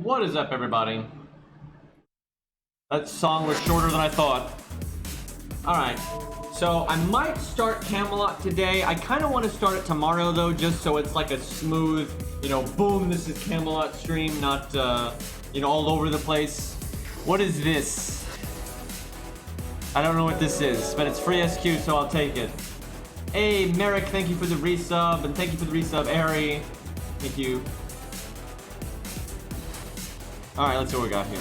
What is up, everybody? That song was shorter than I thought. Alright, so I might start Camelot today. I kind of want to start it tomorrow, though, just so it's like a smooth, you know, boom, this is Camelot stream, not, you know, all over the place. What is this? I don't know what this is, but it's free SQ, so I'll take it. Hey, Merrick, thank you for the resub, and thank you for the resub, Ari. Thank you. Alright, let's see what we got here.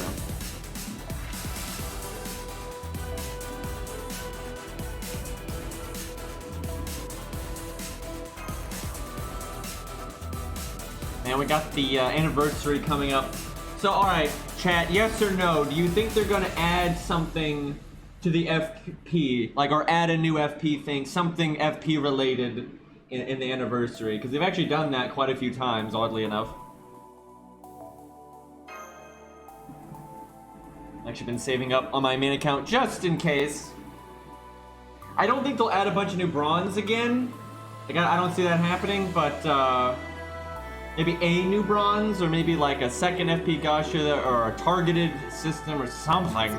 And we got the anniversary coming up. So, alright, chat, yes or no, do you think they're gonna add something to the FP, like, or add a new FP thing, something FP related in the anniversary? Because they've actually done that quite a few times, oddly enough. Actually been saving up on my main account just in case. I don't think they'll add a bunch of new bronze again. Like, I don't see that happening, but maybe a new bronze, or maybe like a second FP gacha, or a targeted system, or something.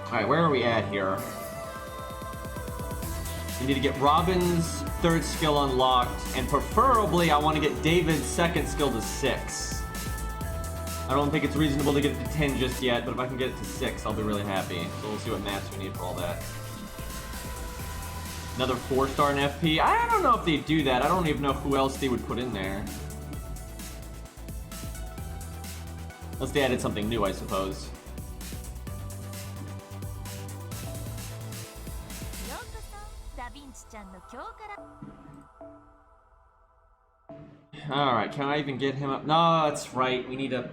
Alright, where are we at here? We need to get Robin's third skill unlocked, and preferably I want to get David's second skill to 6. I don't think it's reasonable to get it to 10 just yet, but if I can get it to 6, I'll be really happy. So we'll see what mats we need for all that. Another 4-star in FP? I don't know if they do that. I don't even know who else they would put in there. Unless they added something new, I suppose. Alright, can I even get him up? No, that's right. We need a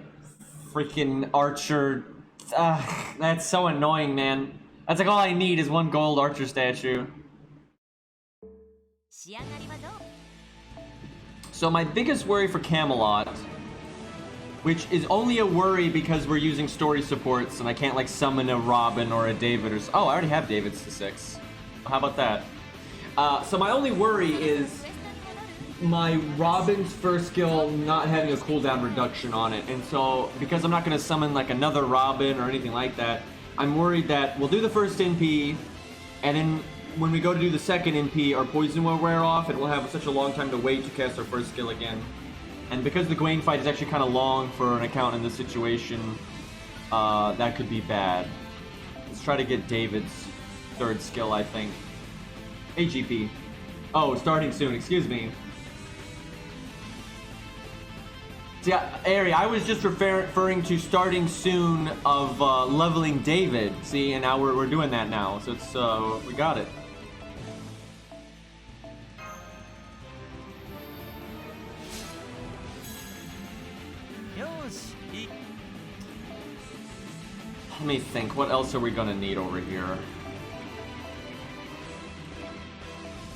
freaking archer. That's so annoying, man. That's like all I need is one gold archer statue. So my biggest worry for Camelot, which is only a worry because we're using story supports and I can't like summon a Robin or a David or... Oh, I already have David's to 6. How about that? So my only worry is my Robin's first skill not having a cooldown reduction on it. And so, because I'm not going to summon like another Robin or anything like that, I'm worried that we'll do the first NP, and then when we go to do the second NP, our poison will wear off, and we'll have such a long time to wait to cast our first skill again. And because the Gwaine fight is actually kind of long for an account in this situation, that could be bad. Let's try to get David's third skill, I think. Hey, GP. Oh, starting soon, excuse me. See, Ari, I was just referring to starting soon of leveling David. See, and now we're doing that now, so it's we got it. Let me think. What else are we gonna need over here?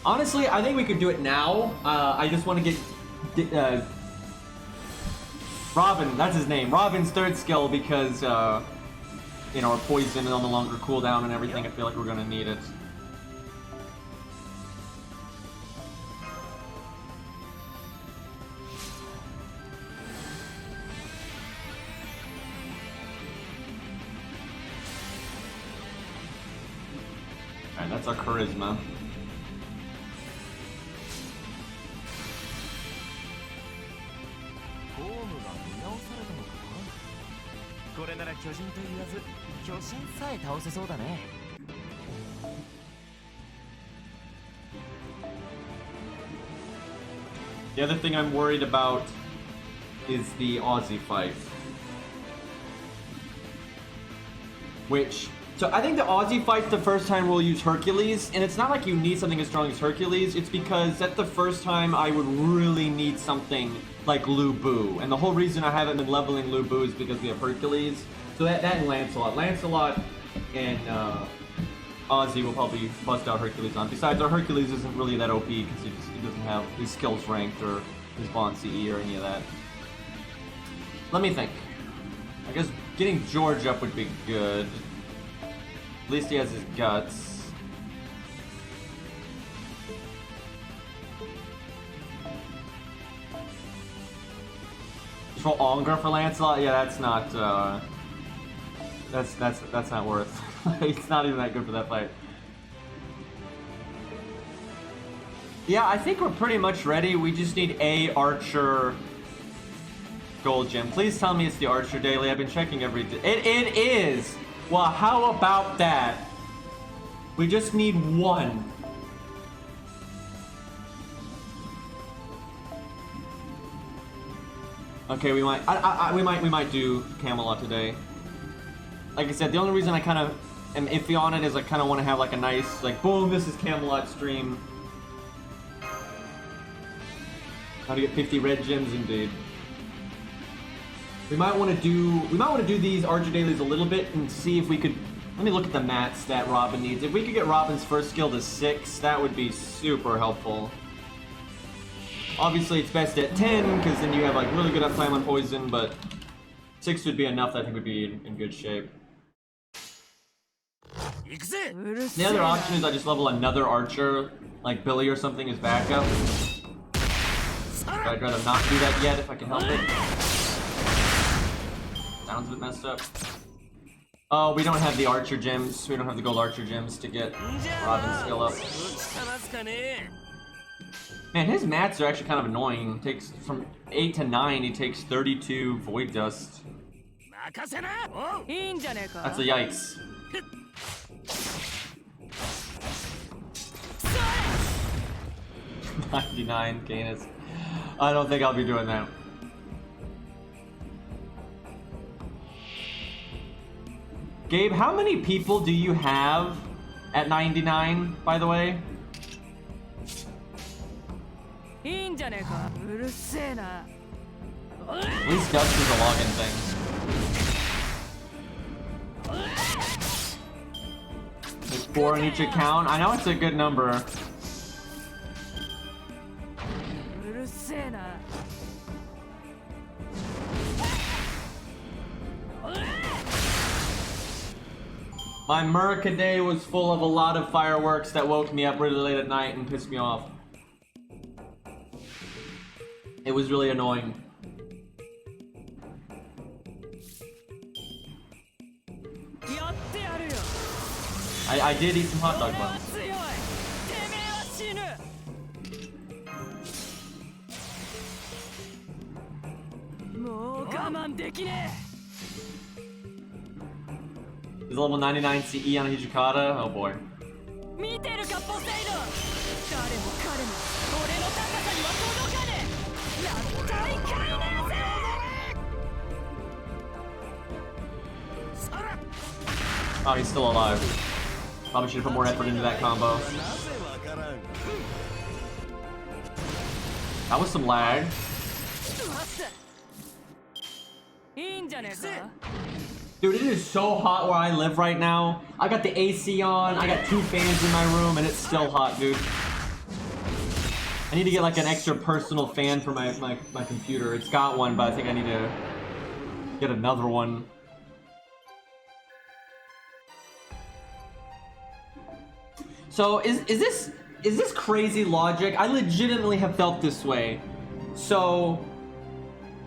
Honestly, I think we could do it now. I just want to get Robin, that's his name. Robin's third skill because, you know, our poison is on the longer cooldown and everything. I feel like we're gonna need it. Alright, that's our charisma. The other thing I'm worried about is the Aussie fight. So I think the Aussie fight's the first time we'll use Hercules, and it's not like you need something as strong as Hercules, it's because that's the first time I would really need something like Lu Bu. And the whole reason I haven't been leveling Lu Bu is because we have Hercules. So that and Lancelot. Lancelot and Ozzy will probably bust out Hercules on. Besides, our Hercules isn't really that OP because he doesn't have his skills ranked or his bond CE or any of that. Let me think. I guess getting George up would be good. At least he has his guts. Troll Onger for Lancelot? Yeah, that's not, that's not worth. It's not even that good for that fight. Yeah, I think we're pretty much ready. We just need a Archer gold gem. Please tell me it's the Archer daily. I've been checking every day. It is! Well, how about that? We just need one. Okay, we might do Camelot today. Like I said, the only reason I kind of am iffy on it is I kind of want to have like a nice, like, boom, this is Camelot stream. How to get 50 red gems, indeed. We might want to do these Archer dailies a little bit and see if we could. Let me look at the mats that Robin needs. If we could get Robin's first skill to 6, that would be super helpful. Obviously, it's best at 10 because then you have like really good uptime on poison, but 6 would be enough. I think would be in good shape. The other option is I just level another Archer, like Billy or something, as backup. But I'd rather not do that yet if I can help it. Sounds a bit messed up. Oh, we don't have the Archer gems. We don't have the gold Archer gems to get Robin's skill up. Man, his mats are actually kind of annoying. He takes from 8 to 9. He takes 32 void dust. That's a yikes. 99 Canis. I don't think I'll be doing that. Gabe, how many people do you have at 99, by the way? At least dust is a login thing. There's 4 on each account. I know it's a good number. My Murka day was full of a lot of fireworks that woke me up really late at night and pissed me off. It was really annoying. I did eat some hot dog buns. He's level 99 CE on Hijikata? Oh boy. Oh, he's still alive. Probably should have put more effort into that combo. That was some lag. Dude, it is so hot where I live right now. I got the AC on, I got 2 fans in my room, and it's still hot, dude. I need to get like an extra personal fan for my computer. It's got one, but I think I need to get another one. So is this crazy logic? I legitimately have felt this way. So,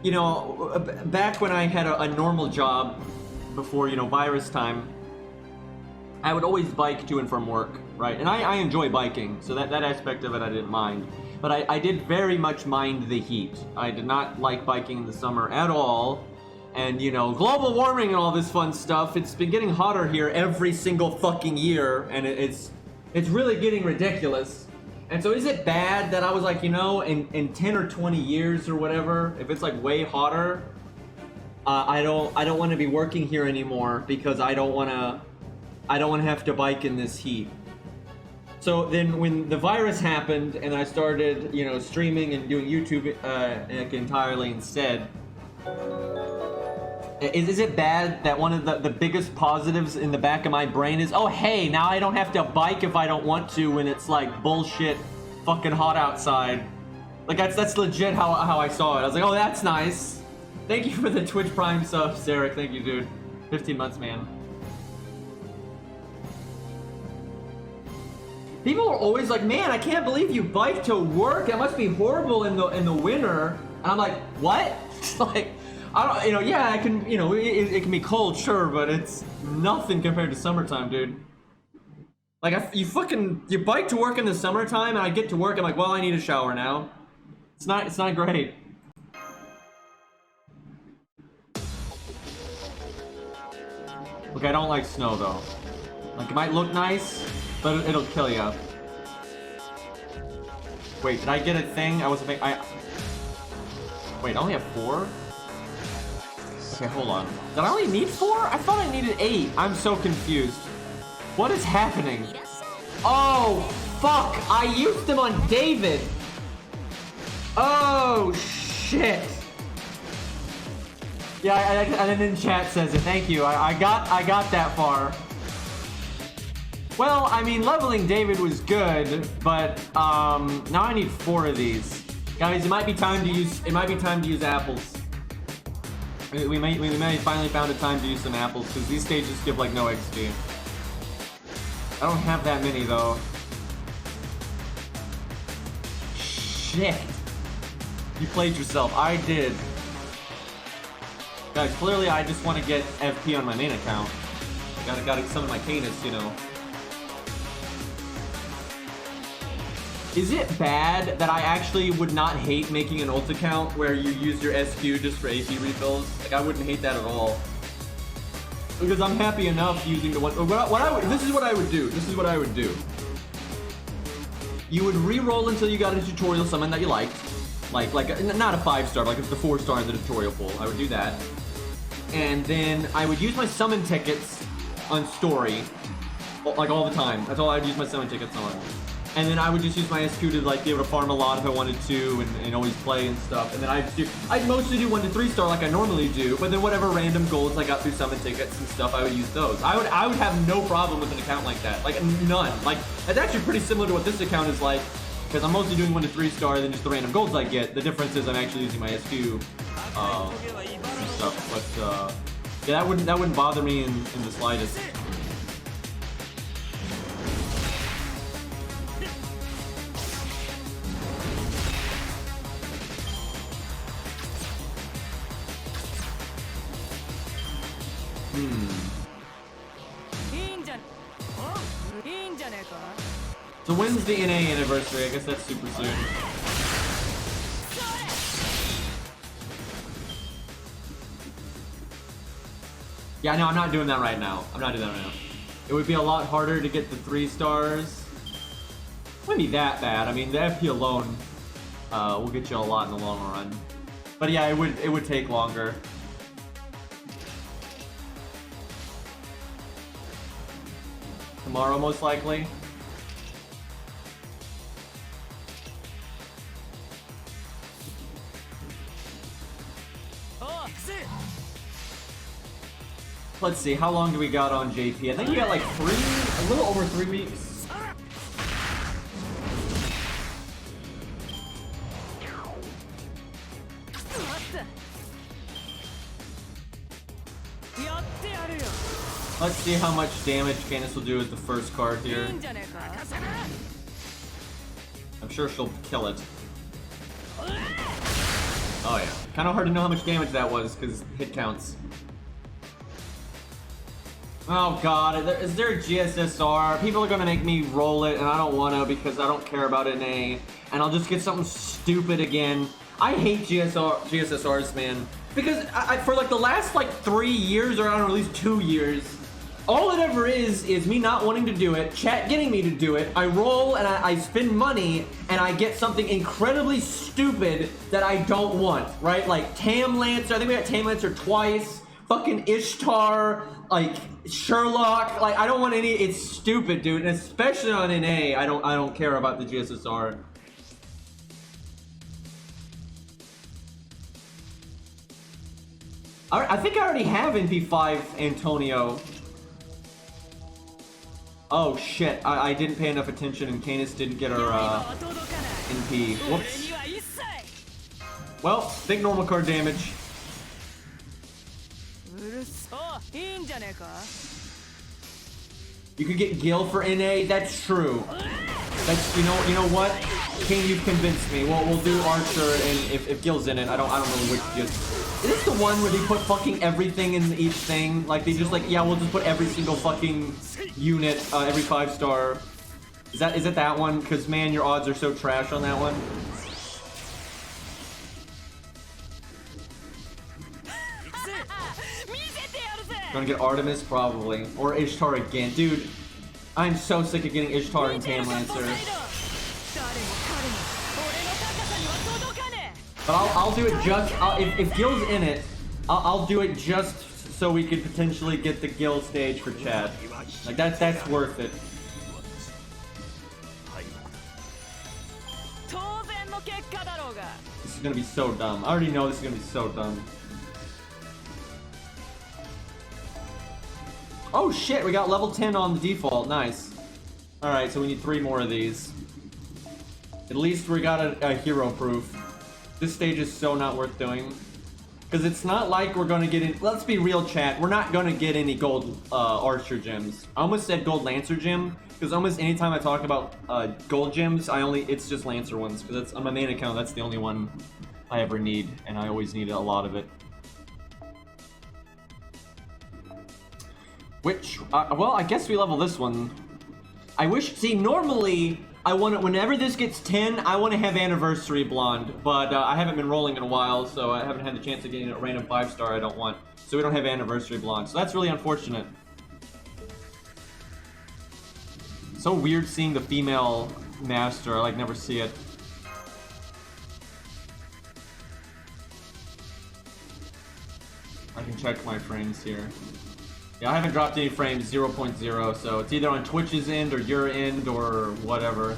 you know, back when I had a normal job before, you know, virus time, I would always bike to and from work, right? And I enjoy biking, so that aspect of it I didn't mind. But I did very much mind the heat. I did not like biking in the summer at all. And, you know, global warming and all this fun stuff, it's been getting hotter here every single fucking year, and it's really getting ridiculous. And so is it bad that I was like, you know, in 10 or 20 years or whatever, if it's like way hotter, I don't want to be working here anymore because I don't want to have to bike in this heat. So then when the virus happened and I started, you know, streaming and doing YouTube entirely instead, is it bad that one of the biggest positives in the back of my brain is, oh hey, now I don't have to bike if I don't want to when it's like bullshit fucking hot outside? Like that's legit how I saw it. I was like, oh, that's nice. Thank you for the Twitch Prime sub, Sarek. Thank you, dude. 15 months, man. People are always like, man, I can't believe you bike to work. That must be horrible in the winter. And I'm like, what? Like, I don't, you know, yeah, I can, you know, it can be cold, sure, but it's nothing compared to summertime, dude. Like, you bike to work in the summertime, and I get to work, I'm like, well, I need a shower now. It's not great. Look, I don't like snow, though. Like, it might look nice, but it'll kill you. Wait, did I get a thing? I wasn't Wait, I only have 4? Okay, hold on. Did I only need 4? I thought I needed 8. I'm so confused. What is happening? Oh, fuck! I used them on David! Oh, shit! Yeah, and then chat says it. Thank you. I got that far. Well, I mean, leveling David was good, but now I need 4 of these. Guys, it might be time to use apples. We may finally found a time to use some apples, because these stages give like no XP. I don't have that many though. Shit. You played yourself. I did. Guys, clearly I just want to get FP on my main account. Gotta summon my Canis, you know. Is it bad that I actually would not hate making an ult account where you use your SQ just for AP refills? Like, I wouldn't hate that at all. Because I'm happy enough using the one. This is what I would do. This is what I would do. You would re-roll until you got a tutorial summon that you liked. Like not a 5-star, like it's the 4-star in the tutorial pool. I would do that. And then I would use my summon tickets on story. Like all the time. That's all I would use my summon tickets on. And then I would just use my SQ to like be able to farm a lot if I wanted to and always play and stuff. And then I'd mostly do 1 to 3-star like I normally do, but then whatever random golds I got through summon tickets and stuff, I would use those. I would have no problem with an account like that. Like none. Like it's actually pretty similar to what this account is like, because I'm mostly doing 1 to 3-star than just the random golds I get. The difference is I'm actually using my SQ and stuff. But yeah, that wouldn't bother me in the slightest. So when's the NA anniversary? I guess that's super soon. Yeah, no, I'm not doing that right now. I'm not doing that right now. It would be a lot harder to get the 3 stars. It wouldn't be that bad. I mean, the FP alone will get you a lot in the long run. But yeah, it would take longer. Tomorrow, most likely. Let's see, how long do we got on JP? I think we got like a little over 3 weeks. Let's see how much damage Canis will do as the first card here. I'm sure she'll kill it. Oh yeah. Kind of hard to know how much damage that was because hit counts. Oh god, is there a GSSR? People are gonna make me roll it and I don't wanna because I don't care about NA. And I'll just get something stupid again. I hate GSSRs, man. Because for like the last like 3 years, or I don't know, at least 2 years, all it ever is me not wanting to do it, chat getting me to do it, I roll and I spend money and I get something incredibly stupid that I don't want, right? Like Tam Lancer, I think we got Tam Lancer twice, fucking Ishtar, like Sherlock, like I don't want any, it's stupid, dude, and especially on NA, I don't care about the GSSR. I think I already have NP5 Antonio. Oh shit, I didn't pay enough attention and Canis didn't get our NP. Whoops. Well, big normal card damage. You could get Gil for NA, that's true. That's you know what? King, you've convinced me. We'll do Archer, and if Gil's in it, I don't know which Gil. Is this the one where they put fucking everything in each thing? Like they just like, yeah, we'll just put every single fucking unit, every 5-star. Is it that one? Because man, your odds are so trash on that one. Gonna get Artemis probably, or Ishtar again, dude. I'm so sick of getting Ishtar and Tam Lancer. But I'll do it just if Gil's in it, I'll do it just so we could potentially get the Gil stage for Chad. Like that's worth it. This is gonna be so dumb. I already know this is gonna be so dumb. Oh shit, we got level 10 on the default. Nice. Alright, so we need 3 more of these. At least we got a hero proof. This stage is so not worth doing. Because it's not like we're going to get in... Let's be real, chat. We're not going to get any gold Archer gems. I almost said gold Lancer gem. Because almost anytime I talk about gold gems, it's just Lancer ones. Because that's on my main account, that's the only one I ever need. And I always need a lot of it. Which, well, I guess we level this one. I wish, see, normally, I want to, whenever this gets 10, I want to have Anniversary Blonde, but I haven't been rolling in a while, so I haven't had the chance of getting a random 5-star I don't want, so we don't have Anniversary Blonde, so that's really unfortunate. So weird seeing the female master, I like never see it. I can check my frames here. Yeah, I haven't dropped any frames, 0.0, so it's either on Twitch's end or your end or whatever.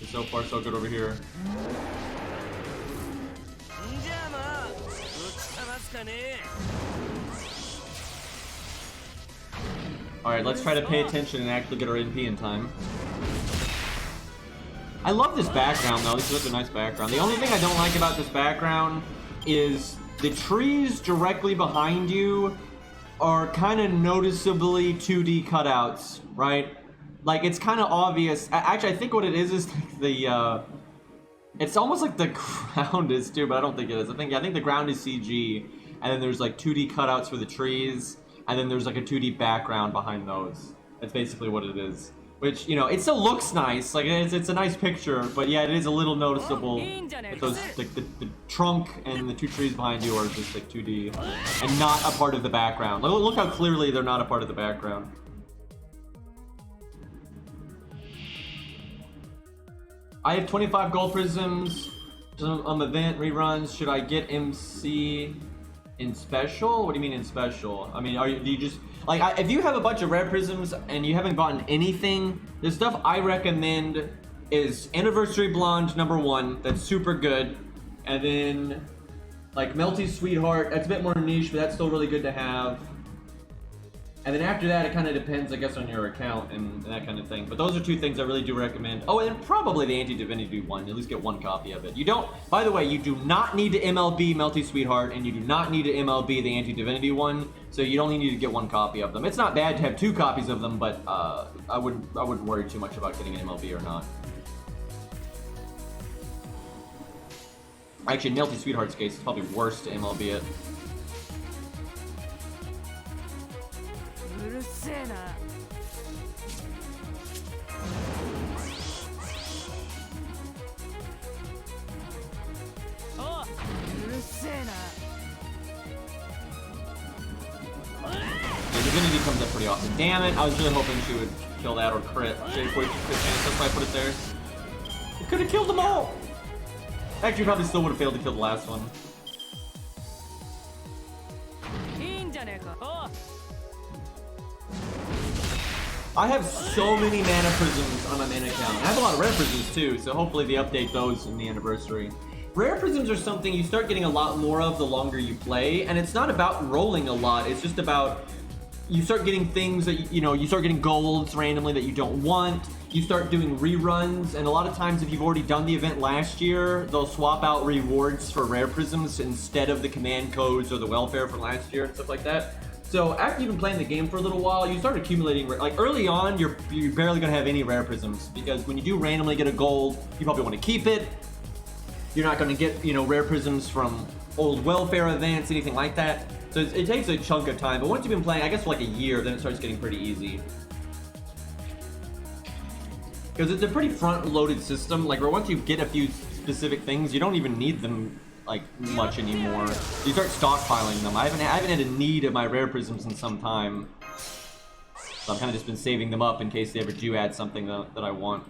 So far, so good over here. Alright, let's try to pay attention and actually get our NP in time. I love this background, though. This is such a nice background. The only thing I don't like about this background is the trees directly behind you are kind of noticeably 2D cutouts, right? Like, it's kind of obvious. Actually, I think what it is like the, it's almost like the ground is too, but I don't think it is. I think the ground is CG, and then there's like 2D cutouts for the trees, and then there's like a 2D background behind those. That's basically what it is. Which, you know, it still looks nice. Like, it's a nice picture, but yeah, it is a little noticeable. That those, like, the trunk and the 2 trees behind you are just like 2D and not a part of the background. Look how clearly they're not a part of the background. I have 25 gold prisms on event reruns. Should I get MC in special? What do you mean in special? I mean, do you just... Like, if you have a bunch of rare prisms and you haven't gotten anything, the stuff I recommend is Anniversary Blonde #1. That's super good. And then, like, Melty Sweetheart. That's a bit more niche, but that's still really good to have. And then after that, it kind of depends, I guess, on your account and that kind of thing. But those are 2 things I really do recommend. Oh, and probably the Anti-Divinity one. At least get 1 copy of it. You don't... By the way, you do not need to MLB Melty Sweetheart, and you do not need to MLB the Anti-Divinity one. So you only need to get 1 copy of them. It's not bad to have 2 copies of them, but I wouldn't worry too much about getting an MLB or not. Actually, in Melty Sweetheart's case, it's probably worse to MLB it. Divinity comes up pretty often. Damn it, I was really hoping she would kill that or crit. That's why I put it there. It could have killed them all! Actually, probably still would have failed to kill the last one. I have so many mana prisms on my main account. I have a lot of rare prisms too, so hopefully they update those in the anniversary. Rare prisms are something you start getting a lot more of the longer you play, and it's not about rolling a lot, it's just about you start getting things that, you start getting golds randomly that you don't want. You start doing reruns, and a lot of times if you've already done the event last year, they'll swap out rewards for rare prisms instead of the command codes or the welfare from last year and stuff like that. So after you've been playing the game for a little while, you start accumulating, like early on, you're barely gonna have any rare prisms, because when you do randomly get a gold, you probably want to keep it. You're not gonna get, you know, rare prisms from old welfare events, anything like that. So it takes a chunk of time, but once you've been playing, I guess for like a year, then it starts getting pretty easy. Because it's a pretty front-loaded system, like where once you get a few specific things, you don't even need them like much anymore. You start stockpiling them. I haven't had a need of my rare prisms in some time. So I've kind of just been saving them up in case they ever do add something that I want.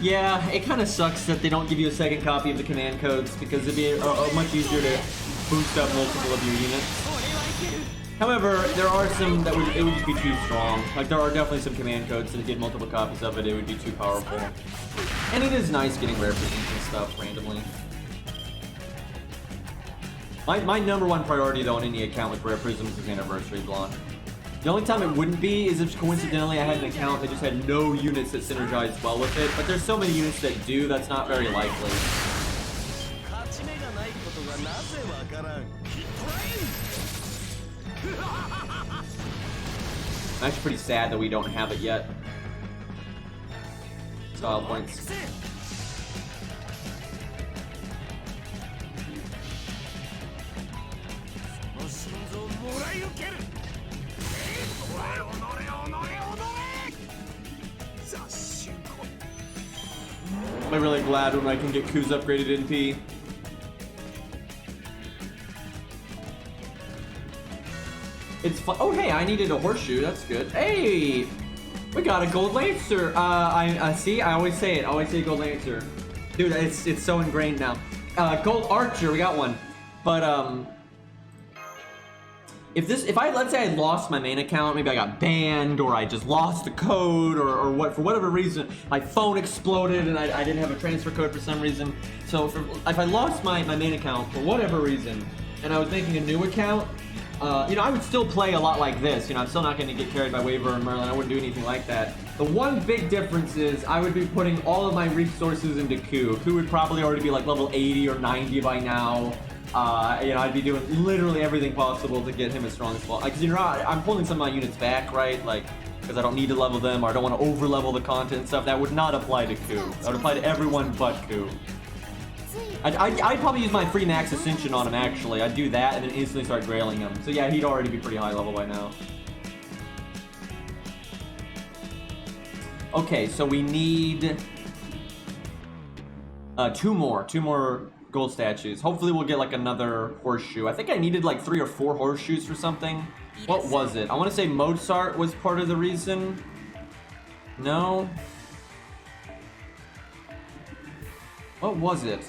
Yeah, it kind of sucks that they don't give you a second copy of the command codes, because it'd be much easier to boost up multiple of your units. However, there are some that it would just be too strong. Like, there are definitely some command codes that if you had multiple copies of it, it would be too powerful. And it is nice getting rare prisms and stuff randomly. My number one priority, though, on any account with rare prisms is Anniversary Blonde. The only time it wouldn't be is if coincidentally I had an account that just had no units that synergized well with it, but there's so many units that do, that's not very likely. I'm actually pretty sad that we don't have it yet. Style points. I'm really glad when I can get Q's upgraded NP. It's fun. Oh, hey, I needed a horseshoe. That's good. Hey, we got a gold lancer. I see. I always say it. I always say gold lancer. Dude, it's so ingrained now. Gold archer. We got one. But if let's say I lost my main account, maybe I got banned, or I just lost the code, or what, for whatever reason, my phone exploded and I didn't have a transfer code for some reason. So if I lost my main account for whatever reason, and I was making a new account, you know, I would still play a lot like this. You know, I'm still not going to get carried by Waver and Merlin. I wouldn't do anything like that. The one big difference is I would be putting all of my resources into Q. Q would probably already be like level 80 or 90 by now. You know, I'd be doing literally everything possible to get him as strong as possible. Because, you know, I'm pulling some of my units back, right? Like, because I don't need to level them, or I don't want to over-level the content and stuff. That would not apply to Q. That would apply to everyone but Q. I'd probably use my free max ascension on him, actually. I'd do that and then instantly start grailing him. So yeah, he'd already be pretty high level by now. Okay, so we need two more gold statues. Hopefully we'll get like another horseshoe. I think I needed like 3 or 4 horseshoes for something. What was it? I want to say Mozart was part of the reason. No? What was it?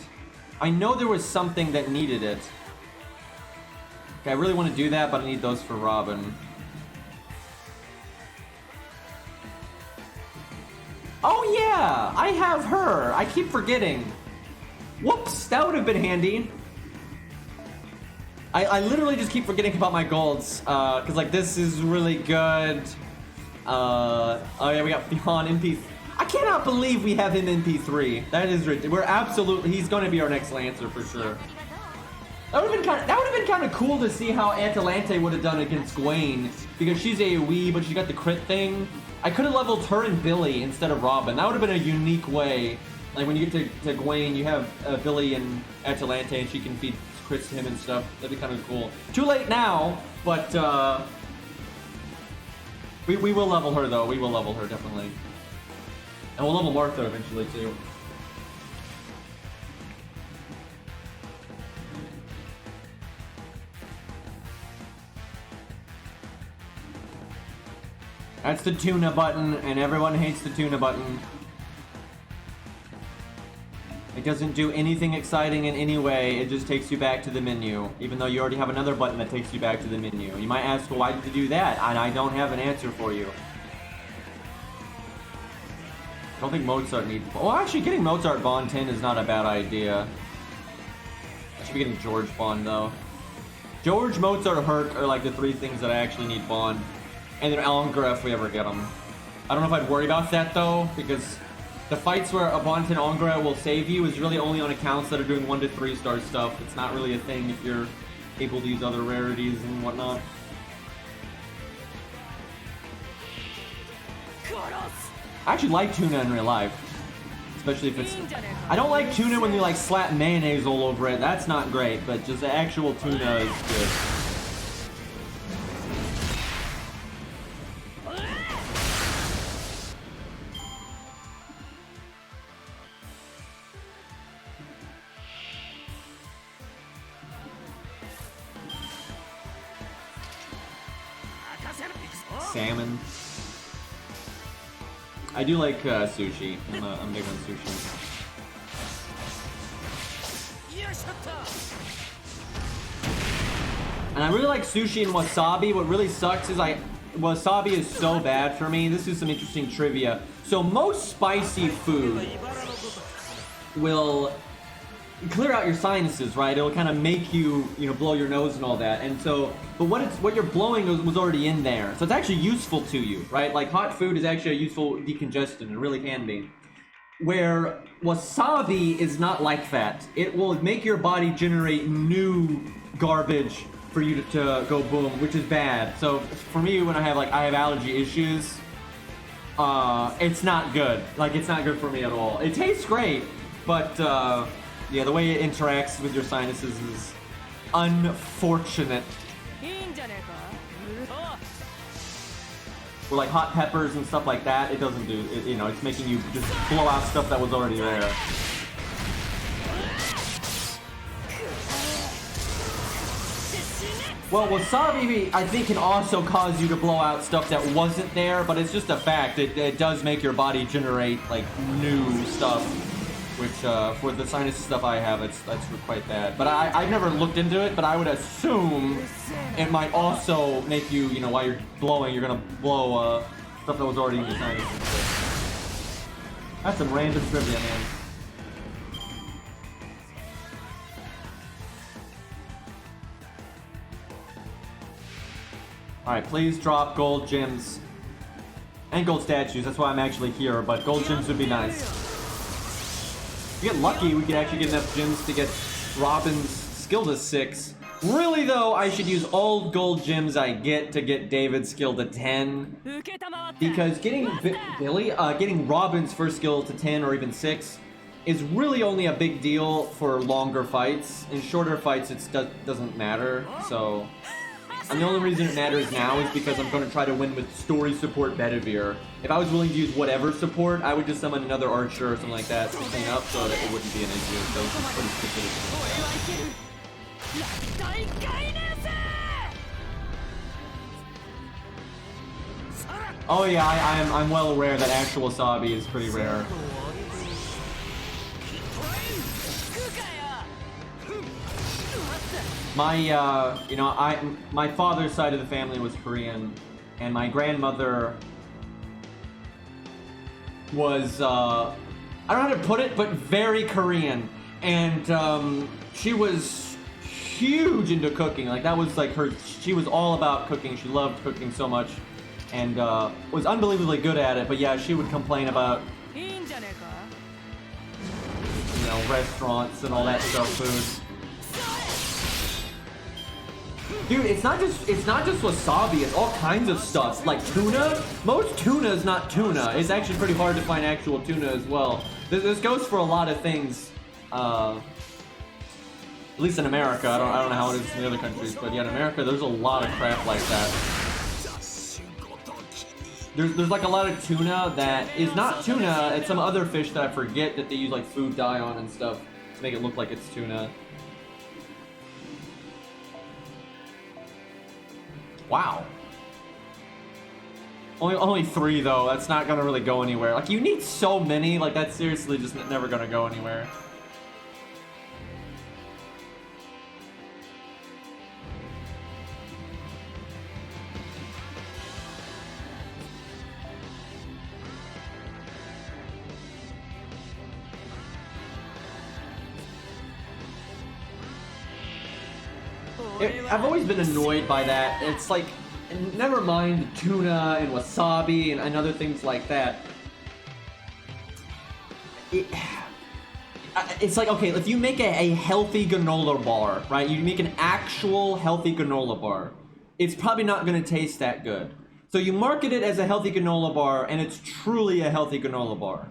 I know there was something that needed it. Okay, I really want to do that, but I need those for Robin. Oh yeah! I have her! I keep forgetting. Whoops! That would have been handy. I literally just keep forgetting about my golds. Because like this is really good. Oh yeah, we got Fion MP. I cannot believe we have him in P3. That is ridiculous. We're absolutely. He's going to be our next Lancer for sure. That would have been kind of cool to see how Atalante would have done against Gwen, because she's AoE, but she got the crit thing. I could have leveled her and Billy instead of Robin. That would have been a unique way. Like when you get to Gwen, you have Billy and Atalante, and she can feed crits to him and stuff. That'd be kind of cool. Too late now, but we will level her though. We will level her definitely. And we'll level Martha eventually, too. That's the tuna button, and everyone hates the tuna button. It doesn't do anything exciting in any way, it just takes you back to the menu. Even though you already have another button that takes you back to the menu. You might ask, well, why did you do that? And I don't have an answer for you. I don't think Mozart needs... Well, actually, getting Mozart Bond 10 is not a bad idea. I should be getting George Bond, though. George, Mozart, Herc are like the 3 things that I actually need Bond. And then Allengra if we ever get them. I don't know if I'd worry about that, though, because The fights where Abante Ongra will save you is really only on accounts that are doing 1 to 3 star stuff. It's not really a thing if you're able to use other rarities and whatnot. I actually like tuna in real life. Especially if it's... I don't like tuna when you like slap mayonnaise all over it. That's not great, but just the actual tuna is good. Salmon. I do like sushi. I'm big on sushi. And I really like sushi and wasabi. What really sucks is wasabi is so bad for me. This is some interesting trivia. So most spicy food will clear out your sinuses, right? It'll kind of make you, blow your nose and all that. And so, but what you're blowing was already in there. So it's actually useful to you, right? Like hot food is actually a useful decongestant. It really can be. Where wasabi is not like that. It will make your body generate new garbage for you to go boom, which is bad. So for me, when I have allergy issues, it's not good. Like it's not good for me at all. It tastes great, but yeah, the way it interacts with your sinuses is unfortunate. Or like hot peppers and stuff like that, it doesn't do it, it's making you just blow out stuff that was already there. Well, wasabi, I think, can also cause you to blow out stuff that wasn't there, but it's just a fact. It does make your body generate, like, new stuff, which, for the sinus stuff I have, that's quite bad. But I've never looked into it, but I would assume it might also make you, while you're blowing, you're gonna blow, stuff that was already in your sinuses. That's some random trivia, man. Alright, please drop gold gems and gold statues. That's why I'm actually here, but gold gems would be nice. If we get lucky, we could actually get enough gems to get Robin's skill to 6. Really, though, I should use all gold gems I get to get David's skill to 10. Because getting getting Robin's first skill to 10 or even 6 is really only a big deal for longer fights. In shorter fights, it doesn't matter, so... And the only reason it matters now is because I'm going to try to win with story support Bedivere. If I was willing to use whatever support, I would just summon another archer or something like that to clean up so that it wouldn't be an issue. So it's pretty specific. Oh yeah, I'm well aware that actual wasabi is pretty rare. My, my father's side of the family was Korean, and my grandmother was, I don't know how to put it, but very Korean. And, she was huge into cooking. Like, that was, like, she was all about cooking. She loved cooking so much, and, was unbelievably good at it. But yeah, she would complain about, restaurants and all that stuff, food. Dude, it's not just wasabi, it's all kinds of stuff. Like tuna, most tuna is not tuna. It's actually pretty hard to find actual tuna as well. This goes for a lot of things, at least in America. I don't know how it is in the other countries, but yeah, in America, there's a lot of crap like that. There's like a lot of tuna that is not tuna. It's some other fish that I forget that they use like food dye on and stuff to make it look like it's tuna. Wow. Only 3 though. That's not gonna really go anywhere. Like, you need so many. Like, that's seriously just never gonna go anywhere. I've always been annoyed by that. It's like, never mind tuna and wasabi and other things like that. it's like, okay, if you make a healthy granola bar, right? You make an actual healthy granola bar, it's probably not going to taste that good. So you market it as a healthy granola bar, and it's truly a healthy granola bar.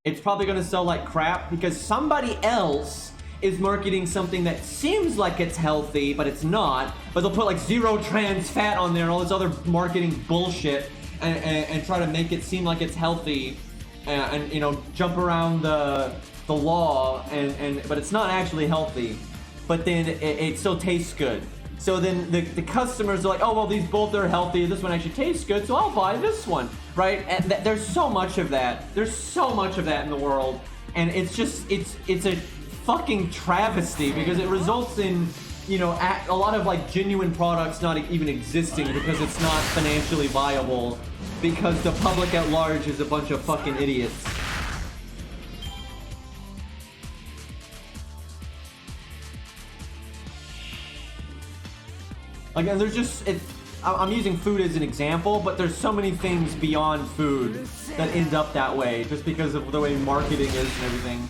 It's probably going to sell like crap because somebody else is marketing something that seems like it's healthy, but it's not. But they'll put like 0 trans fat on there and all this other marketing bullshit and try to make it seem like it's healthy and you know, jump around the law but it's not actually healthy. But then it still tastes good. So then the customers are like, oh, well, these both are healthy. This one actually tastes good, so I'll buy this one, right? And there's so much of that. There's so much of that in the world. And it's just, it's a fucking travesty because it results in, you know, a lot of like genuine products not even existing because it's not financially viable because the public at large is a bunch of fucking idiots. Again, there's just, I'm using food as an example, but there's so many things beyond food that end up that way just because of the way marketing is and everything.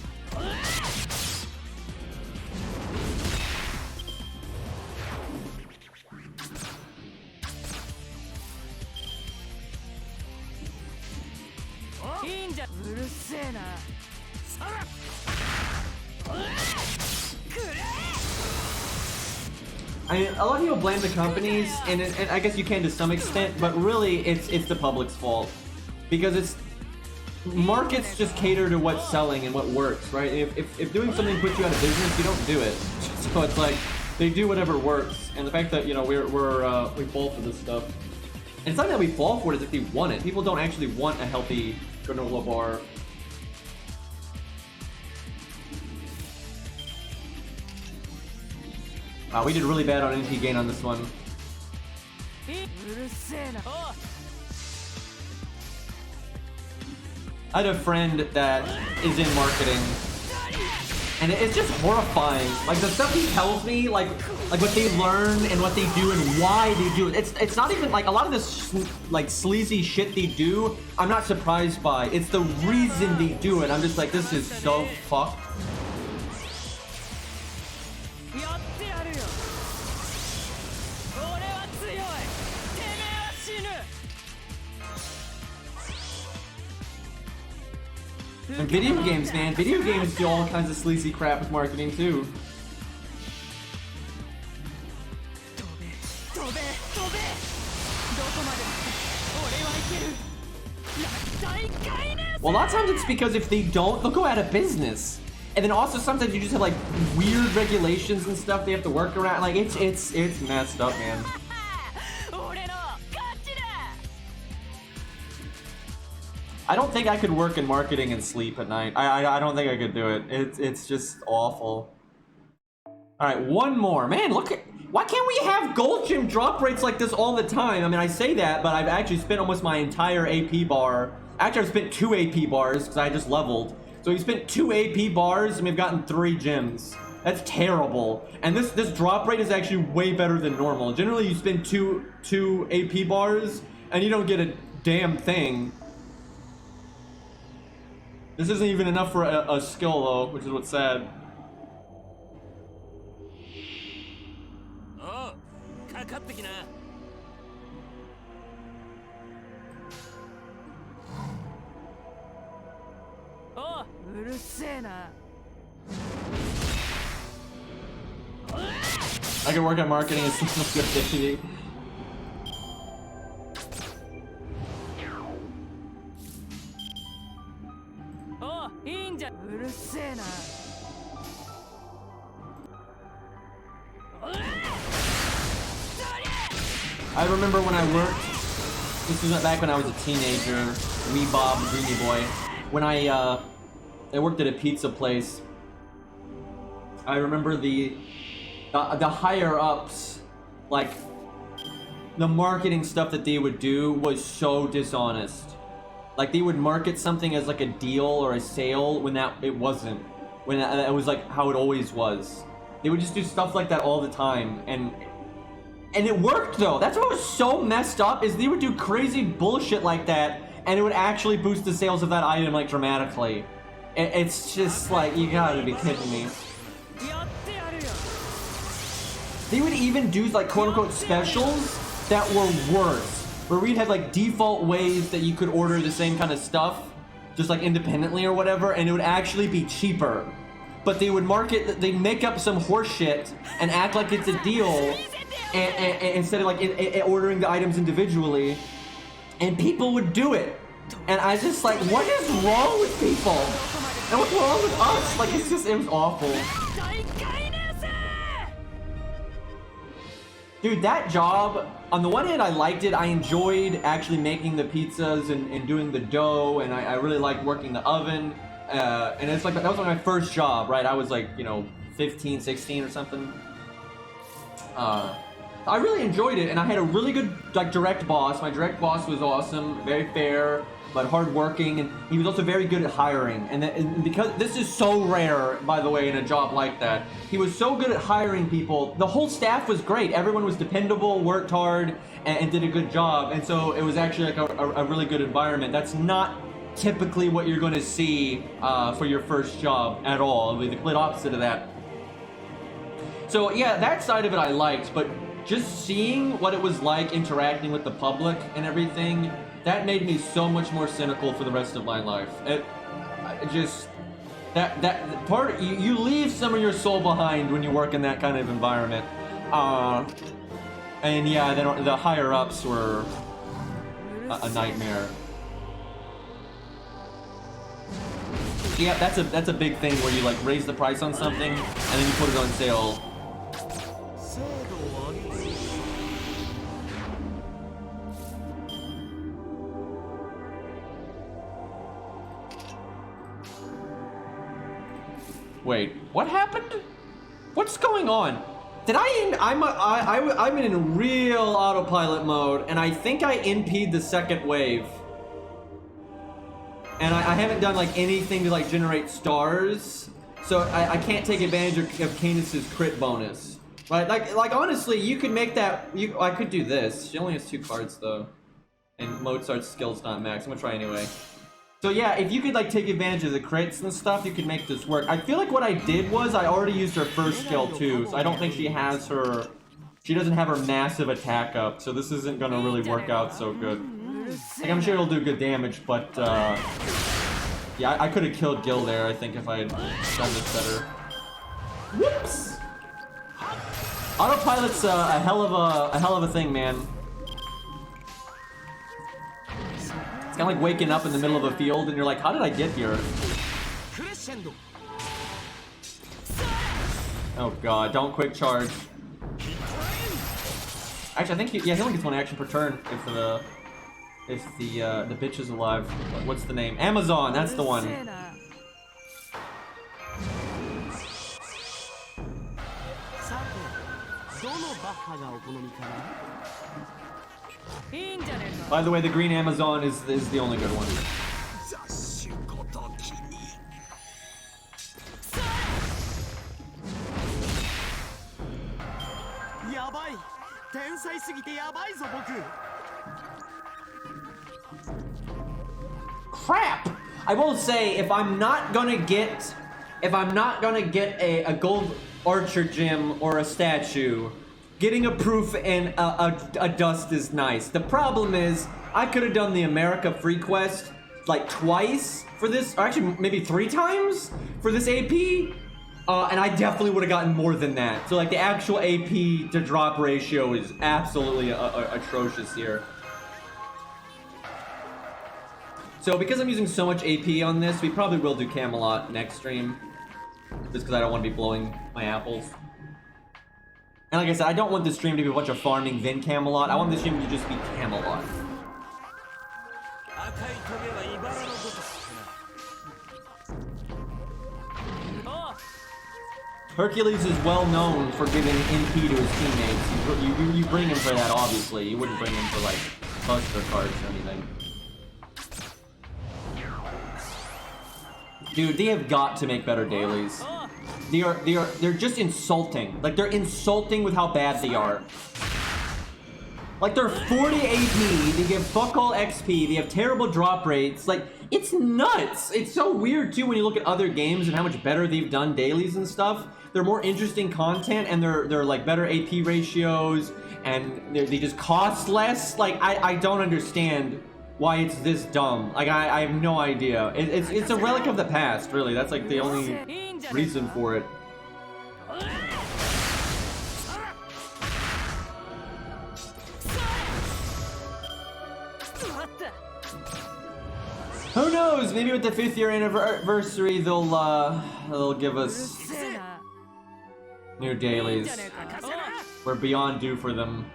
I mean, a lot of people blame the companies, and I guess you can to some extent, but really it's the public's fault. Because it's... markets just cater to what's selling and what works, right? If doing something puts you out of business, you don't do it. So it's like, they do whatever works. And the fact that, you know, we fall for this stuff. And it's not that we fall for it, it's if we want it. People don't actually want a healthy granola bar. Wow, we did really bad on NP gain on this one. I had a friend that is in marketing, and it's just horrifying. Like the stuff he tells me, like what they learn and what they do and why they do it. It's not even like a lot of this like sleazy shit they do. I'm not surprised by. It's the reason they do it. I'm just like, this is so fucked. And video games, man. Video games do all kinds of sleazy crap with marketing, too. Well, a lot of times it's because if they don't, they'll go out of business. And then also sometimes you just have like weird regulations and stuff they have to work around. Like it's messed up, man. I don't think I could work in marketing and sleep at night. I don't think I could do it. It's just awful. All right, one more. Man, look at, why can't we have gold gym drop rates like this all the time? I mean, I say that, but I've actually spent almost my entire AP bar. Actually, I've spent 2 AP bars because I just leveled. So we spent 2 AP bars and we've gotten 3 gems. That's terrible. And this drop rate is actually way better than normal. Generally, you spend two AP bars and you don't get a damn thing. This isn't even enough for a skill though, which is what's sad. I can work on marketing and some good. I remember when I worked, this was back when I was a teenager, wee Bob, greeny boy, when I worked at a pizza place. I remember the higher ups, like the marketing stuff that they would do was so dishonest. Like they would market something as like a deal or a sale when it wasn't. When it was like how it always was. They would just do stuff like that all the time, and it worked though. That's what was so messed up, is they would do crazy bullshit like that and it would actually boost the sales of that item like dramatically. It's just like, you gotta be kidding me. They would even do like quote-unquote specials that were worse, where we'd have like default ways that you could order the same kind of stuff, just like independently or whatever, and it would actually be cheaper. But they would market, they'd make up some horse shit and act like it's a deal, and instead of like ordering the items individually, and people would do it. And I just like, what is wrong with people? And what's wrong with us? Like, it's just, it was awful. Dude, that job, on the one hand, I liked it. I enjoyed actually making the pizzas and doing the dough, and I really liked working the oven. And it's like, that was like my first job, right? I was like, you know, 15, 16 or something. I really enjoyed it, and I had a really good, like, direct boss. My direct boss was awesome, very fair, but hardworking, and he was also very good at hiring. And because this is so rare, by the way, in a job like that, he was so good at hiring people. The whole staff was great. Everyone was dependable, worked hard, and did a good job. And so it was actually like a really good environment. That's not typically what you're going to see for your first job at all. It'll be the complete opposite of that. So yeah, that side of it I liked, but just seeing what it was like interacting with the public and everything, that made me so much more cynical for the rest of my life. It just, that part, you leave some of your soul behind when you work in that kind of environment. And yeah, then the higher ups were a nightmare. Yeah, that's a big thing where you like raise the price on something and then you put it on sale. Wait, what happened? What's going on? Did I'm in real autopilot mode, and I think I NP'd the second wave. And I haven't done like anything to like generate stars, so I can't take advantage of Canis's crit bonus. Right? Like honestly, you could make that. I could do this. She only has 2 cards though, and Mozart's skill's not max. I'm gonna try anyway. So yeah, if you could like take advantage of the crits and stuff, you could make this work. I feel like what I did was I already used her first skill too, so I don't think she doesn't have her massive attack up, so this isn't gonna really work out so good. Like, I'm sure it'll do good damage, but yeah, I could have killed Gil there, I think, if I had done this better. Whoops! Autopilot's a hell of a thing, man. It's kind of like waking up in the middle of a field and you're like, how did I get here? Oh god, don't quick charge. Actually, I think he only gets 1 action per turn if the bitch is alive. What's the name? Amazon, that's the one. By the way, the green Amazon is the only good one. Crap! I will say, if I'm not gonna get a gold archer gem or a statue, getting a proof and a dust is nice. The problem is, I could have done the America free quest like twice for this, or actually maybe 3 times for this AP, and I definitely would have gotten more than that. So like the actual AP to drop ratio is absolutely atrocious here. So because I'm using so much AP on this, we probably will do Camelot next stream, just because I don't want to be blowing my apples. And like I said, I don't want this stream to be a bunch of farming then Camelot. I want this stream to just be Camelot. Hercules is well known for giving NP to his teammates. You bring him for that, obviously. You wouldn't bring him for like buster cards or anything. Dude, they have got to make better dailies. They're just insulting. Like, they're insulting with how bad they are. Like, they're 40 AP, they give fuck all XP, they have terrible drop rates. Like, it's nuts. It's so weird, too, when you look at other games and how much better they've done dailies and stuff. They're more interesting content, and they're like, better AP ratios, and they just cost less. Like, I don't understand why it's this dumb. Like, I have no idea. It's a relic of the past, really. That's, like, the only reason for it. Who knows? Maybe with the 5th year anniversary, they'll give us new dailies. We're beyond due for them.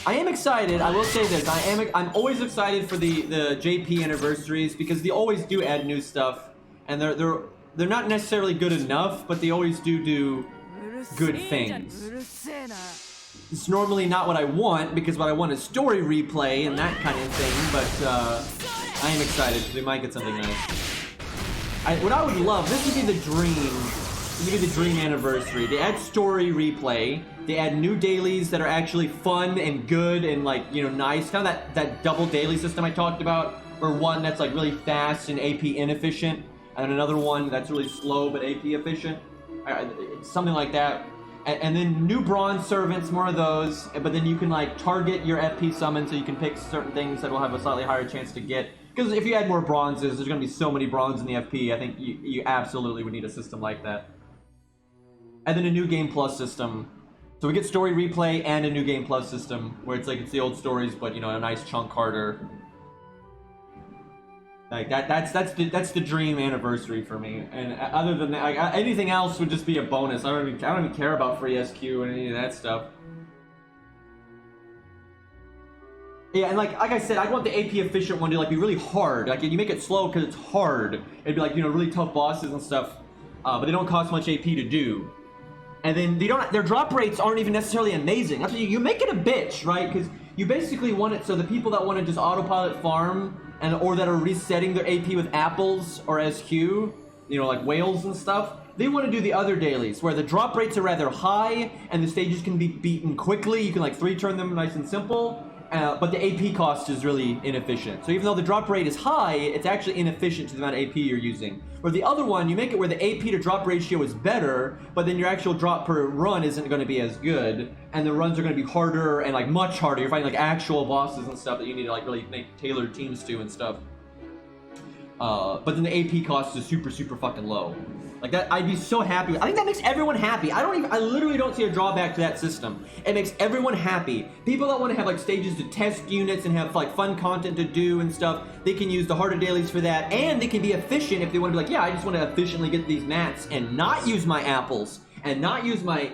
I am excited. I will say this. I'm always excited for the JP anniversaries because they always do add new stuff, and they're not necessarily good enough, but they always do good things. It's normally not what I want, because what I want is story replay and that kind of thing, but I am excited because we might get something nice. What I would love, this would be the dream. This would be the dream anniversary. They add story replay. They add new dailies that are actually fun and good and, like, you know, nice. Kind of that double daily system I talked about, or one that's like really fast and AP inefficient, and another one that's really slow but AP efficient. Something like that. And then new bronze servants, more of those, but then you can, like, target your FP summon so you can pick certain things that will have a slightly higher chance to get. Because if you add more bronzes, there's going to be so many bronze in the FP, I think you absolutely would need a system like that. And then a new game plus system. So we get story replay and a new game plus system, where it's like it's the old stories, but, you know, a nice chunk harder. Like, that's the dream anniversary for me. And other than that, like, anything else would just be a bonus. I don't even care about free SQ and any of that stuff. Yeah, and like I said, I want the AP efficient one to, like, be really hard. Like, you make it slow because it's hard. It'd be like, you know, really tough bosses and stuff, but they don't cost much AP to do. And then their drop rates aren't even necessarily amazing. That's what you make it a bitch, right? Because you basically want it so the people that want to just autopilot farm, or that are resetting their AP with apples or SQ, you know, like whales and stuff, they want to do the other dailies where the drop rates are rather high and the stages can be beaten quickly. You can, like, 3-turn them nice and simple, but the AP cost is really inefficient. So even though the drop rate is high, it's actually inefficient to the amount of AP you're using. Where the other one, you make it where the AP to drop ratio is better, but then your actual drop per run isn't going to be as good, and the runs are going to be harder and, like, much harder. You're fighting, like, actual bosses and stuff that you need to, like, really make tailored teams to and stuff. But then the AP cost is super, super fucking low. Like, that, I'd be so happy. I think that makes everyone happy. I literally don't see a drawback to that system. It makes everyone happy. People that want to have, like, stages to test units and have, like, fun content to do and stuff, they can use the harder dailies for that, and they can be efficient if they want to be like, yeah, I just want to efficiently get these mats and not use my apples and not use my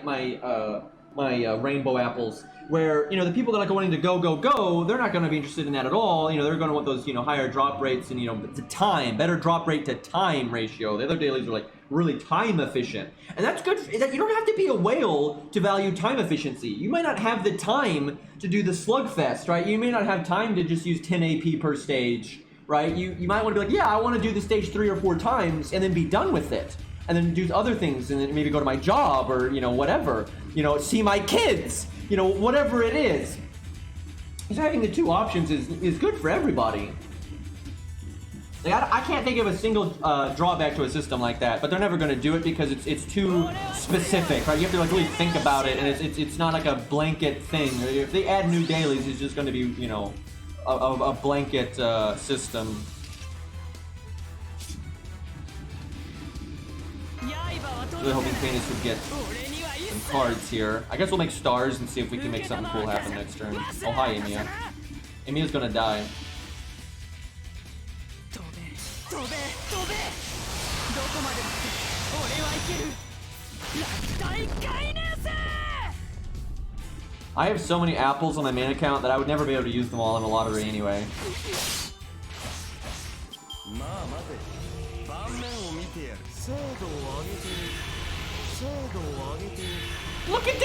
rainbow apples. Where, you know, the people that are wanting to go, they're not going to be interested in that at all. You know, they're going to want those, you know, higher drop rates and, you know, the time, better drop rate to time ratio. The other dailies are, like, really time efficient. And that's good. You don't have to be a whale to value time efficiency. You might not have the time to do the slugfest, right? You may not have time to just use 10 AP per stage, right? You might want to be like, yeah, I want to do the stage 3 or 4 times and then be done with it. And then do other things and then maybe go to my job or, you know, whatever. You know, see my kids. You know, whatever it is. Just having the two options is good for everybody. Like, I can't think of a single drawback to a system like that, but they're never going to do it because it's too specific, right? You have to, like, really think about it, and it's not like a blanket thing. If they add new dailies, it's just going to be, you know, a blanket system. Really hoping Canis would get some cards here. I guess we'll make stars and see if we can make something cool happen next turn. Oh, hi, Emiya. Emiya's gonna die. I have so many apples on my main account that I would never be able to use them all in a lottery anyway. Look at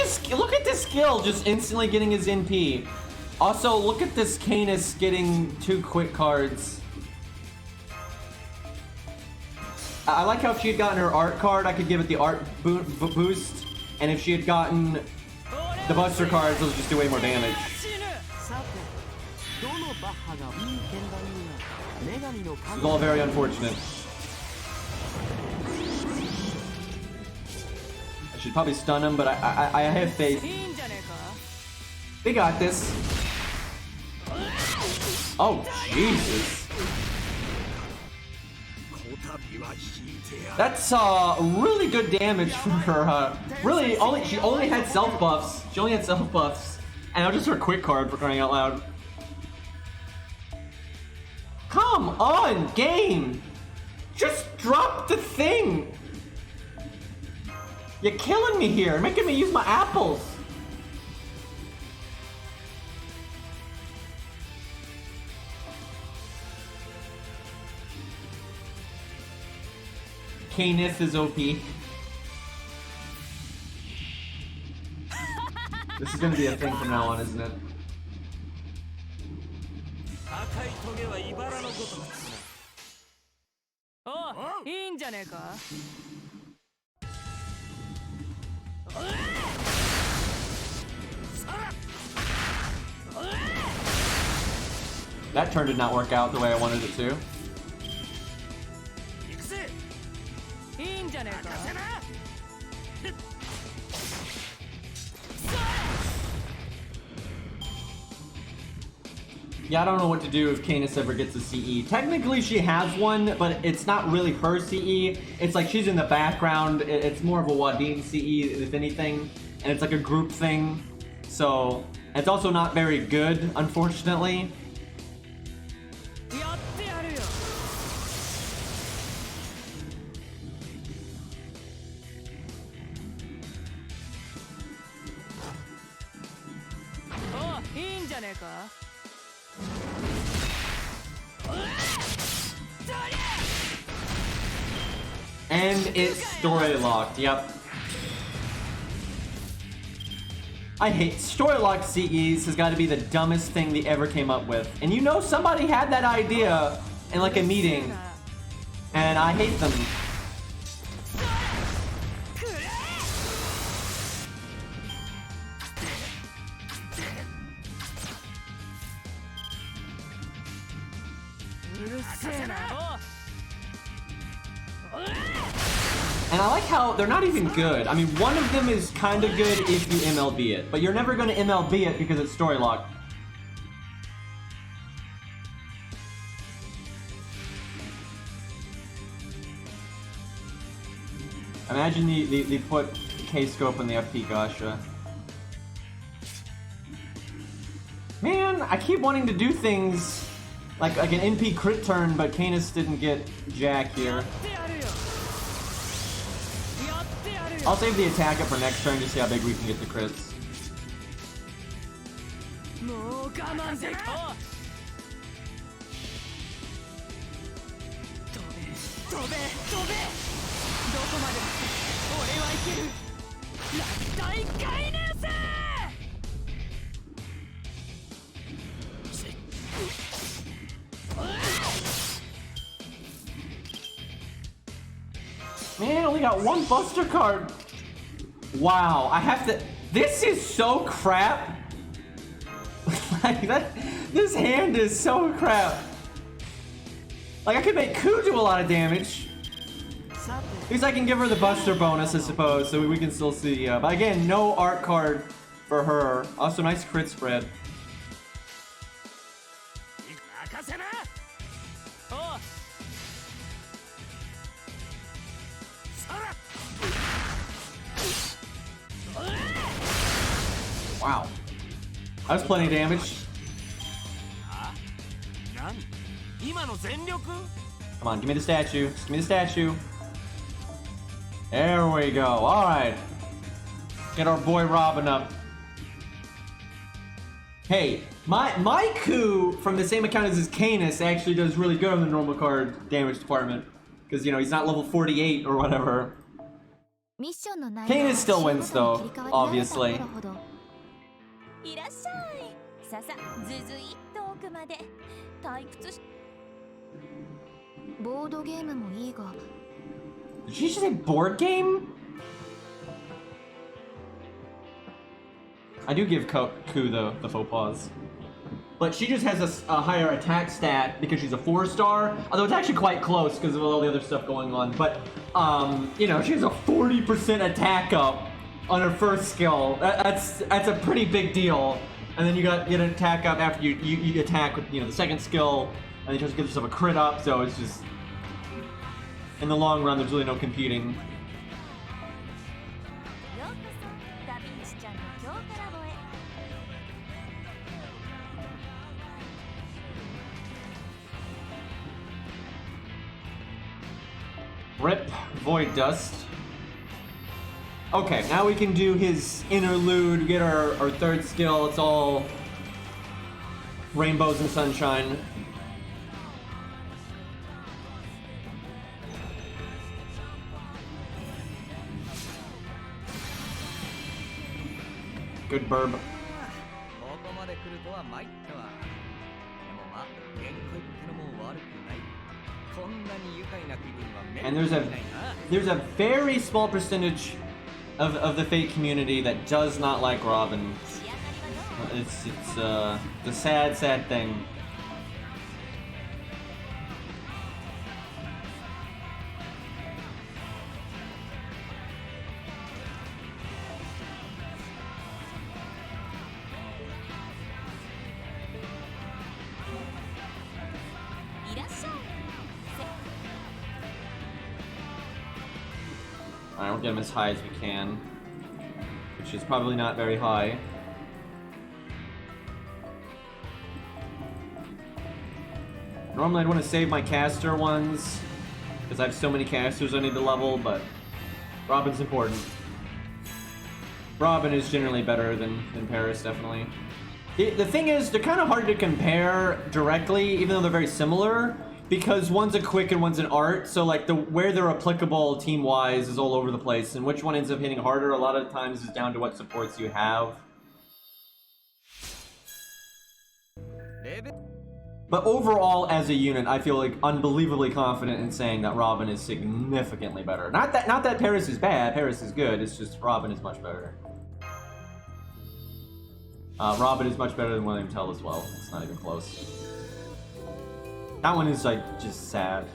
this skill just instantly getting his NP. Also, look at this Canis getting 2 quick cards. I like how she had gotten her art card. I could give it the art boost. And if she had gotten the Buster cards, those just do way more damage. This is all very unfortunate. I should probably stun him, but I have faith. They got this. Oh, Jesus. That's really good damage from her. Really, she only had self buffs. She only had self buffs. And that was just her quick card, for crying out loud. Come on, game! Just drop the thing! You're killing me here, you're making me use my apples! Canis is OP. This is gonna be a thing from now on, isn't it? That turn did not work out the way I wanted it to. Yeah, I don't know what to do if Canis ever gets a CE. Technically, she has one, but it's not really her CE. It's like she's in the background. It's more of a Wadine CE, if anything. And it's like a group thing. So, it's also not very good, unfortunately. And it's story locked, yep. I hate story locked CEs has got to be the dumbest thing they ever came up with. And you know somebody had that idea in like a meeting. And I hate them. And I like how they're not even good. I mean, one of them is kind of good if you MLB it, but you're never going to MLB it because it's story locked. Imagine they put K-Scope in the FP Gasha. Man, I keep wanting to do things like an NP crit turn, but Canis didn't get Jack here. I'll save the attack up for next turn to see how big we can get the crits. Man, I only got one Buster card. Wow, I have to. This is so crap. Like that. This hand is so crap. Like I could make Ku do a lot of damage. At least I can give her the Buster bonus, I suppose, so we can still see. But again, no art card for her. Also, nice crit spread. Wow. That was plenty of damage. Come on, give me the statue. Just give me the statue. There we go. Alright. Get our boy Robin up. Hey, my Ku from the same account as his Canis actually does really good on the normal card damage department. Because, you know, he's not level 48 or whatever. Canis still wins, though, obviously. Did she just say board game? I do give Ku the faux pas. But she just has a higher attack stat because she's a 4-star. Although it's actually quite close because of all the other stuff going on. But, you know, she has a 40% attack up on her first skill. That's a pretty big deal. And then you get an attack up after you attack with, you know, the second skill. And then you just give yourself a crit up. So it's just... in the long run, there's really no competing. Rip Void Dust. Okay, now we can do his interlude, get our third skill. It's all rainbows and sunshine. Good burb. And there's a very small percentage of the Fate community that does not like Robin. It's the sad thing. Alright, we'll get him as high as we can. Which is probably not very high. Normally I'd want to save my caster ones, because I have so many casters I need to level, but Robin's important. Robin is generally better than Paris, definitely. The thing is, they're kind of hard to compare directly, even though they're very similar. Because one's a quick and one's an art, so like where they're applicable team-wise is all over the place, and which one ends up hitting harder a lot of times is down to what supports you have. But overall, as a unit, I feel like unbelievably confident in saying that Robin is significantly better. Not that Paris is bad, Paris is good, it's just Robin is much better. Robin is much better than William Tell as well, it's not even close. That one is like just sad.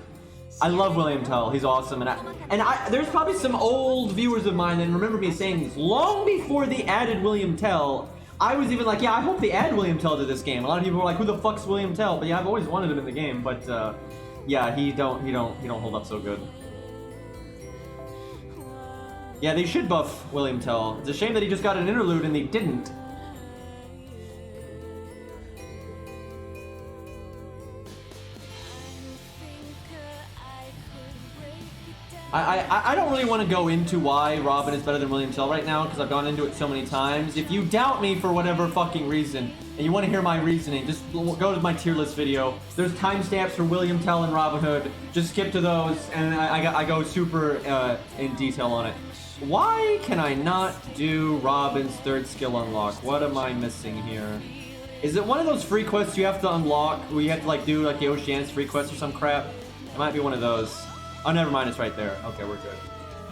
I love William Tell. He's awesome, and there's probably some old viewers of mine that remember me saying this long before they added William Tell. I was even like, yeah, I hope they add William Tell to this game. A lot of people were like, who the fuck's William Tell? But yeah, I've always wanted him in the game. But yeah, he don't hold up so good. Yeah, they should buff William Tell. It's a shame that he just got an interlude and they didn't. I don't really want to go into why Robin is better than William Tell right now, because I've gone into it so many times. If you doubt me for whatever fucking reason, and you want to hear my reasoning, just go to my tier list video. There's timestamps for William Tell and Robin Hood. Just skip to those, and I go super in detail on it. Why can I not do Robin's third skill unlock? What am I missing here? Is it one of those free quests you have to unlock, where you have to like do like the Ocean's free quest or some crap? It might be one of those. Oh, never mind, it's right there. Okay, we're good.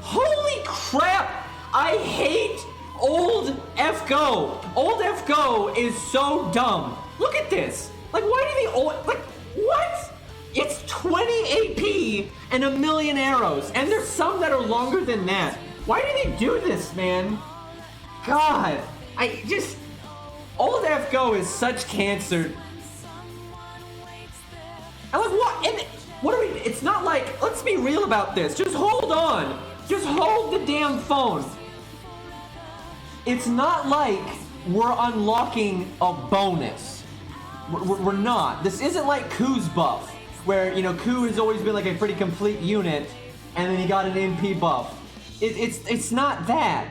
Holy crap! I hate old FGO! Old FGO is so dumb. Look at this. Like, why do they old... Like, what? It's 20 AP and 1,000,000 arrows. And there's some that are longer than that. Why do they do this, man? God. I just... Old FGO is such cancer. And like, what? And... What are we, it's not like, let's be real about this. Just hold on. Just hold the damn phone. It's not like we're unlocking a bonus. We're not. This isn't like Ku's buff, where, you know, Ku has always been like a pretty complete unit, and then he got an MP buff. It's not that.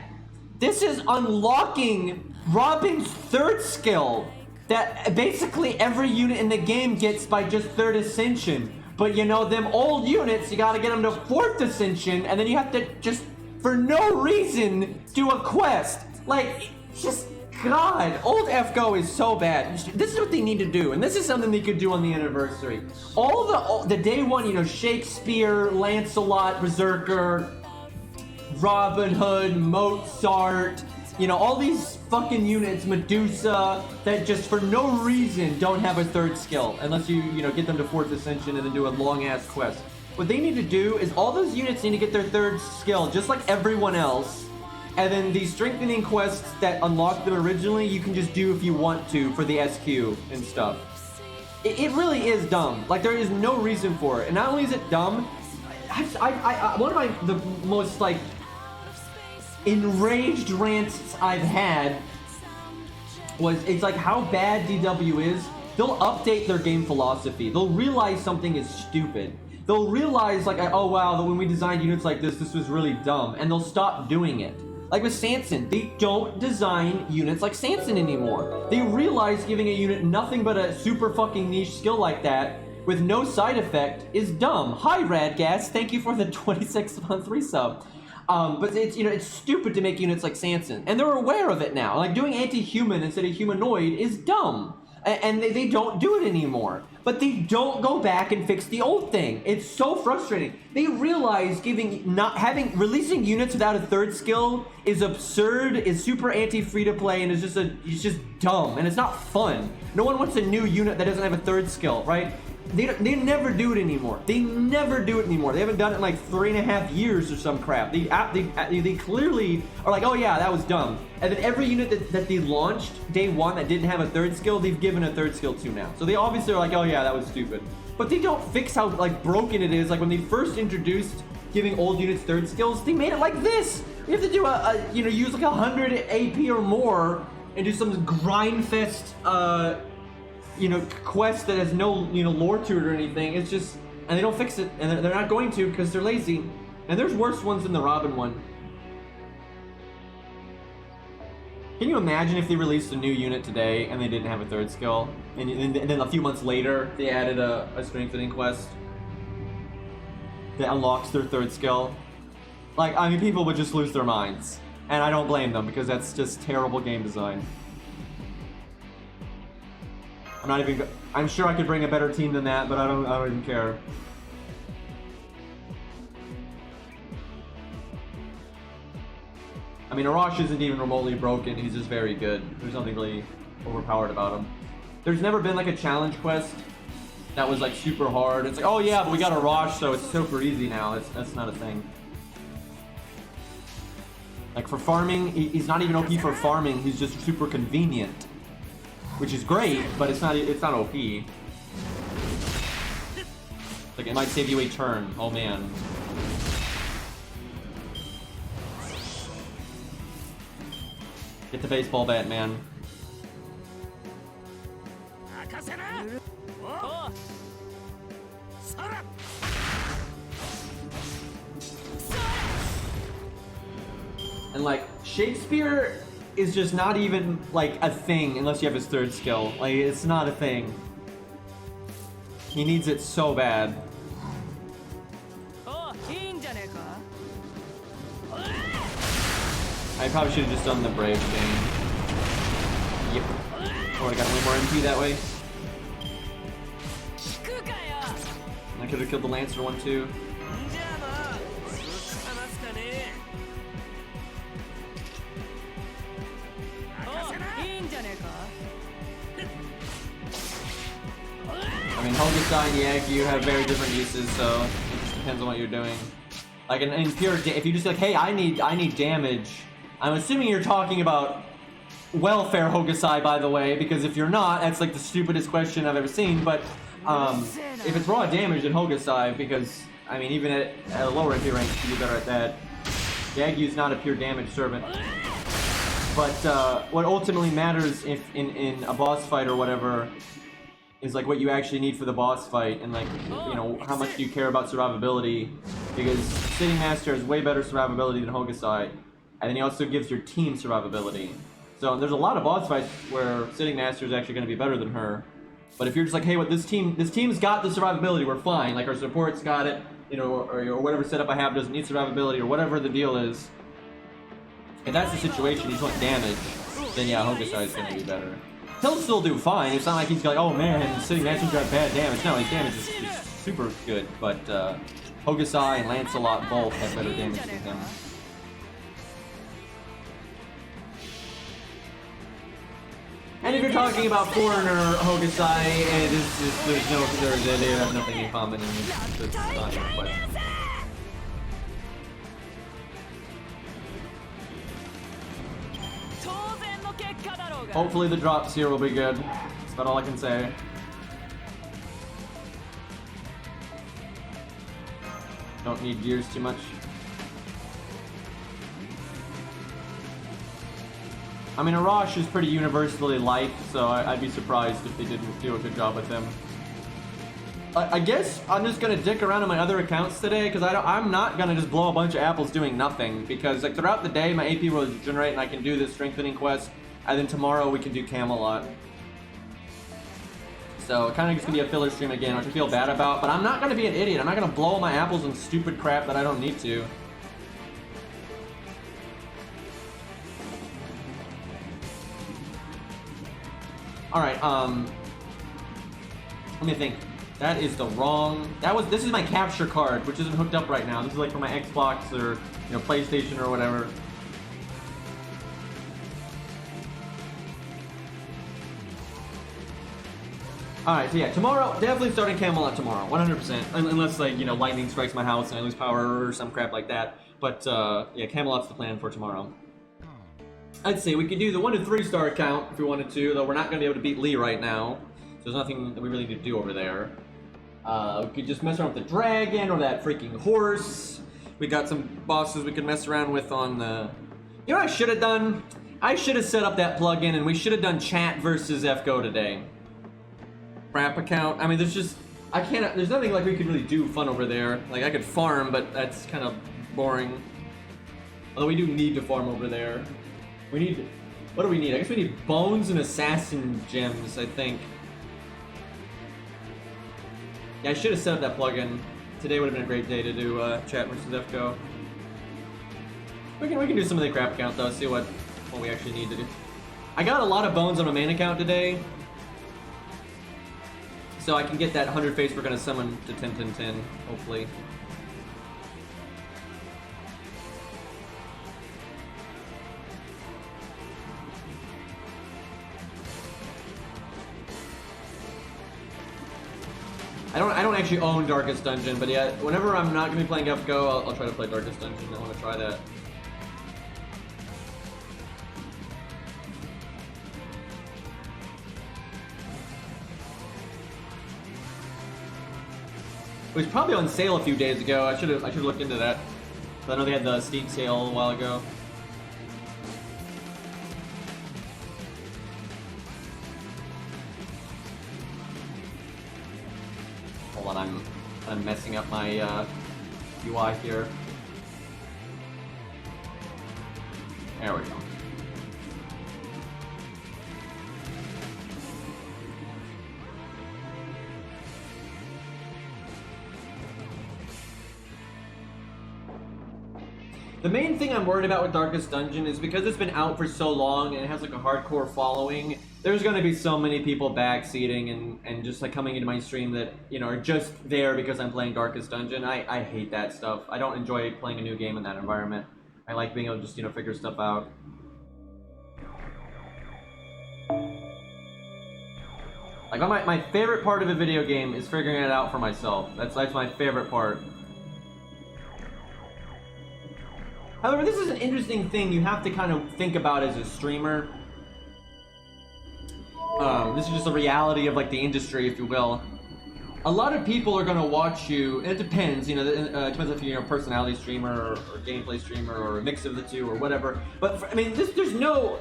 This is unlocking Robin's third skill that basically every unit in the game gets by just third ascension. But you know, them old units, you gotta get them to 4th ascension, and then you have to just, for no reason, do a quest. Like, just, God, old FGO is so bad. This is what they need to do, and this is something they could do on the anniversary. All the day one, you know, Shakespeare, Lancelot, Berserker, Robin Hood, Mozart, You know, all these fucking units, Medusa, that just for no reason don't have a third skill, unless you know, get them to 4th Ascension and then do a long-ass quest. What they need to do is all those units need to get their third skill, just like everyone else. And then the strengthening quests that unlocked them originally, you can just do if you want to for the SQ and stuff. It really is dumb. Like, there is no reason for it. And not only is it dumb, one of the most, like, enraged rants I've had was, it's like how bad DW is. They'll update their game philosophy. They'll realize something is stupid. They'll realize, like, oh wow, that when we designed units like this was really dumb, and they'll stop doing it. Like with Sanson, they don't design units like Sanson anymore. They realize giving a unit nothing but a super fucking niche skill like that with no side effect is dumb. Hi Radgas, thank you for the 26-month resub. But it's, you know, it's stupid to make units like Sanson, and they're aware of it now. Like doing anti-human instead of humanoid is dumb, and they don't do it anymore. But they don't go back and fix the old thing. It's so frustrating. They realize releasing units without a third skill is absurd, is super anti-free-to-play, and it's just dumb, and it's not fun. No one wants a new unit that doesn't have a third skill, right? They never do it anymore. They never do it anymore. They haven't done it in like 3.5 years or some crap. They clearly are like, oh yeah, that was dumb. And then every unit that they launched day one that didn't have a third skill, they've given a third skill to now. So they obviously are like, oh yeah, that was stupid. But they don't fix how like broken it is. Like when they first introduced giving old units third skills, they made it like this. You have to do you know, use like 100 AP or more and do some grind fest you know, quest that has no, you know, lore to it or anything. It's just, and they don't fix it, and they're not going to because they're lazy. And there's worse ones than the Robin one. Can you imagine if they released a new unit today and they didn't have a third skill, and then a few months later they added a strengthening quest that unlocks their third skill? Like, I mean, people would just lose their minds, and I don't blame them because that's just terrible game design. I'm sure I could bring a better team than that, but I don't even care. I mean, Arash isn't even remotely broken, he's just very good. There's nothing really overpowered about him. There's never been like a challenge quest that was like super hard. It's like, oh yeah, but we got Arash, so it's super easy now. That's not a thing. Like for farming, he's not even OP for farming, he's just super convenient. Which is great, but it's not OP. Like it might save you a turn. Oh man. Get the baseball bat, man. And like Shakespeare is just not even like a thing unless you have his third skill. Like it's not a thing. He needs it so bad. I probably should have just done the brave thing. Yep. Oh, I got way more MP that way. I could have killed the Lancer one too. I mean, Hokusai and Yagyu have very different uses, so it just depends on what you're doing. Like in pure, if you just like, hey, I need damage. I'm assuming you're talking about welfare Hokusai, by the way, because if you're not, that's like the stupidest question I've ever seen. But if it's raw damage, then Hokusai, because I mean, even at a lower MP rank, you can be better at that. Yagyu's not a pure damage servant. But what ultimately matters if in a boss fight or whatever is like what you actually need for the boss fight, and like, you know, how much do you care about survivability, because Sitting Master has way better survivability than Hokusai, and then he also gives your team survivability. So there's a lot of boss fights where Sitting Master is actually going to be better than her. But if you're just like, hey, what this team's got the survivability, we're fine, like our support's got it, you know, or whatever setup I have doesn't need survivability, or whatever the deal is. If that's the situation, you just want damage, then yeah, Hokusai is going to be better. He'll still do fine. It's not like he's like, oh man, Sitting Master's got bad damage. No, his damage is super good, but Hokusai and Lancelot both have better damage than him. And if you're talking about Foreigner, Hokusai, and they have nothing in common, and it's not even a question. Hopefully the drops here will be good. That's about all I can say. Don't need gears too much. I mean, Arash is pretty universally liked, so I'd be surprised if they didn't do a good job with him. I guess I'm just gonna dick around on my other accounts today, because I'm not gonna just blow a bunch of apples doing nothing, because like throughout the day my AP will regenerate and I can do this strengthening quest, and then tomorrow we can do Camelot. So it kind of just gonna be a filler stream again, which I feel bad about, but I'm not gonna be an idiot. I'm not gonna blow all my apples on stupid crap that I don't need to. Alright, let me think. That is the wrong... This is my capture card, which isn't hooked up right now. This is like for my Xbox or, you know, PlayStation or whatever. Alright, so yeah, tomorrow, definitely starting Camelot tomorrow, 100%. Unless, like, you know, lightning strikes my house and I lose power or some crap like that. But, yeah, Camelot's the plan for tomorrow. I'd say we could do the 1 to 3 star account if we wanted to, though we're not going to be able to beat Lee right now. So there's nothing that we really need to do over there. We could just mess around with the dragon or that freaking horse. We got some bosses we could mess around with on the... You know what I should have done? I should have set up that plugin and we should have done chat versus FGO today. Rap account. I mean, there's just... There's nothing like we could really do fun over there. Like, I could farm, but that's kind of boring. Although we do need to farm over there. We need... What do we need? I guess we need bones and assassin gems, I think. Yeah, I should have set up that plugin. Today would have been a great day to do chat versus FGO. We can do some of the crap account though, see what we actually need to do. I got a lot of bones on my main account today. So I can get that 100 face we're gonna summon to 10, 10, 10, hopefully. I don't actually own Darkest Dungeon, but yeah, whenever I'm not gonna be playing FGO, I'll try to play Darkest Dungeon. I want to try that. It was probably on sale a few days ago. I should have looked into that. I know they had the Steam sale a while ago. Hold on, I'm messing up my UI here. There we go. The main thing I'm worried about with Darkest Dungeon is because it's been out for so long and it has like a hardcore following, there's going to be so many people backseating and just like coming into my stream that, you know, are just there because I'm playing Darkest Dungeon. I hate that stuff. I don't enjoy playing a new game in that environment. I like being able to just, you know, figure stuff out. Like my favorite part of a video game is figuring it out for myself. That's my favorite part. However, this is an interesting thing you have to kind of think about as a streamer. This is just a reality of like the industry, if you will. A lot of people are going to watch you, and it depends, you know, it depends if you're a personality streamer or gameplay streamer or a mix of the two or whatever. But I mean, there's no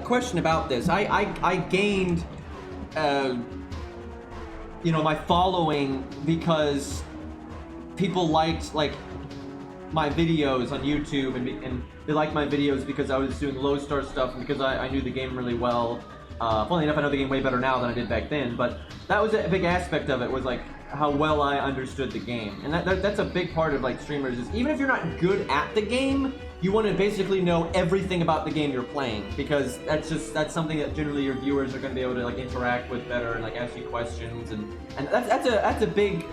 question about this. I gained, you know, my following because people liked like my videos on YouTube, and they liked my videos because I was doing low star stuff and because I knew the game really well. Funnily enough, I know the game way better now than I did back then, but that was a big aspect of it, was like how well I understood the game. And that's a big part of like streamers, is even if you're not good at the game, you want to basically know everything about the game you're playing, because that's something that generally your viewers are going to be able to like interact with better and like ask you questions, and that's a big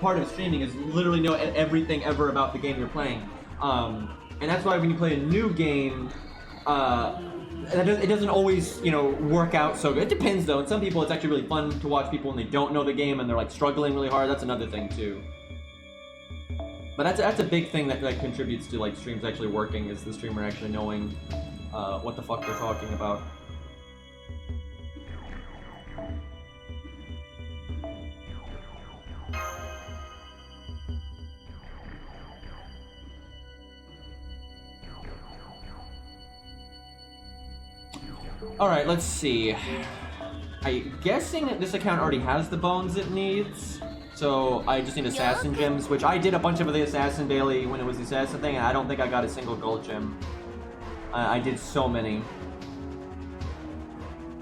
part of streaming, is literally know everything ever about the game you're playing. And that's why when you play a new game, it doesn't always, you know, work out so good. It depends though. In some people, it's actually really fun to watch people when they don't know the game and they're like struggling really hard. That's another thing too. But that's a big thing that contributes to like streams actually working, is the streamer actually knowing what the fuck they're talking about. Alright, let's see. I'm guessing that this account already has the bones it needs. So I just need assassin gems, which I did a bunch of the assassin daily when it was the assassin thing, and I don't think I got a single gold gem. I did so many.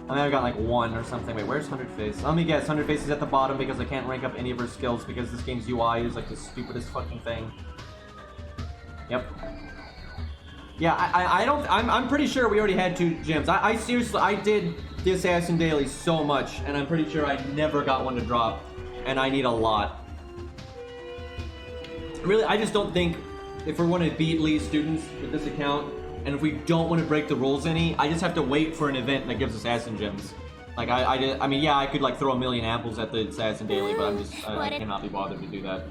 I mean, I got like one or something. Wait, where's 100 Face? Let me guess, 100 Face is at the bottom because I can't rank up any of her skills because this game's UI is like the stupidest fucking thing. Yep. Yeah, I'm pretty sure we already had 2 gems. I seriously, I did the assassin daily so much, and I'm pretty sure I never got one to drop, and I need a lot. Really, I just don't think if we want to beat Lee's students with this account, and if we don't want to break the rules any, I just have to wait for an event that gives assassin gems. Like I mean, yeah, I could like throw a million apples at the assassin daily, but I cannot be bothered to do that.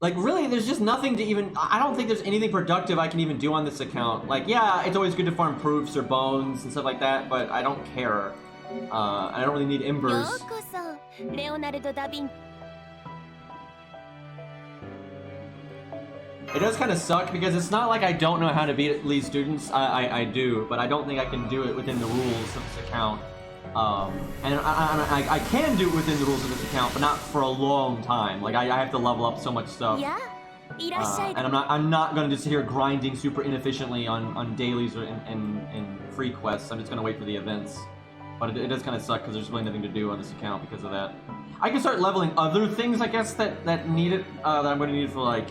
Like, really, there's just nothing to even... I don't think there's anything productive I can even do on this account. Like, yeah, it's always good to farm proofs or bones and stuff like that, but I don't care. I don't really need embers. It does kind of suck, because it's not like I don't know how to beat Lee's students. I do, but I don't think I can do it within the rules of this account. And I can do it within the rules of this account, but not for a long time. Like I have to level up so much stuff. And I'm not gonna just sit here grinding super inefficiently on dailies or in free quests. I'm just gonna wait for the events. But it does kind of suck because there's really nothing to do on this account because of that. I can start leveling other things, I guess, that need it, that I'm gonna need for like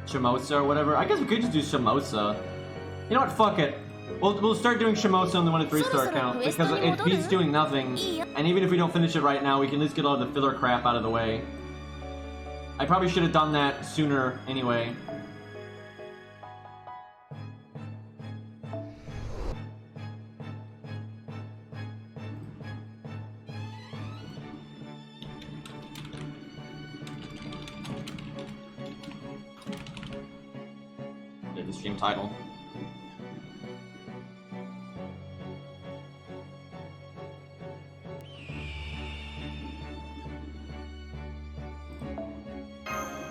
Shimosa or whatever. I guess we could just do Shimosa. You know what? Fuck it. We'll start doing Shimosa on the 1 to 3-star account because it beats doing nothing, and even if we don't finish it right now, we can at least get all the filler crap out of the way. I probably should have done that sooner anyway. Yeah, the stream title.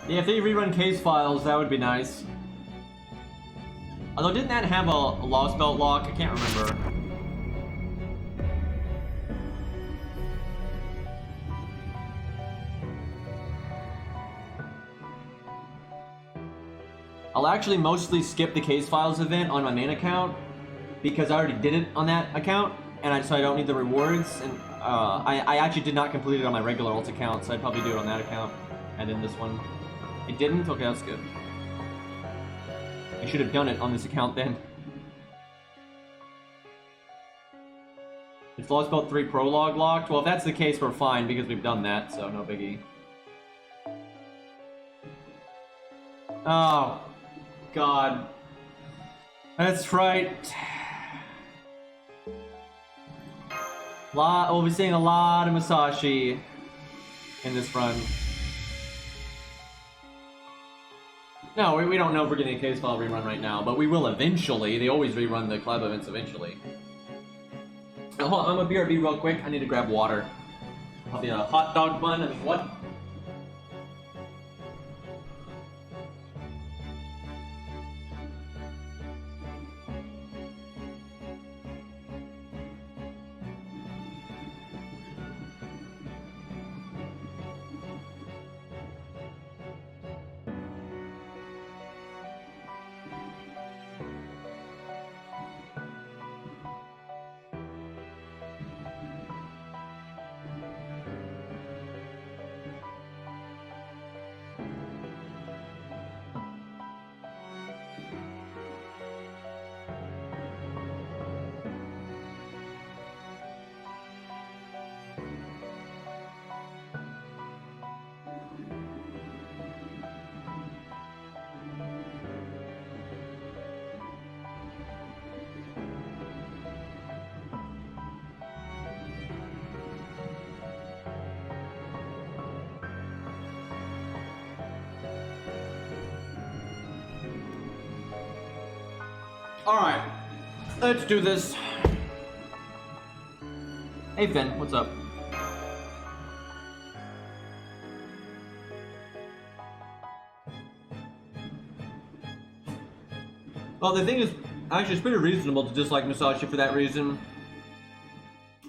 Yeah, if they rerun case files, that would be nice. Although, didn't that have a Lost Belt lock? I can't remember. I'll actually mostly skip the case files event on my main account because I already did it on that account, and so I don't need the rewards. And I actually did not complete it on my regular alt account, so I'd probably do it on that account and then this one. It didn't? Okay, that's good. I should have done it on this account then. It's Lost Belt 3 Prologue locked? Well, if that's the case, we're fine because we've done that, so no biggie. Oh, God. That's right. We'll be seeing a lot of Musashi in this run. No, we don't know if we're getting a case file rerun right now, but we will eventually. They always rerun the club events eventually. Oh, hold on, I'm a BRB real quick. I need to grab water. I'll be a hot dog bun and what? Alright. Let's do this. Hey Finn, what's up? Well, the thing is, actually, it's pretty reasonable to dislike Musashi for that reason.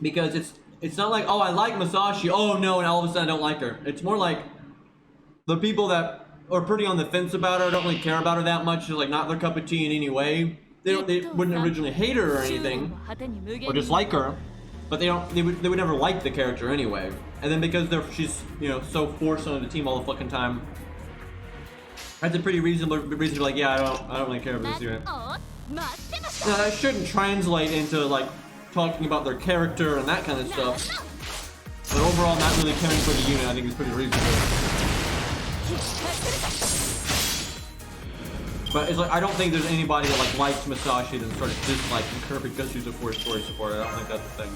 Because it's not like, oh, I like Musashi, oh no, and all of a sudden I don't like her. It's more like the people that are pretty on the fence about her, don't really care about her that much, is like not their cup of tea in any way. They wouldn't originally hate her or anything, or dislike her, but they would never like the character anyway. And then because she's, you know, so forced on the team all the fucking time, that's a pretty reasonable reason to be like, yeah, I don't really care about this unit. Now, that shouldn't translate into like talking about their character and that kind of stuff. But overall, not really caring for the unit, I think is pretty reasonable. But it's like, I don't think there's anybody that like likes Musashi that starts disliking her because she's a forced story support. I don't think that's the thing.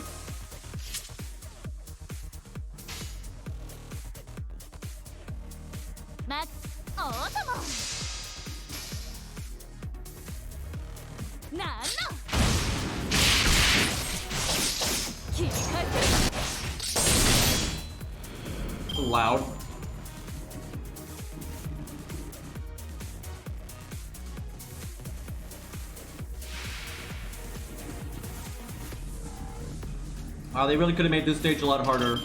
Loud. Wow, they really could have made this stage a lot harder.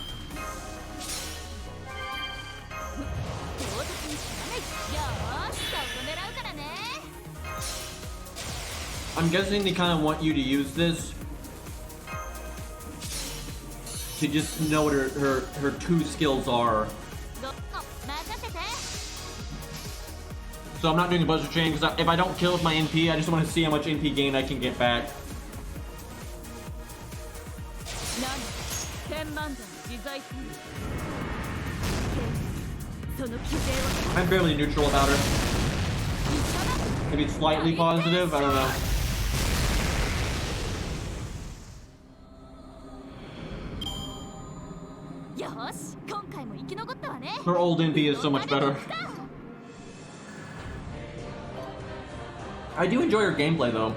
I'm guessing they kind of want you to use this to just know what her two skills are. So I'm not doing a buzzer chain because if I don't kill with my NP, I just want to see how much NP gain I can get back. I'm fairly neutral about her. Maybe slightly positive, I don't know. Her old NP is so much better. I do enjoy her gameplay though.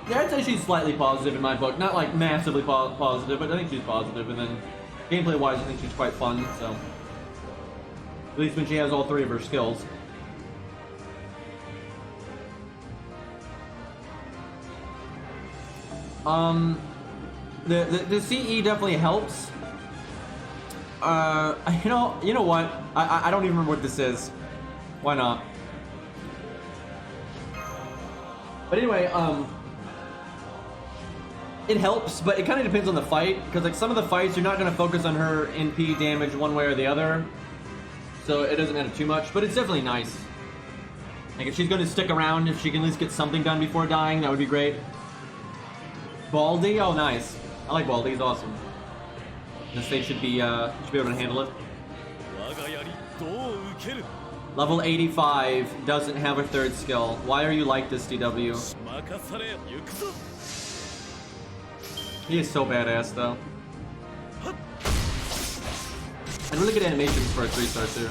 Yeah, I'd say she's slightly positive in my book. Not like massively positive, but I think she's positive. And then gameplay wise, I think she's quite fun, so. At least when she has all three of her skills. The CE definitely helps. You know what? I don't even remember what this is. Why not? But anyway, it helps, but it kind of depends on the fight, because like some of the fights you're not going to focus on her NP damage one way or the other, so it doesn't matter too much. But it's definitely nice. Like if she's going to stick around, if she can at least get something done before dying, that would be great. Baldy, oh nice. I like Baldy, he's awesome. This thing should be able to handle it. Level 85 doesn't have a third skill. Why are you like this, DW? He is so badass, though. And really good animations for a 3-star too.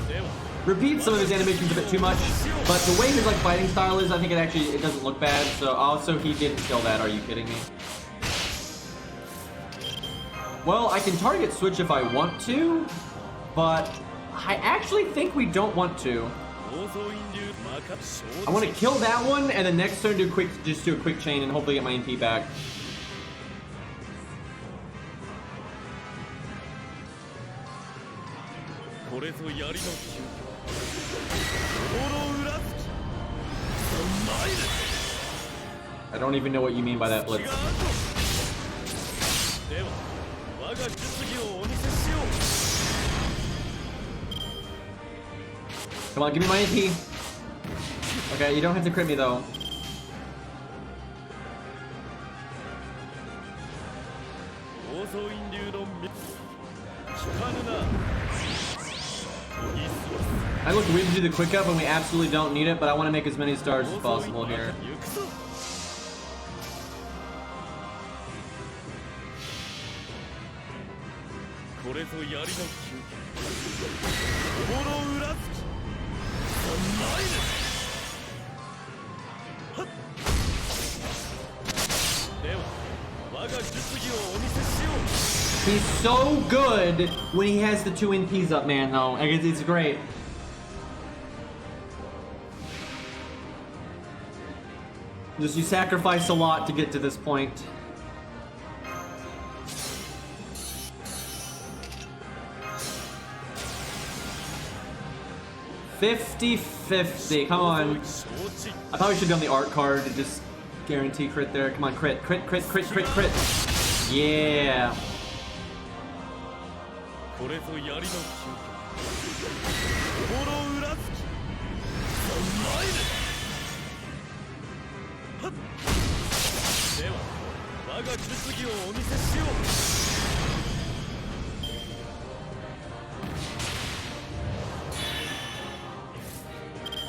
Repeats some of his animations a bit too much, but the way his like fighting style is, I think it doesn't look bad. So also he didn't kill that. Are you kidding me? Well, I can target switch if I want to, but I actually think we don't want to. I want to kill that one, and then next turn just do a quick chain and hopefully get my MP back. I don't even know what you mean by that, Blitz. Come on, give me my AP. Okay, you don't have to crit me though. I look weird to do the quick up when we absolutely don't need it, but I want to make as many stars as possible here. He's so good when he has the 2 NPs up, man, though. Like, it's great. Just you sacrifice a lot to get to this point. $50-50. Come on. I probably should be on the art card to just guarantee crit there. Come on, crit, crit, crit, crit, crit, crit. Yeah.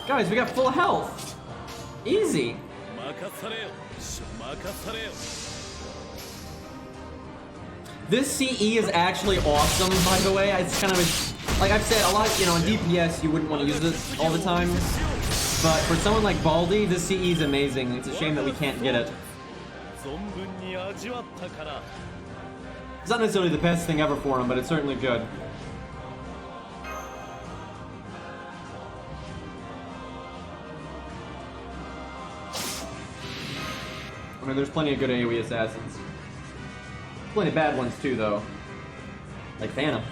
Guys, we got full health. Easy. This CE is actually awesome, by the way. It's kind of a, like I've said, a lot, you know, in DPS you wouldn't want to use it all the time. But for someone like Baldy, this CE is amazing. It's a shame that we can't get it. It's not necessarily the best thing ever for him, but it's certainly good. I mean, there's plenty of good AoE assassins. Plenty of bad ones too, though. Like Phantom.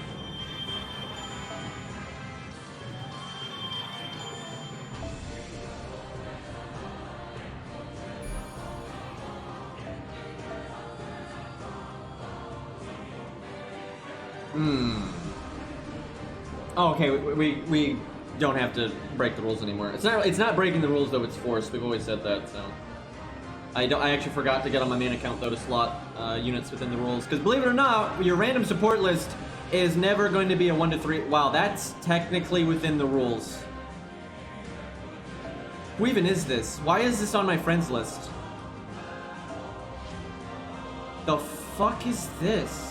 Oh, okay, we don't have to break the rules anymore. It's not breaking the rules though, it's forced. We've always said that, so. I actually forgot to get on my main account though to slot units within the rules, because believe it or not, your random support list is never going to be a 1 to 3. Wow, that's technically within the rules. Who even is this? Why is this on my friends list? The fuck is this?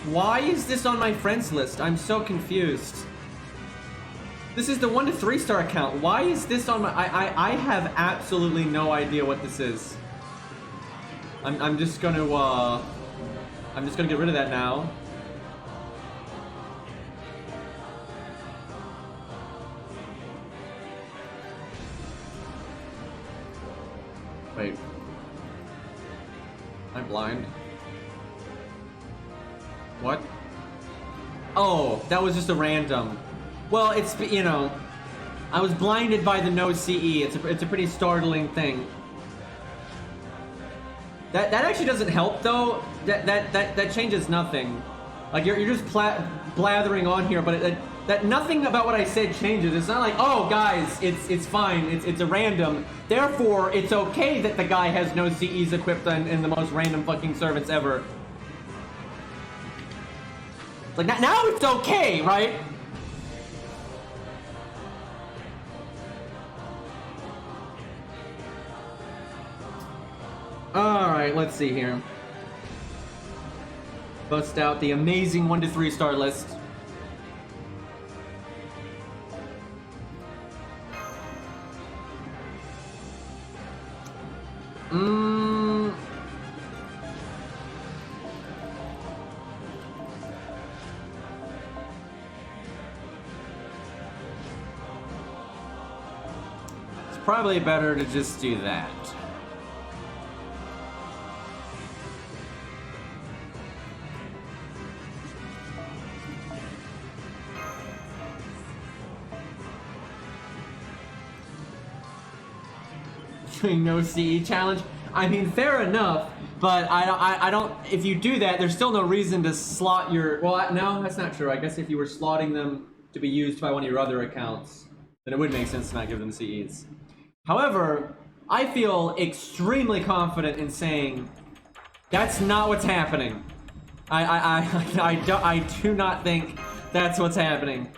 Why is this on my friends list? I'm so confused. This is the 1 to 3 star account. Why is this on my... I have absolutely no idea what this is. I'm just gonna get rid of that now. Wait. I'm blind. What? Oh, that was just a random. Well, it's, you know, I was blinded by the no CE. It's a pretty startling thing. That actually doesn't help though. That changes nothing. Like you're just blathering on here, but that nothing about what I said changes. It's not like, oh guys, it's fine. It's a random. Therefore, it's okay that the guy has no CEs equipped in the most random fucking servants ever. Like now it's okay, right? Alright, let's see here. Bust out the amazing 1 to 3 star list. It's probably better to just do that. No CE challenge. I mean, fair enough, but I don't. If you do that, there's still no reason to slot your. Well, no, that's not true. I guess if you were slotting them to be used by one of your other accounts, then it would make sense to not give them CEs. However, I feel extremely confident in saying that's not what's happening. I do not think that's what's happening.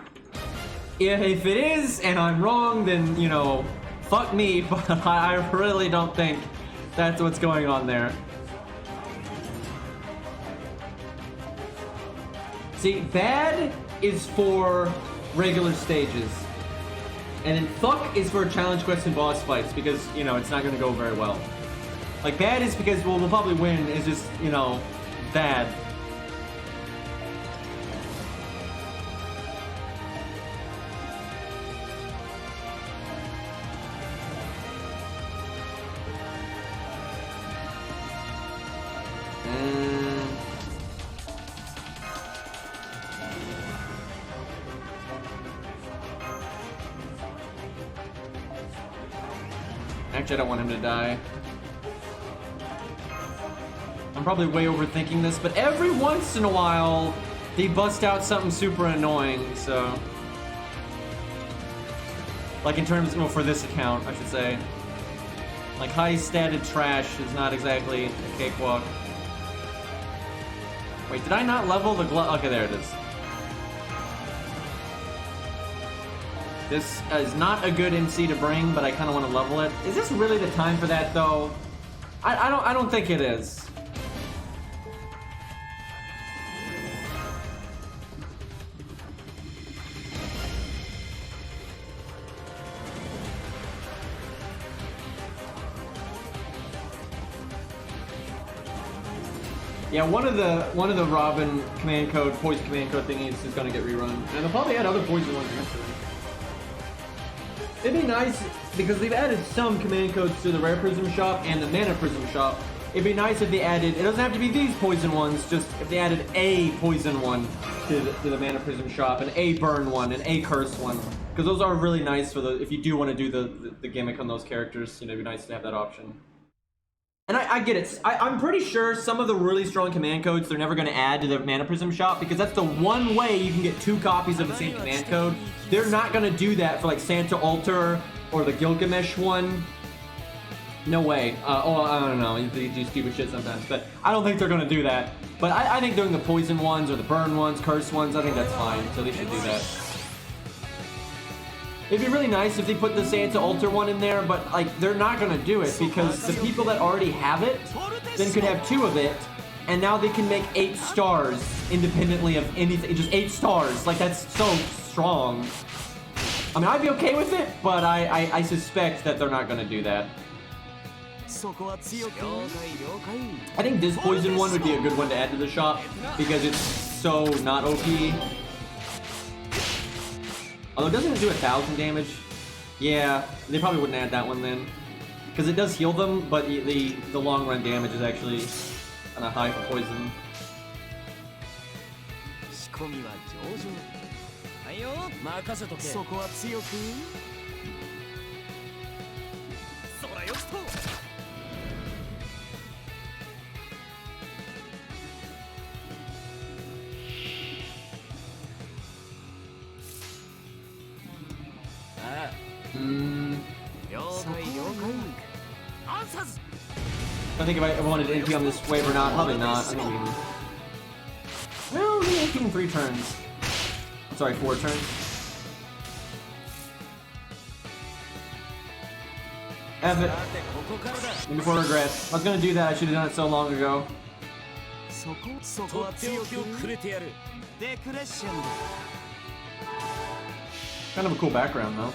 If it is, and I'm wrong, then you know. Fuck me, but I really don't think that's what's going on there. See, bad is for regular stages. And then fuck is for challenge quests and boss fights, because, you know, it's not going to go very well. Like, bad is because we'll probably win. It's just, you know, bad. Actually, I don't want him to die. I'm probably way overthinking this, but every once in a while, they bust out something super annoying, so... Like in terms, well, for this account, I should say. Like, high-statted trash is not exactly a cakewalk. Wait, did I not level the glove? Okay, there it is. This is not a good MC to bring, but I kind of want to level it. Is this really the time for that, though? I don't think it is. Yeah, one of the Robin command code, poison command code thingies is gonna get rerun, and they'll probably add other poison ones eventually. It'd be nice because they've added some command codes to the Rare Prism shop and the Mana Prism shop. It'd be nice if they added. It doesn't have to be these poison ones. Just if they added a poison one to the Mana Prism shop, and a burn one, and a curse one, because those are really nice for the if you do want to do the gimmick on those characters. You know, it'd be nice to have that option. And I get it. I'm pretty sure some of the really strong command codes they're never going to add to the Mana Prism shop because that's the one way you can get 2 copies of the same command code. They're not going to do that for like Santa Altar or the Gilgamesh one. No way. Oh, I don't know. They do stupid shit sometimes, but I don't think they're going to do that. But I think doing the poison ones or the burn ones, curse ones, I think that's fine. So they should do that. It'd be really nice if they put the Santa Altar one in there, but like they're not gonna do it because the people that already have it then could have 2 of it, and now they can make 8 stars independently of anything. Just 8 stars. Like that's so strong. I mean, I'd be okay with it, but I suspect that they're not gonna do that. I think this poison one would be a good one to add to the shop because it's so not OP. Although, doesn't it do 1,000 damage? Yeah, they probably wouldn't add that one then. Because it does heal them, but the long run damage is actually kind of high for poison. I think if I wanted to NP on this wave or not, probably not. I mean, well, we NP in 3 turns. I'm sorry, 4 turns. F it. Before regret. I was gonna do that. I should have done it so long ago. Kind of a cool background, though.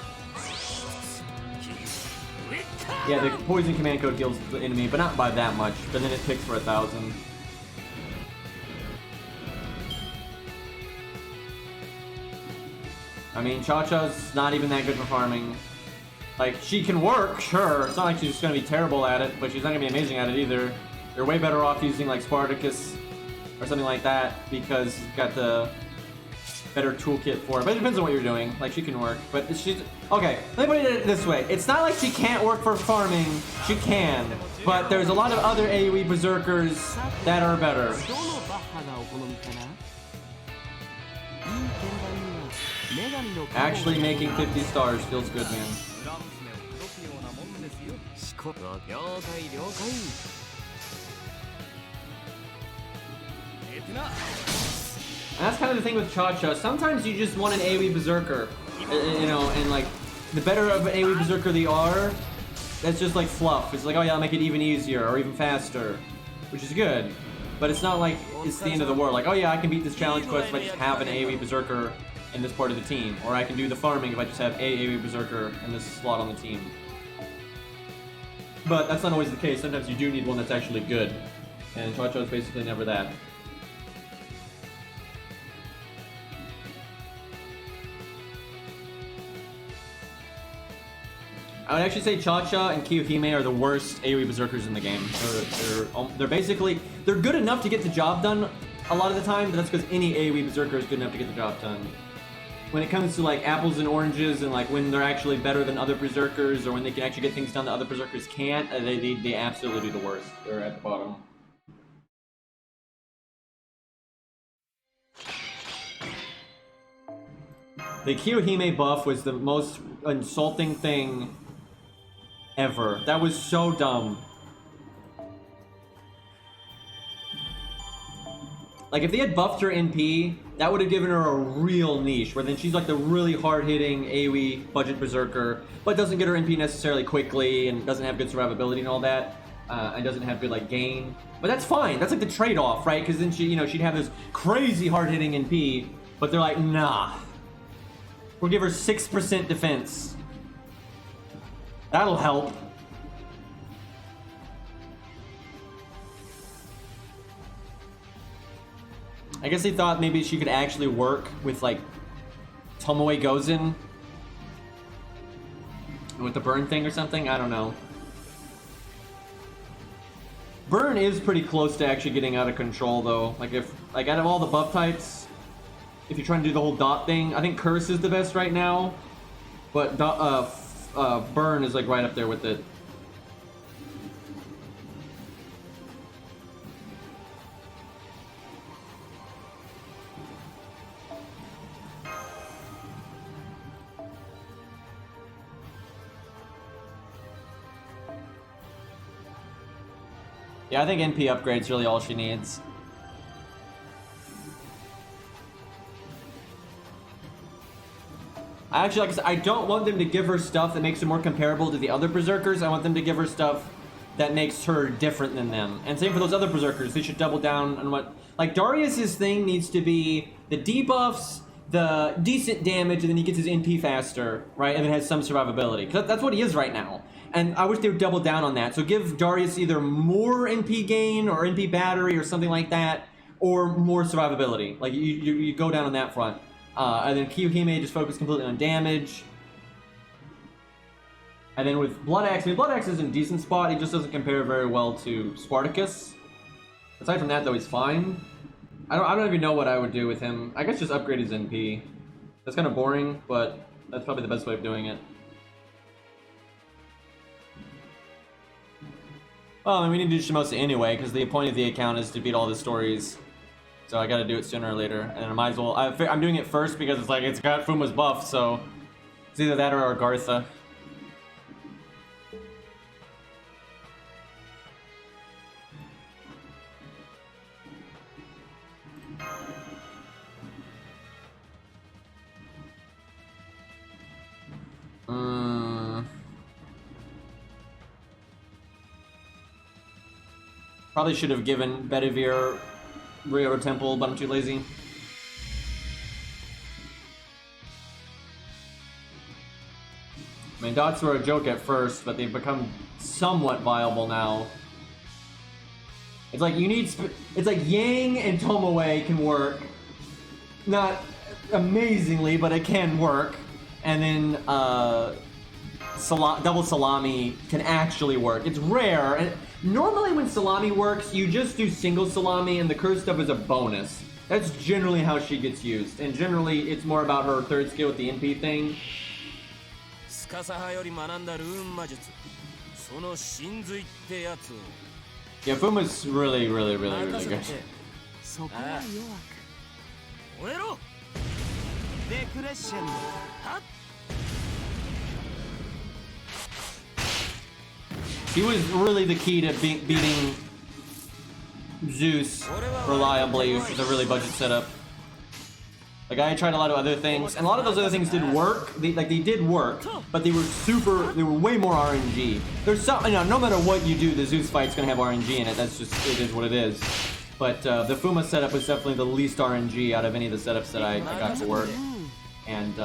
Yeah, the poison command code heals the enemy, but not by that much. But then it picks for 1,000. I mean, Cha-Cha's not even that good for farming. Like, she can work, sure. It's not like she's just gonna be terrible at it, but she's not gonna be amazing at it either. You're way better off using like Spartacus or something like that because you've got the better toolkit for it. But it depends on what you're doing. Like, she can work, but she's... Okay, let me put it this way. It's not like she can't work for farming. She can. But there's a lot of other AoE berserkers that are better. Actually making 50 stars feels good, man. And that's kind of the thing with Cha-Cha. Sometimes you just want an AoE berserker, you know, and like the better of an AoE berserker they are, that's just like fluff. It's like, oh yeah, I'll make it even easier or even faster, which is good. But it's not like it's the end of the world. Like, oh yeah, I can beat this challenge quest if I just have an AoE berserker in this part of the team, or I can do the farming if I just have a AoE berserker in this slot on the team. But that's not always the case. Sometimes you do need one that's actually good. And Cha-Cha is basically never that. I would actually say Cha-Cha and Kiyohime are the worst AoE Berserkers in the game. They're basically... They're good enough to get the job done a lot of the time, but that's because any AoE Berserker is good enough to get the job done. When it comes to like apples and oranges and like when they're actually better than other Berserkers or when they can actually get things done that other Berserkers can't, they absolutely do the worst. They're at the bottom. The Kiyohime buff was the most insulting thing ever. That was so dumb. Like, if they had buffed her NP, that would have given her a real niche, where then she's like the really hard-hitting AoE budget Berserker, but doesn't get her NP necessarily quickly, and doesn't have good survivability and all that, and doesn't have good, like, gain. But that's fine. That's like the trade-off, right? Because then she, you know, she'd have this crazy hard-hitting NP, but they're like, nah. We'll give her 6% defense. That'll help. I guess they thought maybe she could actually work with, like, Tomoe Gozen with the burn thing or something. I don't know. Burn is pretty close to actually getting out of control, though. Like, if, like, out of all the buff types, if you're trying to do the whole dot thing, I think Curse is the best right now, but Burn is, like, right up there with it. Yeah, I think NP upgrade's really all she needs. Actually, like I said, I don't want them to give her stuff that makes her more comparable to the other Berserkers. I want them to give her stuff that makes her different than them. And same for those other Berserkers. They should double down on what... Like, Darius's thing needs to be the debuffs, the decent damage, and then he gets his NP faster, right? And then has some survivability. Because that's what he is right now. And I wish they would double down on that. So give Darius either more NP gain or NP battery or something like that, or more survivability. Like, you go down on that front. And then Kiyohime just focus completely on damage. And then with Blood Axe, I mean, Blood Axe is in a decent spot. He just doesn't compare very well to Spartacus. Aside from that, though, he's fine. I don't even know what I would do with him. I guess just upgrade his NP. That's kind of boring, but that's probably the best way of doing it. Well, I mean, we need to do Shimosa anyway, because the point of the account is to beat all the stories. So I gotta do it sooner or later, and I might as well... I'm doing it first because it's like, it's got Fuma's buff, so... It's either that or Agartha. Probably should have given Bedivere Ryoto Temple, but I'm too lazy. I mean, dots were a joke at first, but they've become somewhat viable now. It's like you need... It's like Yang and Tomoe can work. Not amazingly, but it can work. And then, double Salami can actually work. It's rare, and normally when Salami works, you just do single Salami, and the curse stuff is a bonus. That's generally how she gets used, and generally it's more about her third skill with the NP thing. Yeah, Fuma's really, really, really, really good. He was really the key to beating Zeus reliably with a really budget setup. Like, I tried a lot of other things, and a lot of those other things did work. They did work, but they were way more RNG. There's some, you know, no matter what you do, the Zeus fight's gonna have RNG in it. That's just, it is what it is. But the Fuma setup was definitely the least RNG out of any of the setups that I got to work. And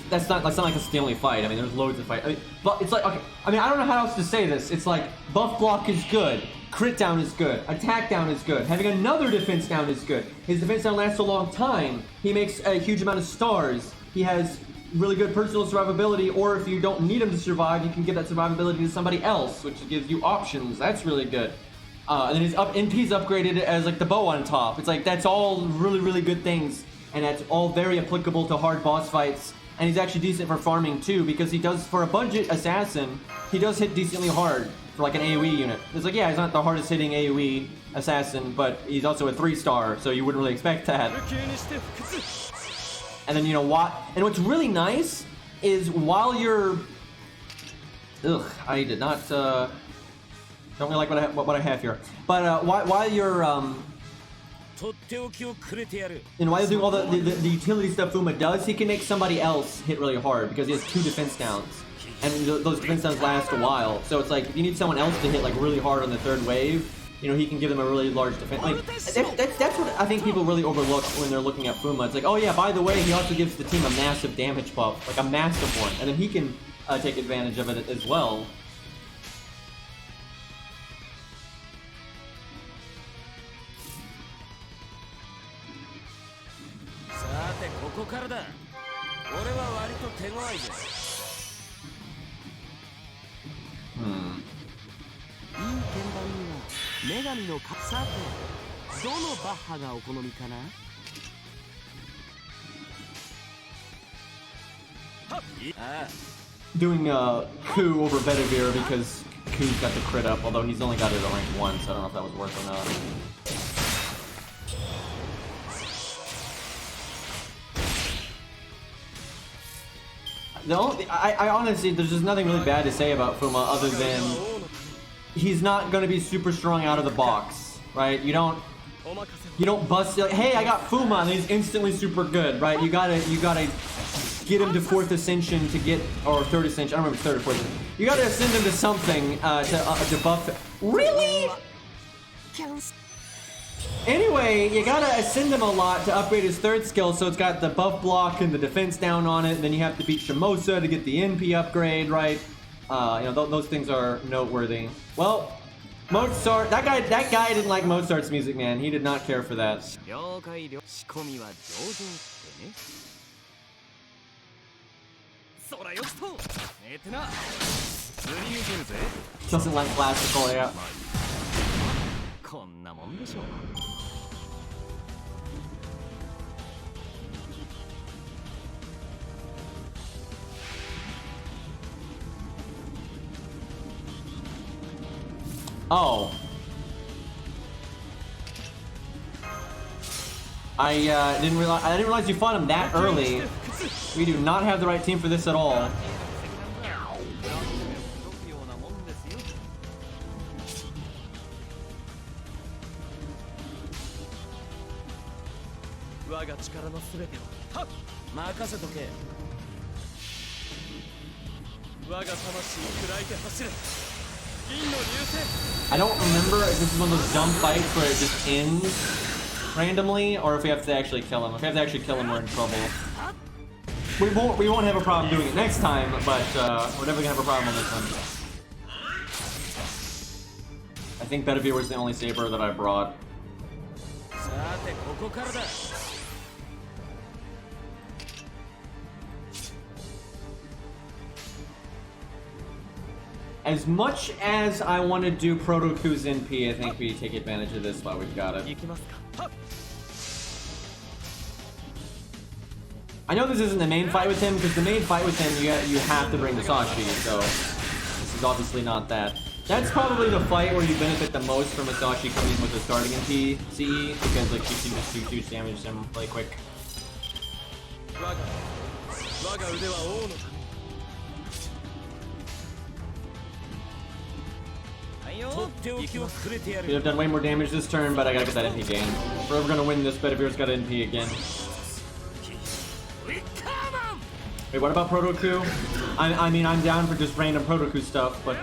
That's not like that's the only fight. I mean, there's loads of fight. I mean, but it's like, okay. I mean, I don't know how else to say this. It's like buff block is good, crit down is good, attack down is good, having another defense down is good. His defense down lasts a long time. He makes a huge amount of stars. He has really good personal survivability, or if you don't need him to survive, you can give that survivability to somebody else, which gives you options. That's really good. And then his NP's upgraded as like the bow on top. It's like that's all really, really good things, and that's all very applicable to hard boss fights. And he's actually decent for farming too, because he does, for a budget assassin, he does hit decently hard for like an AoE unit. It's like, yeah, he's not the hardest hitting AoE assassin, but he's also a 3-star, so you wouldn't really expect that. And then, you know what? And what's really nice is while you're... Ugh, I did not, don't really like what I have here. But while you're, and while you're doing all the utility stuff Fuma does, he can make somebody else hit really hard because he has 2 defense downs. And those defense downs last a while. So it's like, if you need someone else to hit like really hard on the 3rd wave, you know, he can give them a really large defense. Like, that's what I think people really overlook when they're looking at Fuma. It's like, oh yeah, by the way, he also gives the team a massive damage buff, like a massive one. And then he can take advantage of it as well. Doing Ku over Bedivere because Ku's got the crit up, although he's only got it at rank 1, so I don't know if that was worth or not. I honestly, there's just nothing really bad to say about Fuma other than he's not going to be super strong out of the box, right? You don't bust like, hey, I got Fuma, and he's instantly super good, right? You gotta get him to 4th Ascension to get, or 3rd Ascension. I don't remember 3rd or 4th. You gotta ascend him to something to buff it. Really? Anyway, you gotta ascend him a lot to upgrade his 3rd skill, so it's got the buff block and the defense down on it, and then you have to beat Shimosa to get the NP upgrade, right? You know, those things are noteworthy. Well, Mozart, that guy didn't like Mozart's music, man. He did not care for that. Doesn't like classical, yeah. Oh. I didn't realize you fought him that early. We do not have the right team for this at all. I don't remember if this is one of those dumb fights where it just ends randomly, or if we have to actually kill him. If we have to actually kill him, we're in trouble. We won't have a problem doing it next time, but we're definitely gonna have a problem on this one. I think Bedivere was the only saber that I brought. As much as I want to do Proto Ku's NP, I think we take advantage of this while we've got it. I know this isn't the main fight with him, because the main fight with him, you have to bring the Sashi, so this is obviously not that. That's probably the fight where you benefit the most from Masashi coming in with the starting NP CE, because like you can just do huge damage to him really quick. Could have done way more damage this turn, but I gotta get that NP gain. If we're ever gonna win this, Bedivere's got NP again. Wait, what about Proto Ku? I mean, I'm down for just random Proto Ku stuff, but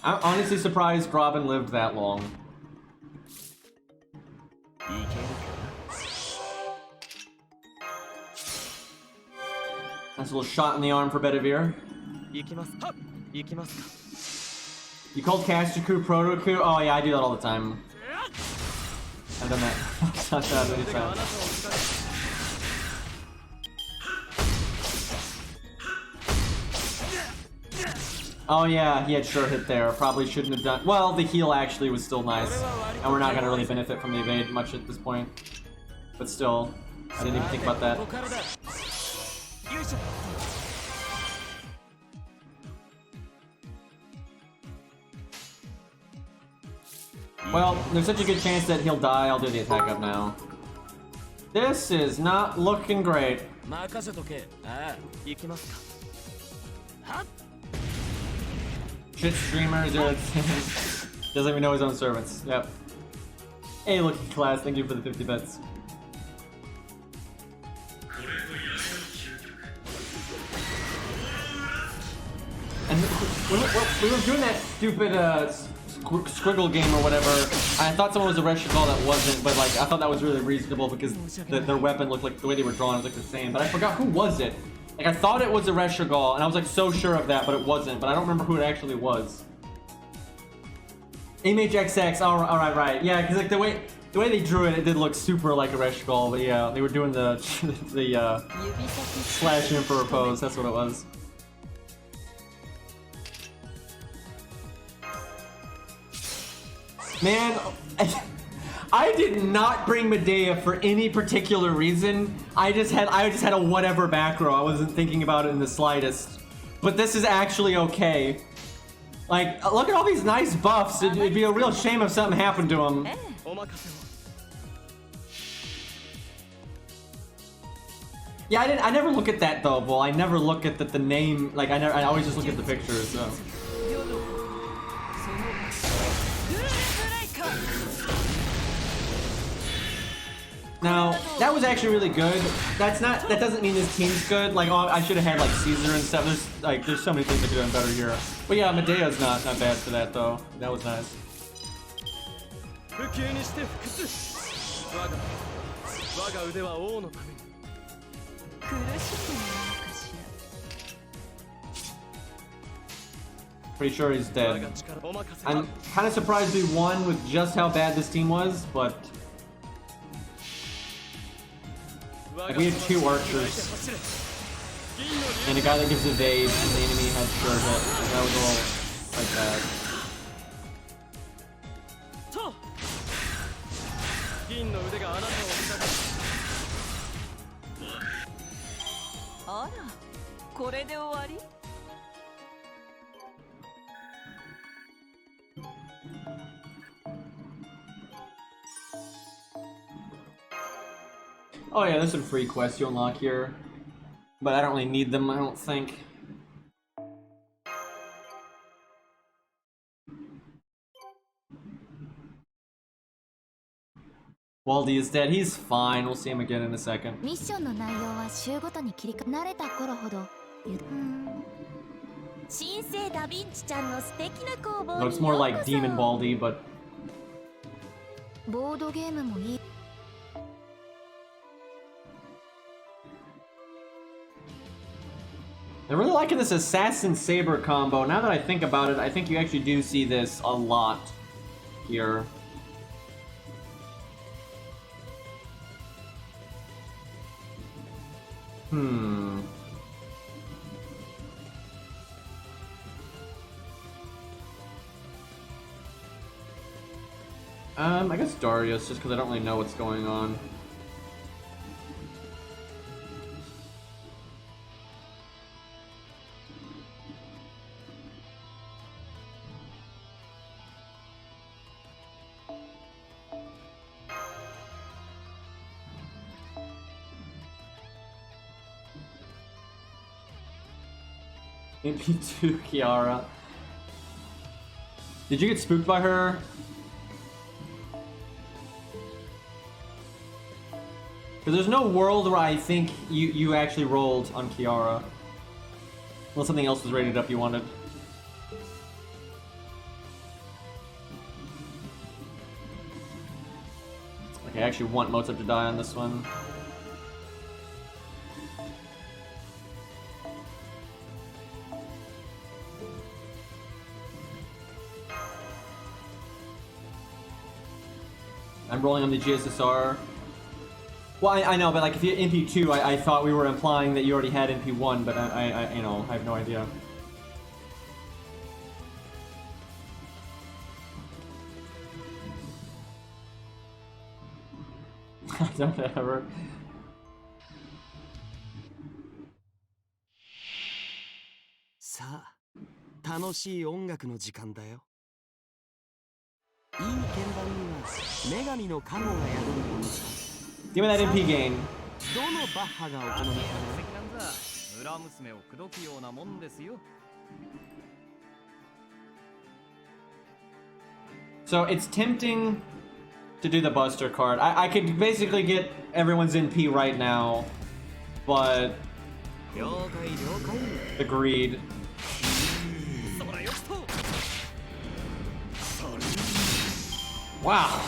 I'm honestly surprised Robin lived that long. Nice little shot in the arm for Bedivere. You called Castaku Protoku? Oh yeah, I do that all the time. I've done that. Not that many times. Oh yeah, he had sure hit there. Probably shouldn't have done. Well, the heal actually was still nice, and we're not gonna really benefit from the evade much at this point. But still, I didn't even think about that. Well, there's such a good chance that he'll die. I'll do the attack up now. This is not looking great. Shit streamer, dude. Doesn't even know his own servants. Yep. Hey, looking class. Thank you for the 50 bits. And when we were doing that stupid squiggle game or whatever, I thought someone was a Reshigal that wasn't, but like I thought that was really reasonable because their weapon looked like the way they were drawn was like the same. But I forgot who was it. Like I thought it was a Reshigal, and I was like so sure of that, but it wasn't. But I don't remember who it actually was. Image XX. All right. Yeah, because like the way they drew it, it did look super like a Reshigal. But yeah, they were doing the slash Emperor pose. That's what it was. Man, I did not bring Medea for any particular reason. I just had a whatever back row. I wasn't thinking about it in the slightest. But this is actually okay. Like, look at all these nice buffs. It'd be a real shame if something happened to him. Yeah, I never look at that though, Bull. I never look at the name. Like I always just look at the pictures. So. Now, that was actually really good. That doesn't mean this team's good. Like, oh, I should have had like Caesar and stuff. There's so many things that could have done better here. But yeah, Medea's not bad for that though. That was nice. Pretty sure he's dead. I'm kind of surprised we won with just how bad this team was, but like, we had 2 archers and a guy that gives evade, and the enemy has sure hit. That was all like bad. Oh yeah, there's some free quests you unlock here, but I don't really need them, I don't think. Waldy is dead. He's fine. We'll see him again in a second. Looks more like Demon Baldy, but I'm really liking this Assassin Saber combo. Now that I think about it, I think you actually do see this a lot here. I guess Darius, just because I don't really know what's going on. MP2 Kiara. Did you get spooked by her? Because there's no world where I think you actually rolled on Kiara. Unless something else was rated up you wanted. Okay, I actually want Mozart to die on this one. I'm rolling on the GSSR. Well, I know, but like if you NP2, I thought we were implying that you already had NP1, but I you know, I have no idea. Don't ever. さあ、楽しい音楽の時間だよ。いい鍵盤には女神の加護が宿るものさ。Give me that NP gain. どのバッハがお好みかな。村娘を口説くようなもんですよ。So it's tempting to do the Buster card. I could basically get everyone's NP right now, but 了解了解。 agreed. Wow.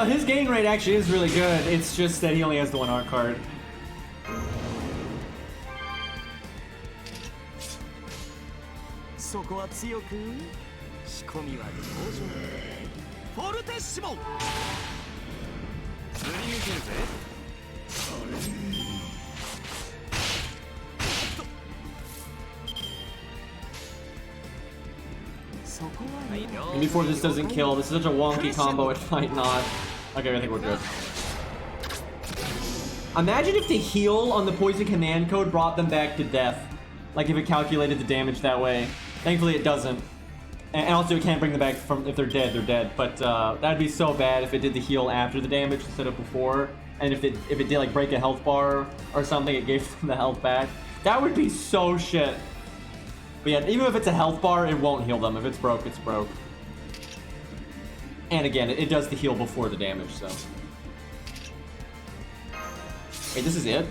His gain rate actually is really good. It's just that he only has the one art card. そこは強く。仕込みは上々。フォルテッシモ。すり抜けるぜ。And before this doesn't kill, this is such a wonky combo, it might not. Okay, I think we're good. Imagine if the heal on the poison command code brought them back to death. Like if it calculated the damage that way. Thankfully it doesn't. And also it can't bring them back from, if they're dead. But that'd be so bad if it did the heal after the damage instead of before. And if it did like break a health bar or something, it gave them the health back. That would be so shit. But yeah, even if it's a health bar, it won't heal them. If it's broke, it's broke. And again, it does the heal before the damage, so. Wait, this is it?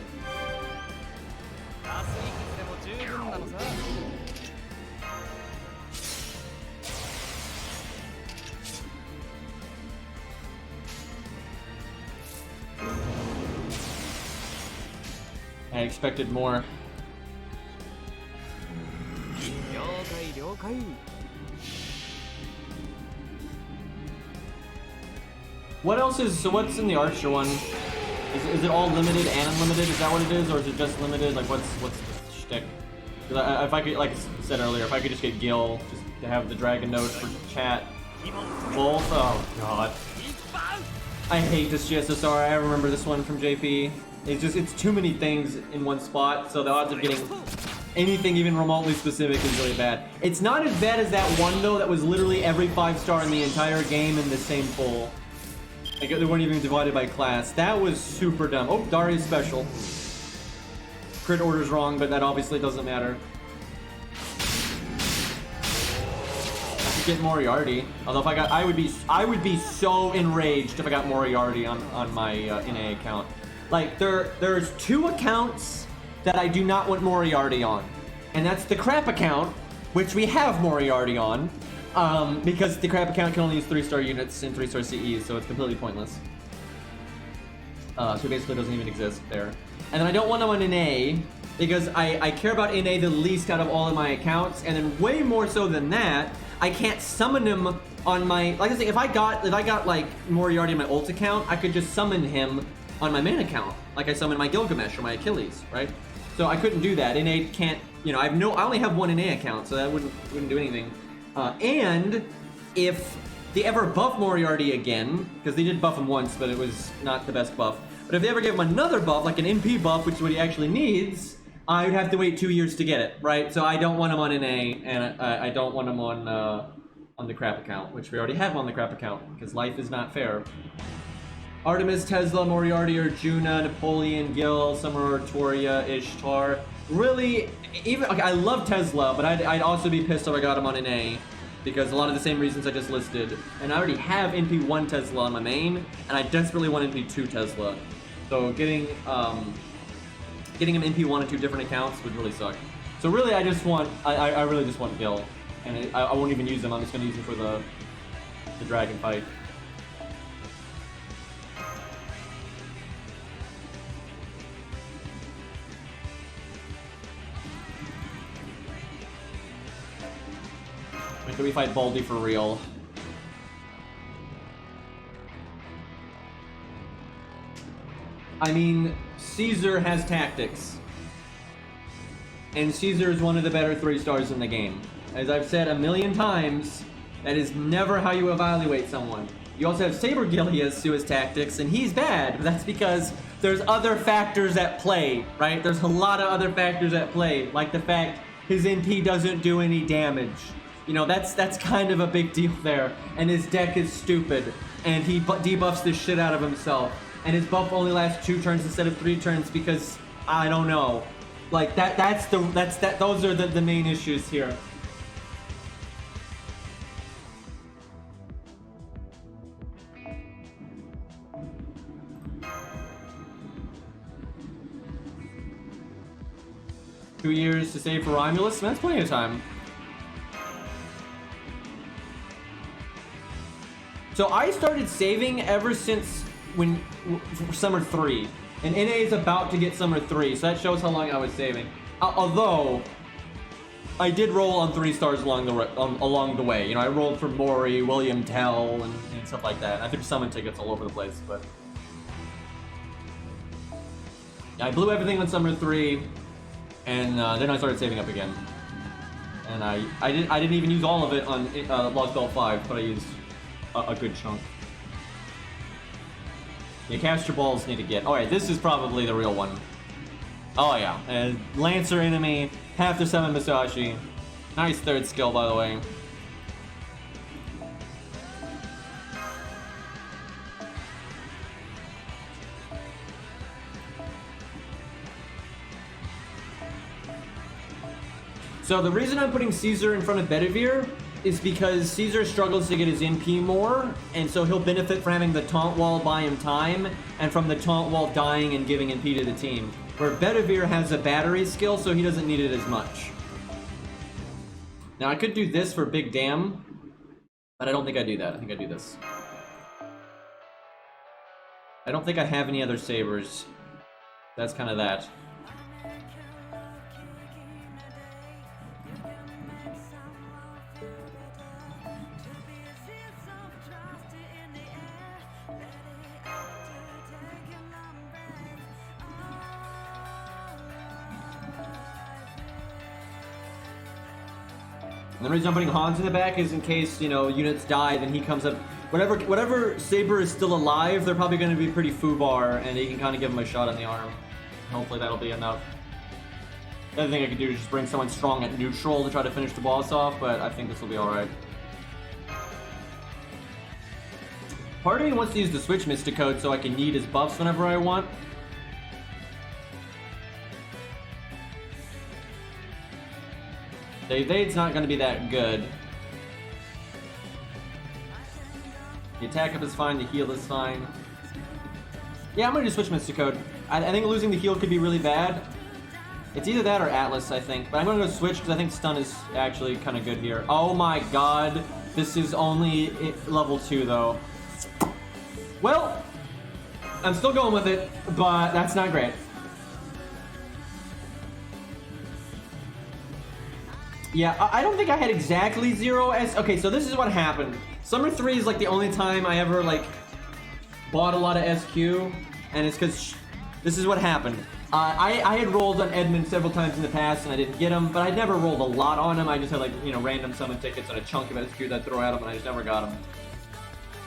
I expected more. What else is, so what's in the Archer one? Is it all limited and unlimited? Is that what it is? Or is it just limited? Like what's the shtick? If I could, like I said earlier, if I could just get Gil, just to have the dragon node for chat. Both? Oh god. I hate this GSSR, I remember this one from JP. It's too many things in one spot, so the odds of getting anything even remotely specific is really bad. It's not as bad as that one though that was literally every 5-star in the entire game in the same pool. Like they weren't even divided by class. That was super dumb. Oh, Darius special. Crit order's wrong, but that obviously doesn't matter. I could get Moriarty. Although if I got, I would be so enraged if I got Moriarty on my NA account. Like there's 2 accounts that I do not want Moriarty on, and that's the crap account, which we have Moriarty on. Because the crap account can only use 3-star units and 3-star CEs, so it's completely pointless. So it basically doesn't even exist there. And then I don't want him on NA, because I care about NA the least out of all of my accounts, and then way more so than that, I can't summon him on my, like I say, if I got like Moriarty on my ult account, I could just summon him on my main account, like I summon my Gilgamesh or my Achilles, right? So I couldn't do that. NA can't, you know, I only have one NA account, so that wouldn't do anything. And if they ever buff Moriarty again, because they did buff him once, but it was not the best buff. But if they ever give him another buff, like an MP buff, which is what he actually needs, I would have to wait 2 years to get it, right? So I don't want him on NA, and I don't want him on the crap account, which we already have on the crap account, because life is not fair. Artemis, Tesla, Moriarty, Arjuna, Napoleon, Gil, Summer, Artoria, Ishtar. Really, even okay, I love Tesla, but I'd also be pissed if I got him on NA, because a lot of the same reasons I just listed. And I already have NP1 Tesla on my main, and I desperately want NP2 Tesla. So getting him NP1 on 2 different accounts would really suck. So really, I really just want Gil, and I won't even use him. I'm just gonna use him for the dragon fight. Do we fight Baldy for real? I mean, Caesar has tactics. And Caesar is one of the better 3-stars in the game. As I've said a million times, that is never how you evaluate someone. You also have Saber Gilius, who has tactics, and he's bad. But that's because there's other factors at play, right? There's a lot of other factors at play, like the fact his NP doesn't do any damage. You know, that's kind of a big deal there. And his deck is stupid, and he debuffs the shit out of himself. And his buff only lasts 2 turns instead of 3 turns because I don't know. Like those are the main issues here. Two years to save for Romulus? That's plenty of time. So I started saving ever since Summer 3. And NA is about to get Summer 3, so that shows how long I was saving. Although, I did roll on 3-stars along the way. You know, I rolled for Mori, William Tell, and stuff like that. I took summon tickets all over the place, but... yeah, I blew everything on Summer 3, and then I started saving up again. And I didn't even use all of it on Lost Belt 5, but I used a good chunk. Yeah, Caster Balls need to get... alright, this is probably the real one. Oh yeah, and Lancer enemy, have to summon Musashi. Nice 3rd skill, by the way. So the reason I'm putting Caesar in front of Bedivere is because Caesar struggles to get his MP more, and so he'll benefit from having the taunt wall buy him time, and from the taunt wall dying and giving MP to the team. Where Bedivere has a battery skill, so he doesn't need it as much. Now I could do this for Big Damn, but I don't think I do that. I think I do this. I don't think I have any other sabers. That's kind of that. And the reason I'm putting Hans in the back is in case, you know, units die, then he comes up. Whatever Saber is still alive, they're probably going to be pretty foobar, and he can kind of give him a shot on the arm. Hopefully that'll be enough. The other thing I could do is just bring someone strong at neutral to try to finish the boss off, but I think this will be alright. Part of me wants to use the Switch Mysticode so I can need his buffs whenever I want. The evade's not going to be that good. The attack up is fine, the heal is fine. Yeah, I'm going to do Switch Mysticode. I think losing the heal could be really bad. It's either that or Atlas, I think. But I'm going to go Switch because I think stun is actually kind of good here. Oh my god. This is only level 2 though. Well, I'm still going with it, but that's not great. Yeah, I don't think I had exactly 0 S. Okay, so this is what happened. Summer 3 is like the only time I ever like bought a lot of SQ, and it's because this is what happened. I had rolled on Edmund several times in the past and I didn't get him, but I never rolled a lot on him. I just had like, you know, random summon tickets and a chunk of SQ that I'd throw at him, and I just never got him.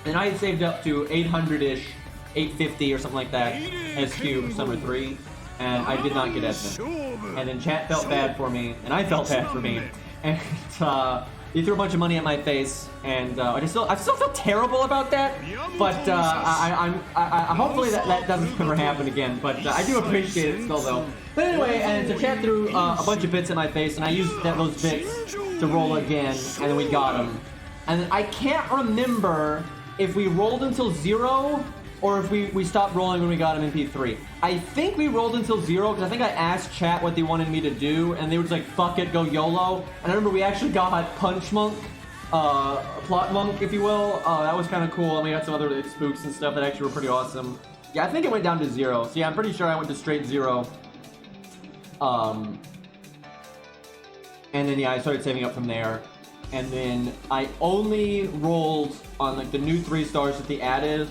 And I had saved up to 800-ish, 850 or something like that SQ for Summer 3. And I did not get Edmund. And then chat felt bad for me, and I felt bad for me. And he threw a bunch of money at my face, and I still feel terrible about that. But hopefully that doesn't ever happen again. But I do appreciate it still, though. But anyway, and so chat threw a bunch of bits at my face, and I used those bits to roll again, and then we got him. And I can't remember if we rolled until 0. Or if we stopped rolling when we got him in P3. I think we rolled until 0, because I think I asked chat what they wanted me to do, and they were just like, fuck it, go YOLO. And I remember we actually got Punch Monk, Plot Monk, if you will. That was kind of cool, and we got some other like, spooks and stuff that actually were pretty awesome. Yeah, I think it went down to 0. So yeah, I'm pretty sure I went to straight 0. And then yeah, I started saving up from there. and then I only rolled on like the new 3 stars that they added,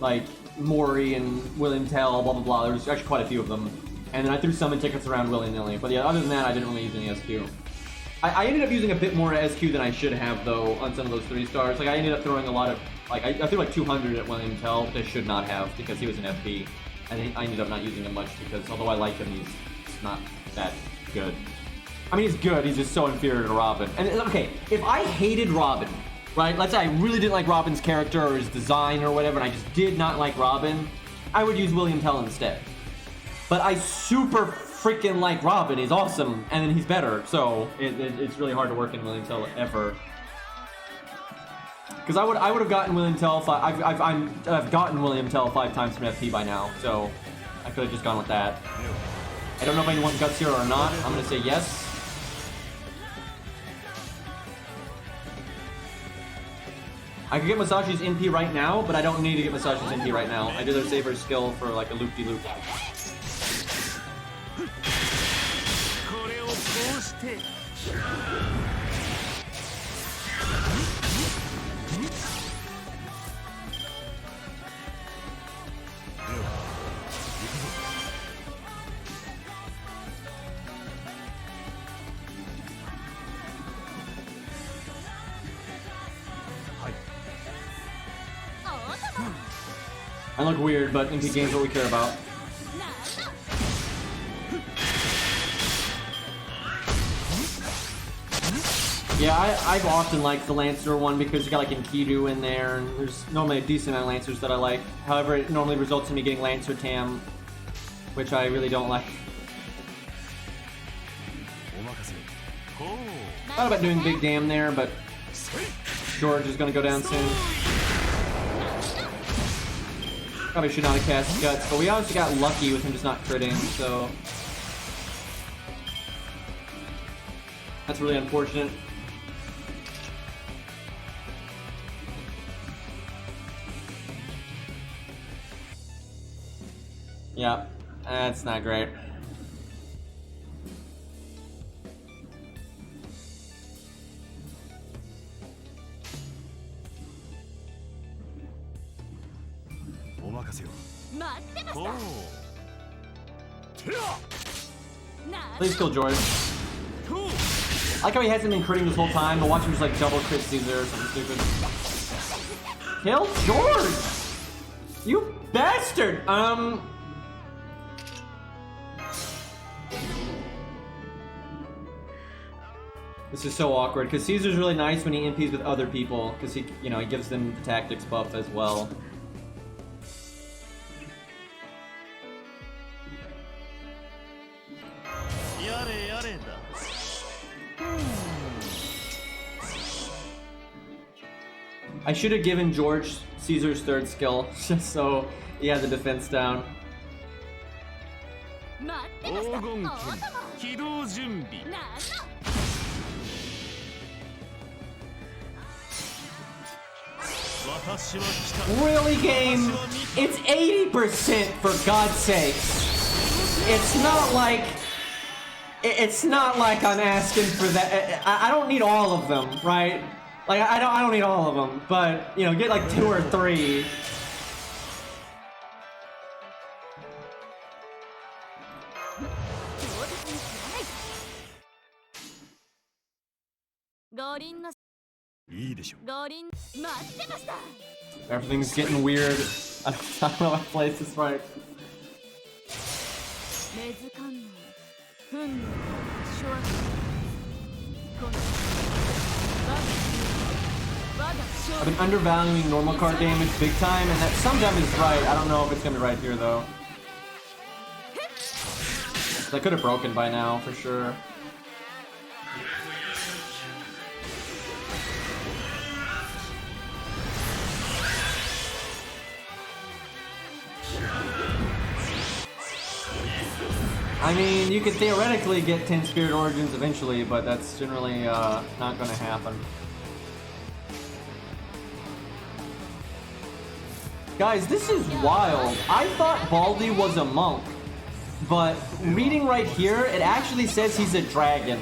like Maury and William Tell, blah blah blah. There's actually quite a few of them, and then I threw summon tickets around willy-nilly. But yeah, other than that, I didn't really use any SQ. I ended up using a bit more SQ than I should have though on some of those 3 stars. Like I ended up throwing a lot of, like I threw like 200 at William Tell, which I should not have because he was an FP. And I ended up not using him much because although I like him, he's not that good. I mean, he's good, he's just so inferior to Robin. And okay, if I hated Robin, right? Let's say I really didn't like Robin's character or his design or whatever, and I just did not like Robin, I would use William Tell instead. But I super freaking like Robin, he's awesome, and then he's better, so it's really hard to work in William Tell ever. Because I would have gotten William Tell I've gotten William Tell 5 times from FP by now, so I could have just gone with that. I don't know if anyone guts here or not. I'm gonna say yes. I could get Masashi's NP right now, but I don't need to get Masashi's NP right now. I did a Saber's skill for like a loop-de-loop. I look weird, but NP game's what we care about. Yeah, I've often liked the Lancer one because you got like Enkidu in there, and there's normally a decent amount of Lancers that I like. However, it normally results in me getting Lancer Tam, which I really don't like. Thought about doing Big Dam there, but George is gonna go down soon. Probably should not have cast Guts, but we obviously got lucky with him just not critting, so that's really unfortunate. Yeah, that's not great. Please kill George. I like how he hasn't been critting this whole time, but watch him just like double crit Caesar or something stupid. Kill George! You bastard! This is so awkward, because Caesar's really nice when he MPs with other people, because he, you know, he gives them the tactics buff as well. I should have given George Caesar's 3rd skill, just so he had the defense down. Really, game? It's 80% for God's sakes. It's not like I'm asking for that. I don't need all of them, right? Like I don't need all of them, but you know, get like 2 or 3. Everything's getting weird. I don't know if I placed this right. I've been undervaluing normal card damage big time, and that sometimes is right. I don't know if it's gonna be right here though. I could have broken by now for sure. I mean, you could theoretically get 10 Spirit Origins eventually, but that's generally not going to happen. Guys, this is wild. I thought Baldy was a monk, but reading right here, it actually says he's a dragon.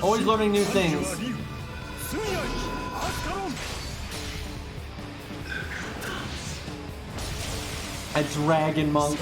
Always learning new things. A dragon monk.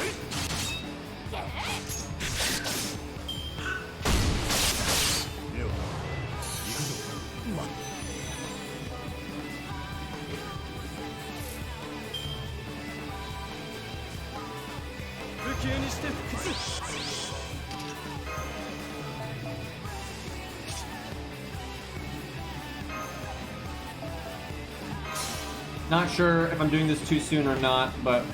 Not sure if I'm doing this too soon or not, but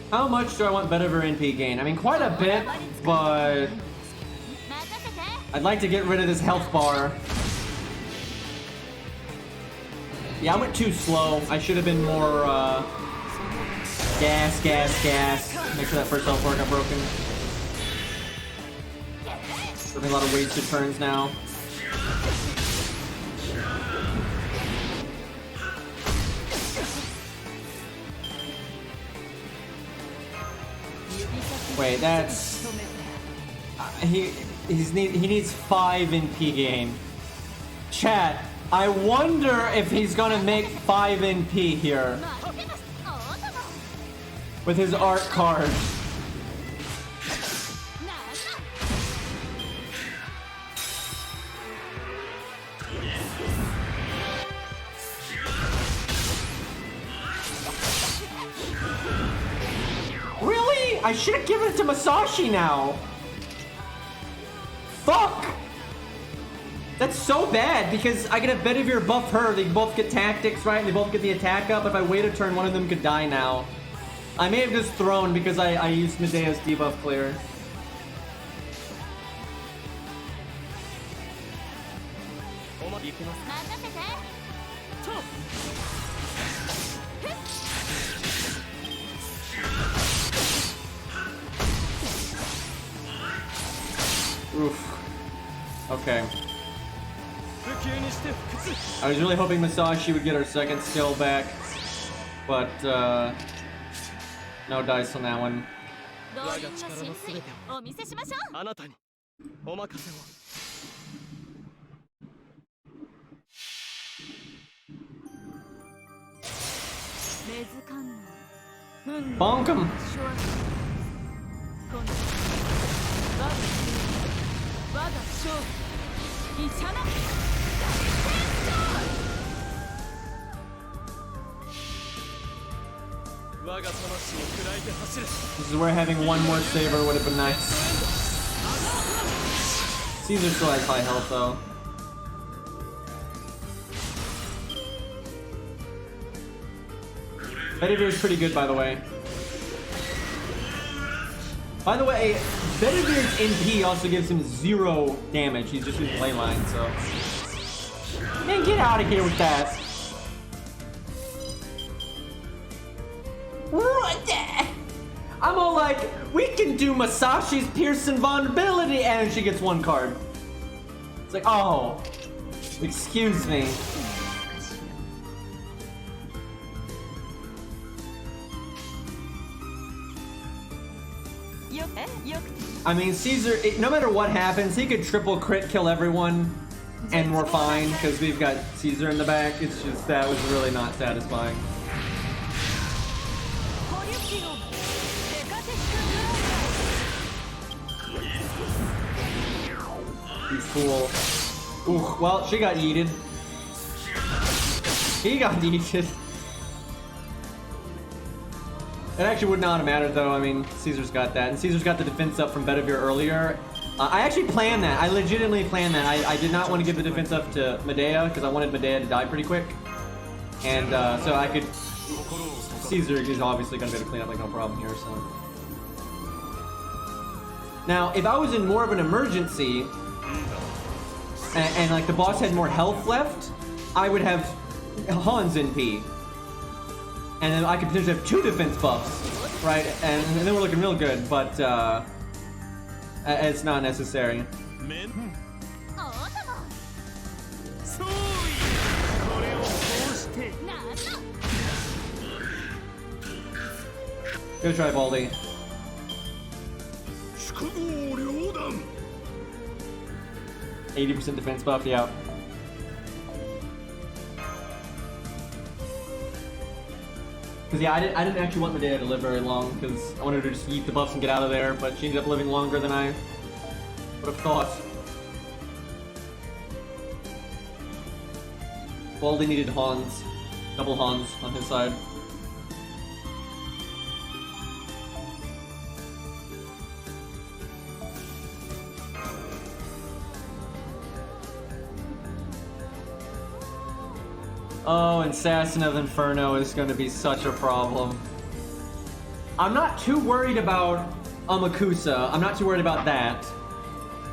how much do I want Bedivere NP gain? I mean, quite a bit, but I'd like to get rid of this health bar. Yeah, I went too slow. I should have been more, gas. Make sure that first health bar got broken. There'll be a lot of wasted turns now. Wait, that's... he needs 5 in P game. Chat, I wonder if he's gonna make 5 in P here. With his art card. Really? I should have given it to Masashi now. Fuck! That's so bad because I could have Bedivere buff her. They both get tactics, right? And they both get the attack up. If I wait a turn, one of them could die now. I may have just thrown because I used Medea's debuff clear. Oof. Okay. I was really hoping Masashi would get her second skill back, but no dice on that one. Bonk him! This is where having one more saber would have been nice. Caesar still has high health though. Bedivere is pretty good, by the way. By the way, Bedivere's NP also gives him 0 damage. He's just using leyline, so... Man, get out of here with that. What the? I'm all like, we can do Masashi's Pearson vulnerability, and she gets 1 card. It's like, oh, excuse me. I mean, Caesar, no matter what happens, he could triple crit kill everyone, and we're fine, because we've got Caesar in the back. It's just, that was really not satisfying. You fool. Ooh, well, she got yeeted. He got yeeted. It actually would not have mattered though. I mean, Caesar's got that, and Caesar's got the defense up from Bedivere earlier. I actually planned that. I legitimately planned that. I did not want to give the defense up to Medea because I wanted Medea to die pretty quick, and so I could. Caesar is obviously going to be able to clean up like no problem here. So now, if I was in more of an emergency, and like the boss had more health left, I would have Hans NP. And then I could potentially have 2 defense buffs, right? And then we're looking real good, but it's not necessary. Good try, Baldy. 80% defense buff, yeah. Because yeah, I didn't actually want Medea to live very long, because I wanted her to just eat the buffs and get out of there, but she ended up living longer than I would have thought. Baldy needed Hans. Double Hans on his side. Oh, and Assassin of Inferno is going to be such a problem. I'm not too worried about Amakusa. I'm not too worried about that.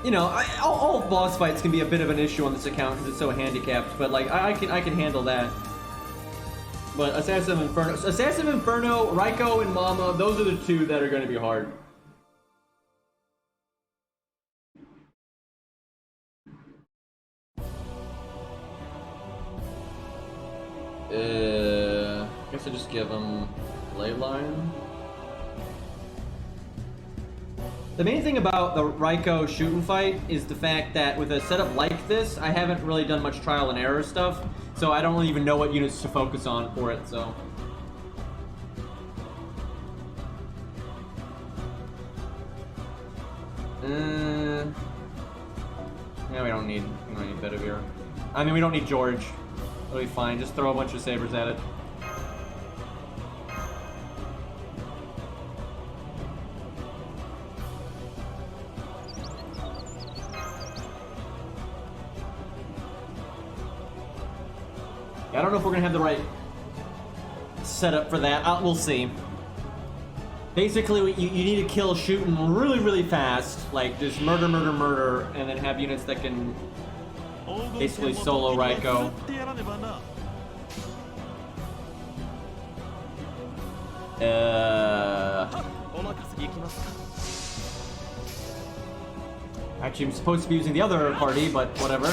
You know, all boss fights can be a bit of an issue on this account because it's so handicapped, but like I can handle that. But Assassin of Inferno, Raiko, and Mama, those are the 2 that are going to be hard. I guess I just give him Leyline. The main thing about the Raiko shooting fight is the fact that with a setup like this, I haven't really done much trial and error stuff, so I don't really even know what units to focus on for it, so. Yeah, we don't need Bedivere. I mean, we don't need George. It'll be fine, just throw a bunch of sabers at it. I don't know if we're gonna have the right setup for that. We'll see. Basically, you need to kill shooting really, really fast. Like, just murder, and then have units that can basically solo Raiko. Actually, I'm supposed to be using the other party, but whatever.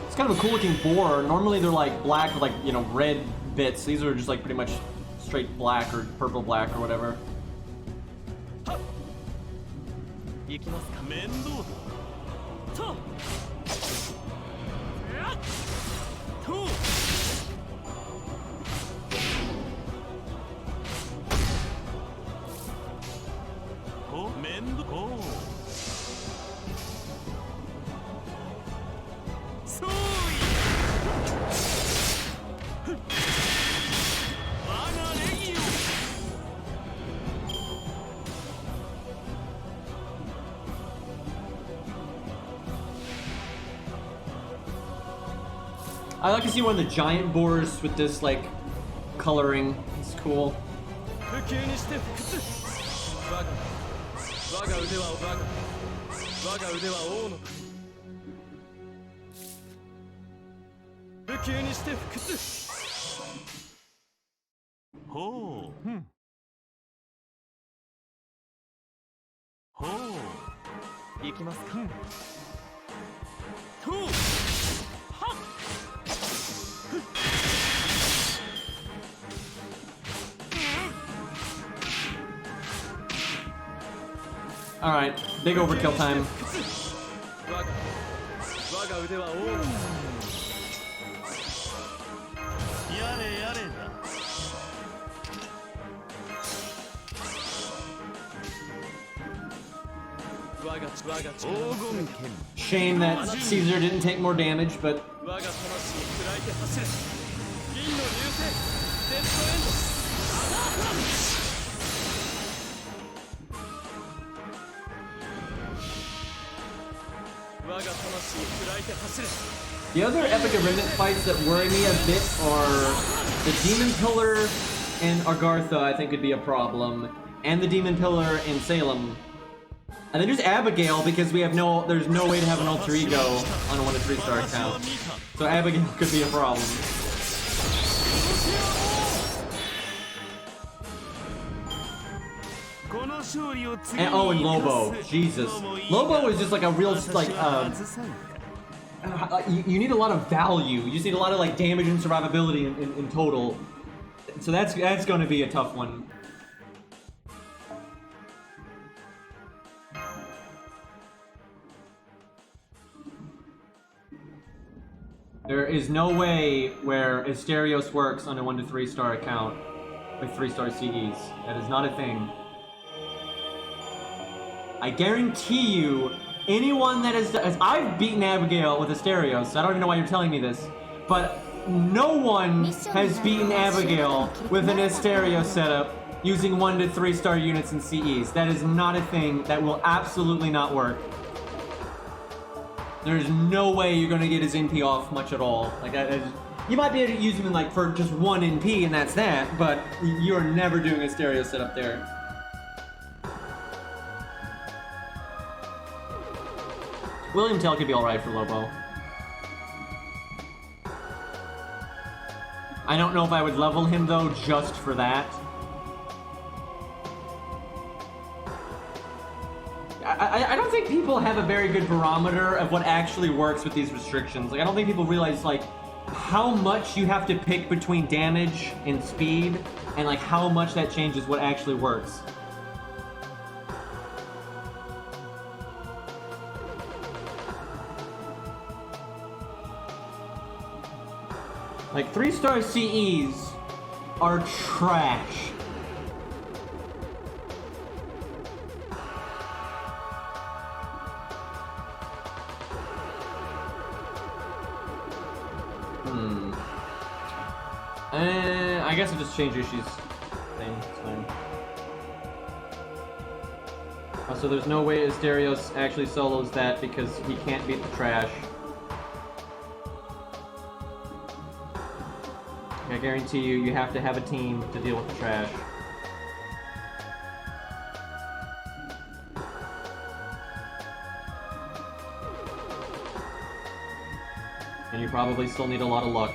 It's kind of a cool looking boar. Normally they're like black with like, you know, red bits. These are just like pretty much straight black or purple black or whatever. I like to see one of the giant boars with this like coloring. It's cool. Alright, big overkill time. Shame that Caesar didn't take more damage, but the other Epic of Remnant fights that worry me a bit are the Demon Pillar in Argartha, I think could be a problem, and the Demon Pillar in Salem. And then just Abigail because we have there's no way to have an alter ego on a 1 to 3 star account. So Abigail could be a problem. And, oh, and Lobo. Jesus. Lobo is just like a real, like, you need a lot of value. You just need a lot of, like, damage and survivability in total. So that's going to be a tough one. There is no way where Asterios works on a 1 to 3 star account with 3 star CEs. That is not a thing. I guarantee you, anyone that has... I've beaten Abigail with Asterios, so I don't even know why you're telling me this. But no one has beaten Abigail with an Asterios setup using 1 to 3 star units and CEs. That is not a thing. That will absolutely not work. There's no way you're gonna get his NP off much at all. Like, you might be able to use him in, like, for just 1 NP and that's that, but you're never doing a stereo setup there. William Tell could be alright for Lobo. I don't know if I would level him though just for that. I don't think people have a very good barometer of what actually works with these restrictions. Like, I don't think people realize, like, how much you have to pick between damage and speed, and, like, how much that changes what actually works. Like, 3 star CEs are trash. I guess I'll just change Ishi's thing. It's fine. Oh, so there's no way Asterios actually solos that because he can't beat the trash. I guarantee you, you have to have a team to deal with the trash. And you probably still need a lot of luck.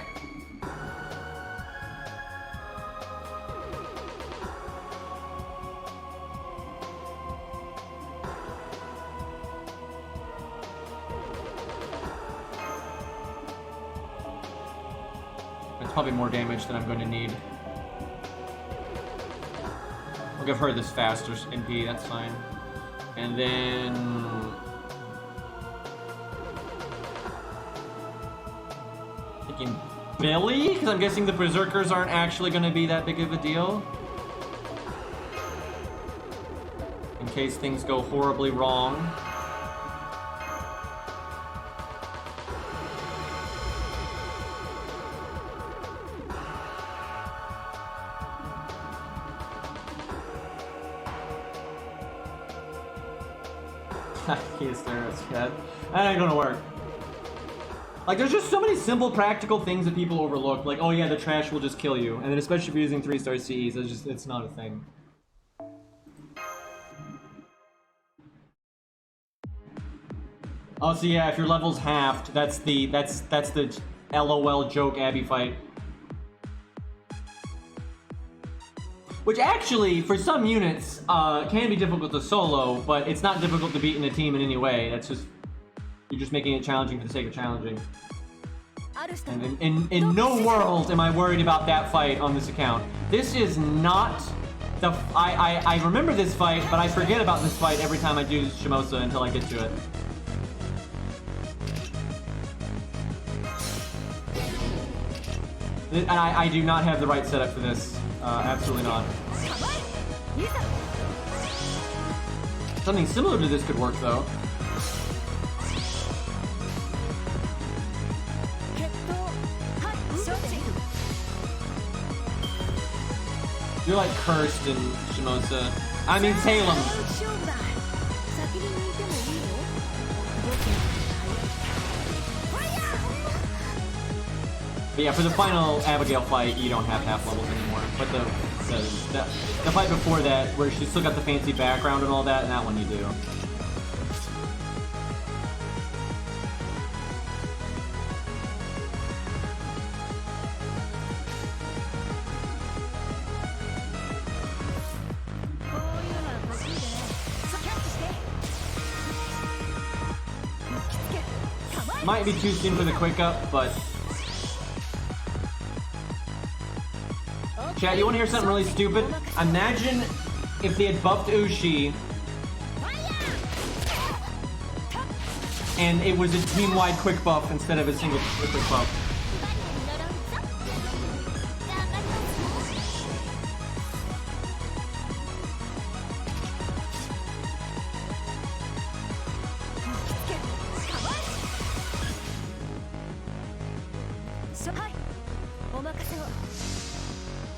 Probably more damage than I'm going to need. I'll give her this faster NP, that's fine. And then... thinking Billy? Because I'm guessing the Berserkers aren't actually going to be that big of a deal. In case things go horribly wrong. That ain't gonna work. Like, there's just so many simple, practical things that people overlook. Like, oh yeah, the trash will just kill you. And then especially if you're using 3 star CEs, it's not a thing. Oh, so yeah, if your level's halved, that's the LOL joke Abby fight. Which actually, for some units, can be difficult to solo, but it's not difficult to beat in a team in any way. That's just... you're just making it challenging for the sake of challenging. And in no world am I worried about that fight on this account. This is not the... I remember this fight, but I forget about this fight every time I do Shimosa until I get to it. And I do not have the right setup for this. Absolutely not. Something similar to this could work, though. You're like cursed in Shimosa. I mean Salem. But yeah, for the final Abigail fight, you don't have half levels anymore. But the fight before that, where she's still got the fancy background and all that, and that one you do. Might be too soon for the quick up, but... Chat, you wanna hear something really stupid? Imagine if they had buffed Ushi and it was a team-wide quick buff instead of a single quick buff.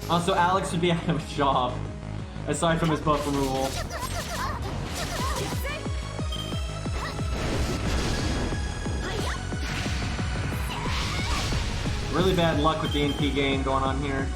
Also, Alex would be out of a job, aside from his buff removal. Really bad luck with the NP game going on here.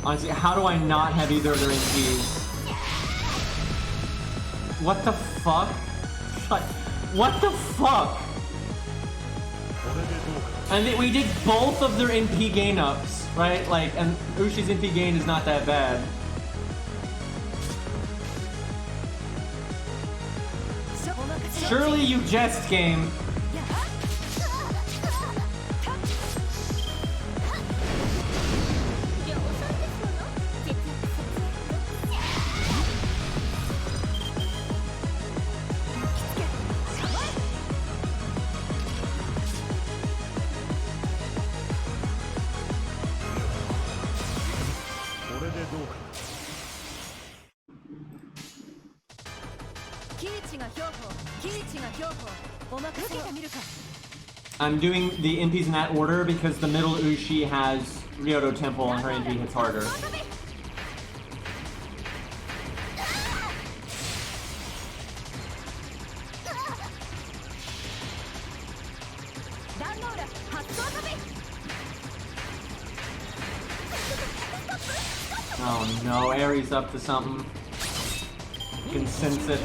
Honestly, how do I not have either of their NPs? What the fuck? What the fuck? And we did both of their NP gain ups, right? Like, and Ushi's NP gain is not that bad. Surely you jest, game. I'm doing the NPs in that order because the middle Ushi has Ryoto Temple and her NP hits harder. Oh no, Aries up to something. You can sense it.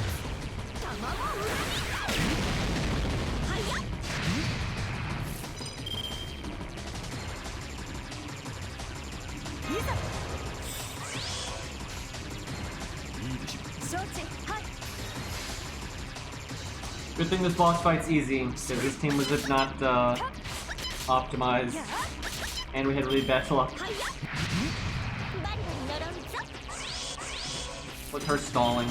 Good thing this boss fight's easy, because this team was not optimized, and we had really bad luck. With her stalling.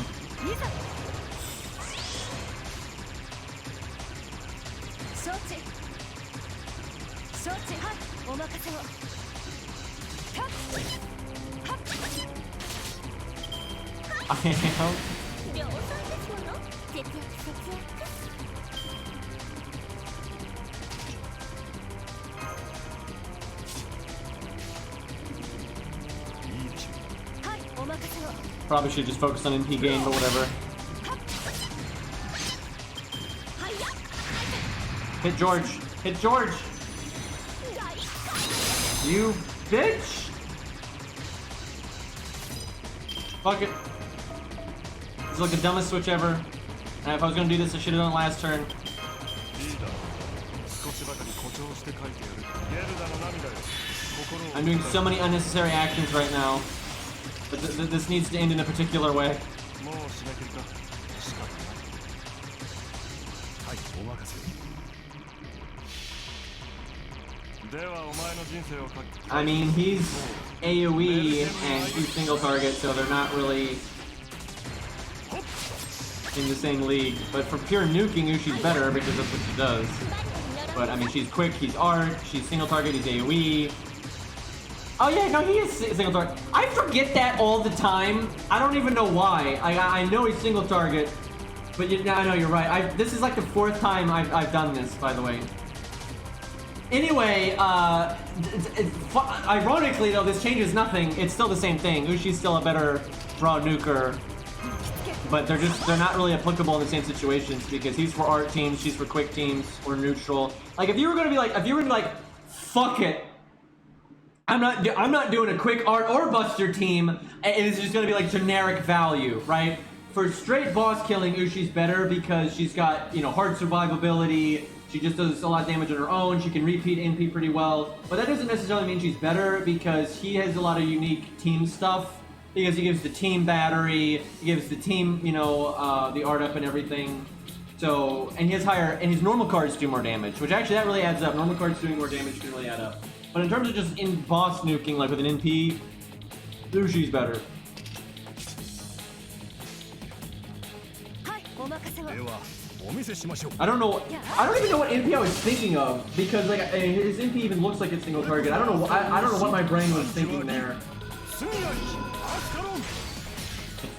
I am. Probably should just focus on NP gain, but whatever. Hit George! Hit George! You bitch! Fuck it. This is like the dumbest switch ever. And if I was gonna do this, I should have done it last turn. I'm doing so many unnecessary actions right now. But this needs to end in a particular way. I mean, he's AoE and he's single target, so they're not really in the same league. But for pure nuking, Ushi's better because that's what she does. But I mean, she's quick, he's art, she's single target, he's AoE. Oh yeah, no, he is single target. I forget that all the time. I don't even know why. I know he's single target, but I know you're right. This is like the 4th time I've done this, by the way. Anyway, ironically though, this changes nothing. It's still the same thing. Ushi's still a better draw nuker, but they're not really applicable in the same situations because he's for art teams, she's for quick teams or neutral. Like if you were gonna be like, fuck it. I'm not doing a quick art or buster team. It's just gonna be like generic value, right? For straight boss killing, Ushi's better because she's got, you know, hard survivability. She just does a lot of damage on her own. She can repeat NP pretty well. But that doesn't necessarily mean she's better because he has a lot of unique team stuff. Because he gives the team battery, he gives the team, you know, the art up and everything. So, and he has higher, and his normal cards do more damage, which actually that really adds up. Normal cards doing more damage can really add up. But in terms of just in boss nuking, like with an NP, Ushi's better. I don't know. I don't even know what NP I was thinking of because like his NP even looks like it's single target. I don't know. I don't know what my brain was thinking there.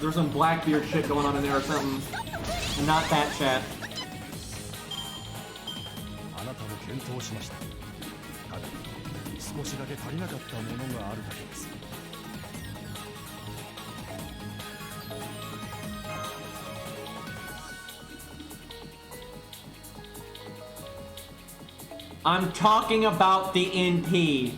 There's some Blackbeard shit going on in there or something. Not that chat. I'm talking about the NP.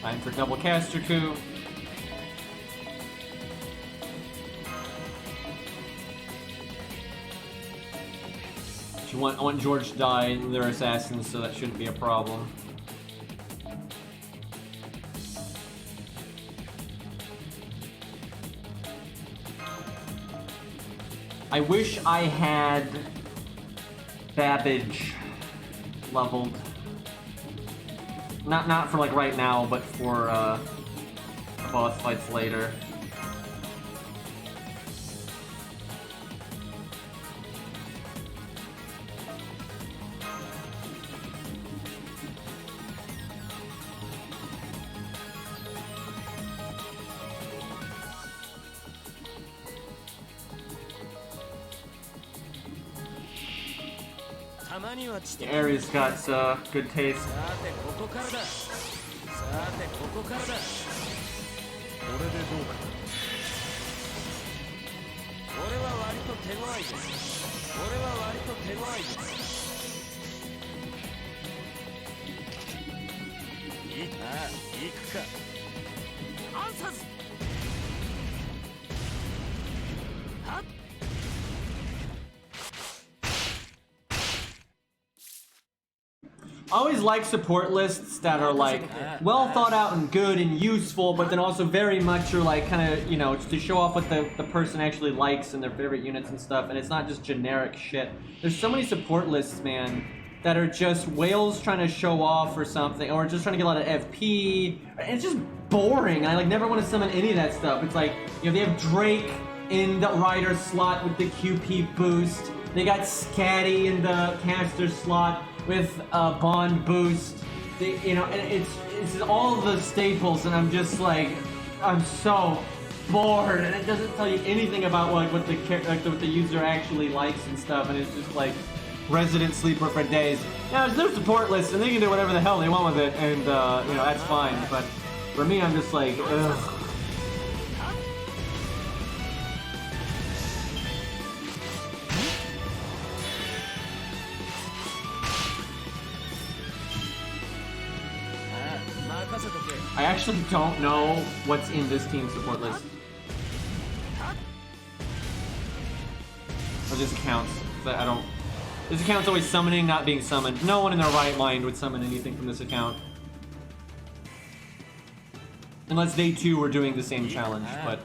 Time for double caster coup. I want George to die, and they're assassins, so that shouldn't be a problem. I wish I had Babbage leveled. Not for like right now, but for boss fights later. The area's got good taste. I always like support lists that are like well thought out and good and useful, but then also very much are like kind of, you know, to show off what the person actually likes and their favorite units and stuff, and it's not just generic shit. There's so many support lists, man, that are just whales trying to show off or something, or just trying to get a lot of FP. It's just boring. I like never want to summon any of that stuff. It's like, you know, they have Drake in the rider slot with the QP boost. They got Scatty in the caster slot with a Bond boost. You know, and it's all the staples, and I'm just like, I'm so bored, and it doesn't tell you anything about like what the user actually likes and stuff, and it's just like resident sleeper for days. Yeah, there's no support list, and they can do whatever the hell they want with it, and you know, that's fine. But for me, I'm just like, ugh. I actually don't know what's in this team's support list. Or this accounts. I don't. This account's always summoning, not being summoned. No one in their right mind would summon anything from this account. Unless they too were doing the same challenge, but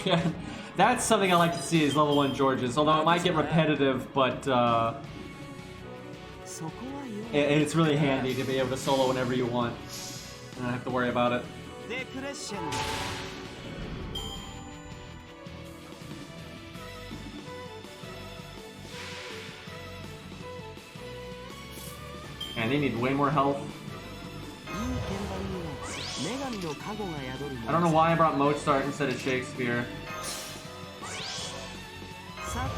yeah, that's something I like to see is level 1 Georges, although it might get repetitive, but it's really handy to be able to solo whenever you want. And I don't have to worry about it. And they need way more health. いい鍵盤には女神の加護が宿るも I の don't know why I brought Mozart instead of Shakespeare. さ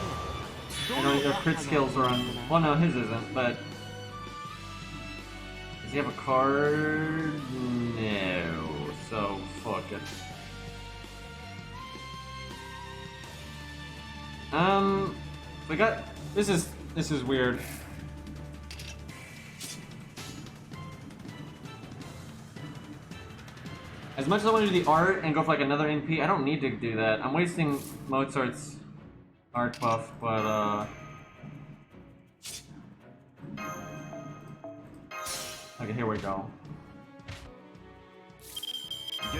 I know their crit skills are on. Well, no, his isn't, but. Does he have a card? No. So, fuck it. We got. This is weird. As much as I want to do the art and go for like another NP, I don't need to do that. I'm wasting Mozart's art buff, but okay, here we go. I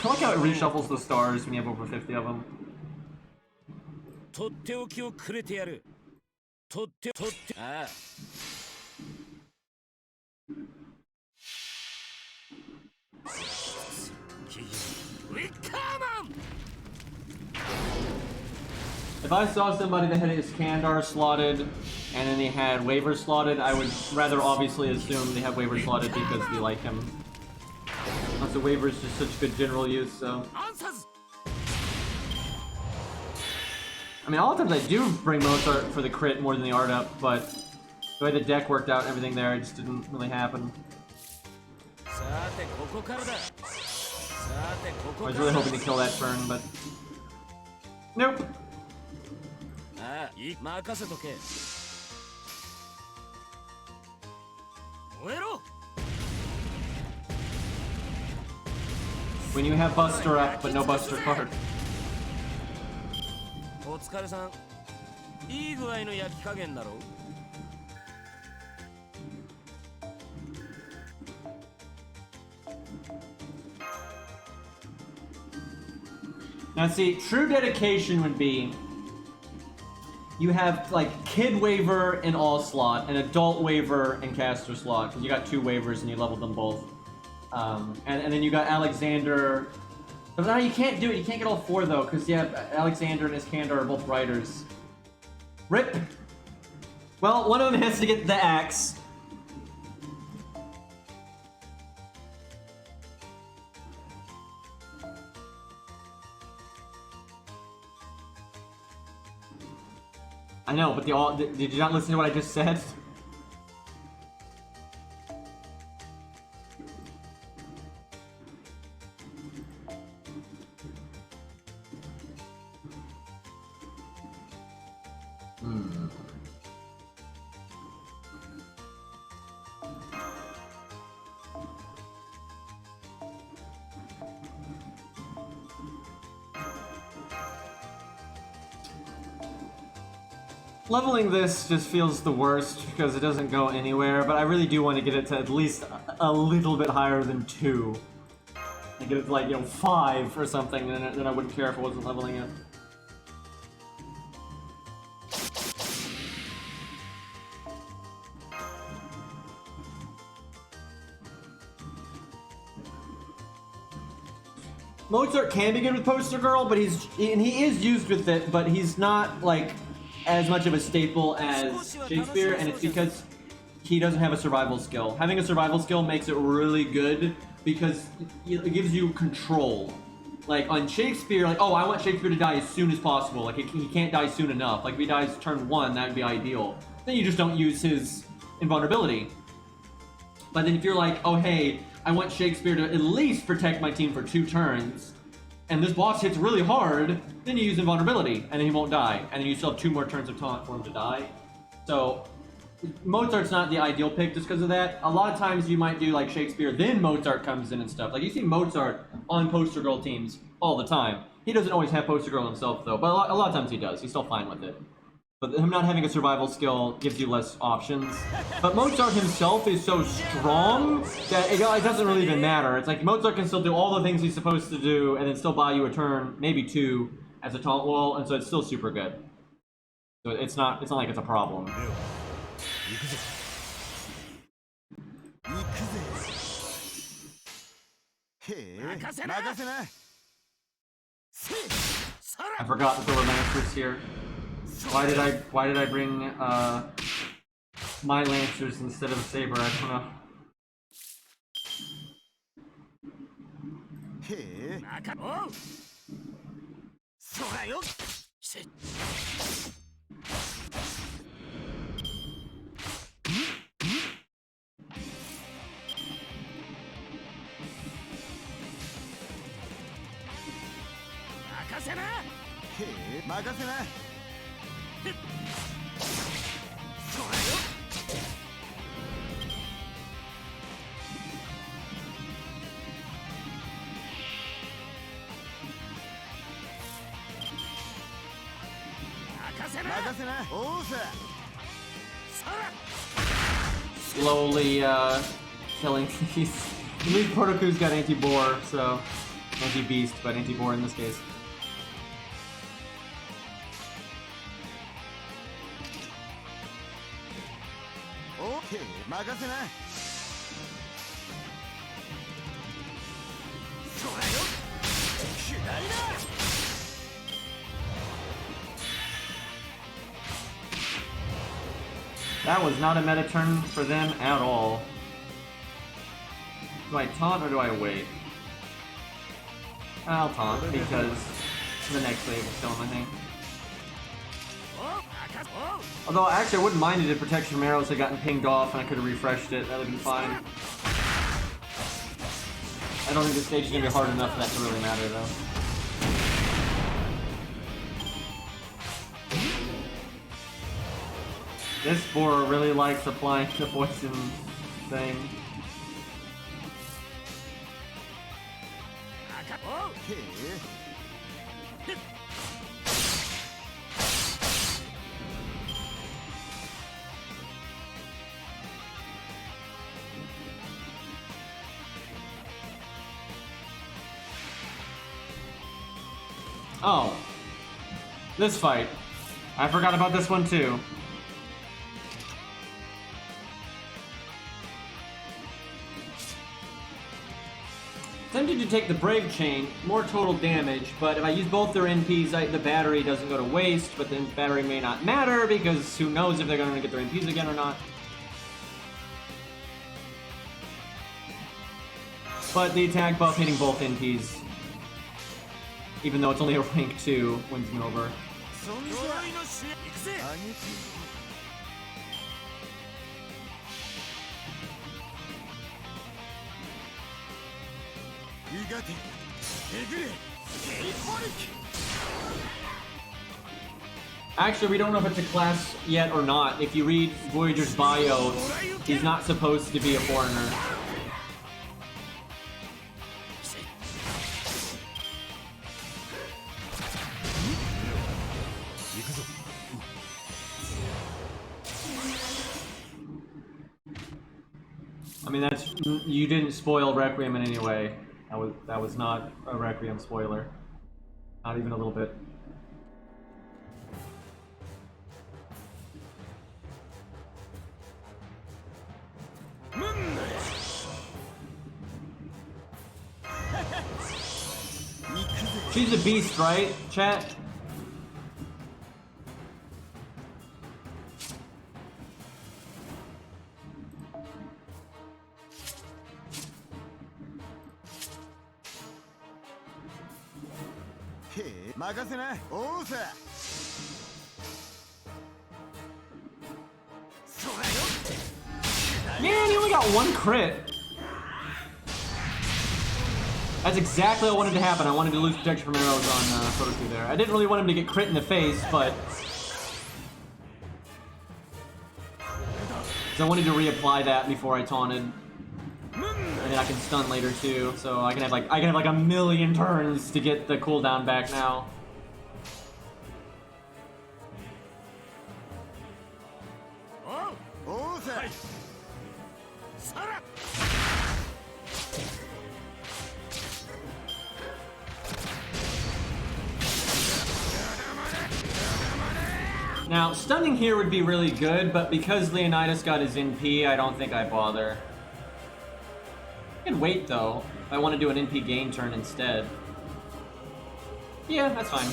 like how it reshuffles the stars when you have over 50 of them. とっておきをくれてやるああ If I saw somebody that had his Kandar slotted and then they had waiver slotted, I would rather obviously assume they have waiver slotted because we like him. Also, waiver is just such good general use, so. I mean, a lot of times I do bring Mozart for the crit more than the art up, but the way the deck worked out and everything there, it just didn't really happen. I was really hoping to kill that turn, but nope. When you have Buster up, but no Buster card. お疲れさんいい具合の焼き加減だろ Now see, true dedication would be you have like kid waiver in all slot and adult waiver in caster slot because you got 2 waivers and you leveled them both. And then you got Alexander. But now you can't do it. You can't get all 4 though because you have Alexander and his Kandar are both writers. Rip. Well, one of them has to get the axe. I know, but did you not listen to what I just said? Leveling this just feels the worst because it doesn't go anywhere, but I really do want to get it to at least a little bit higher than 2. And get it to like, 5 or something, then I wouldn't care if I wasn't leveling it. Mozart can be good with Poster Girl, but he is used with it, but he's not like as much of a staple as Shakespeare, and it's because he doesn't have a survival skill. Having a survival skill makes it really good because it gives you control. Like on Shakespeare, like, oh, I want Shakespeare to die as soon as possible. Like he can't die soon enough. Like if he dies turn 1, that would be ideal. Then you just don't use his invulnerability. But then if you're like, oh hey, I want Shakespeare to at least protect my team for 2 turns, and this boss hits really hard, then you use invulnerability, and then he won't die. And then you still have 2 more turns of taunt for him to die. So, Mozart's not the ideal pick just because of that. A lot of times you might do like Shakespeare, then Mozart comes in and stuff. Like you see Mozart on Poster Girl teams all the time. He doesn't always have Poster Girl himself though, but a lot of times he does. He's still fine with it. But him not having a survival skill gives you less options. But Mozart himself is so strong that it doesn't really even matter. It's like Mozart can still do all the things he's supposed to do and then still buy you a turn, maybe 2, as a taunt wall, and so it's still super good. So it's not like it's a problem. I forgot that there were masters here. Why did I bring my lancers instead of a saber. I don't know. へえおうそらよせ任せなへえ任せなそらよ Slowly killing these. At least Protoku's got anti-boar, so anti-beast, but anti-boar in this case. Okay, 任せな。そらよ。左だ。 That was not a meta turn for them at all. Do I taunt or do I wait? I'll taunt because the next wave is still in my thing. Although actually I wouldn't mind it if protection from arrows had gotten pinged off and I could have refreshed it. That would have been fine. I don't think this stage is going to be hard enough for that to really matter though. This boar really likes applying the poison thing. Oh. This fight. I forgot about this one too. Tempted to take the Brave Chain, more total damage, but if I use both their NPs, the battery doesn't go to waste, but the battery may not matter, because who knows if they're going to get their NPs again or not. But the attack buff hitting both NPs, even though it's only a rank 2, wins me over. Actually, we don't know if it's a class yet or not. If you read Voyager's bio, he's not supposed to be a foreigner. I mean, that's, you didn't spoil Requiem in any way. That was not a Requiem spoiler. Not even a little bit. She's a beast, right, chat? Man, he only got one crit. That's exactly what I wanted to happen. I wanted to lose protection from arrows on Protoku there. I didn't really want him to get crit in the face, but I wanted to reapply that before I taunted. And then I can stun later too, so I can have like a million turns to get the cooldown back now. Now, stunning here would be really good, but because Leonidas got his NP, I don't think I bother. I can wait though, if I want to do an NP gain turn instead. Yeah, that's fine.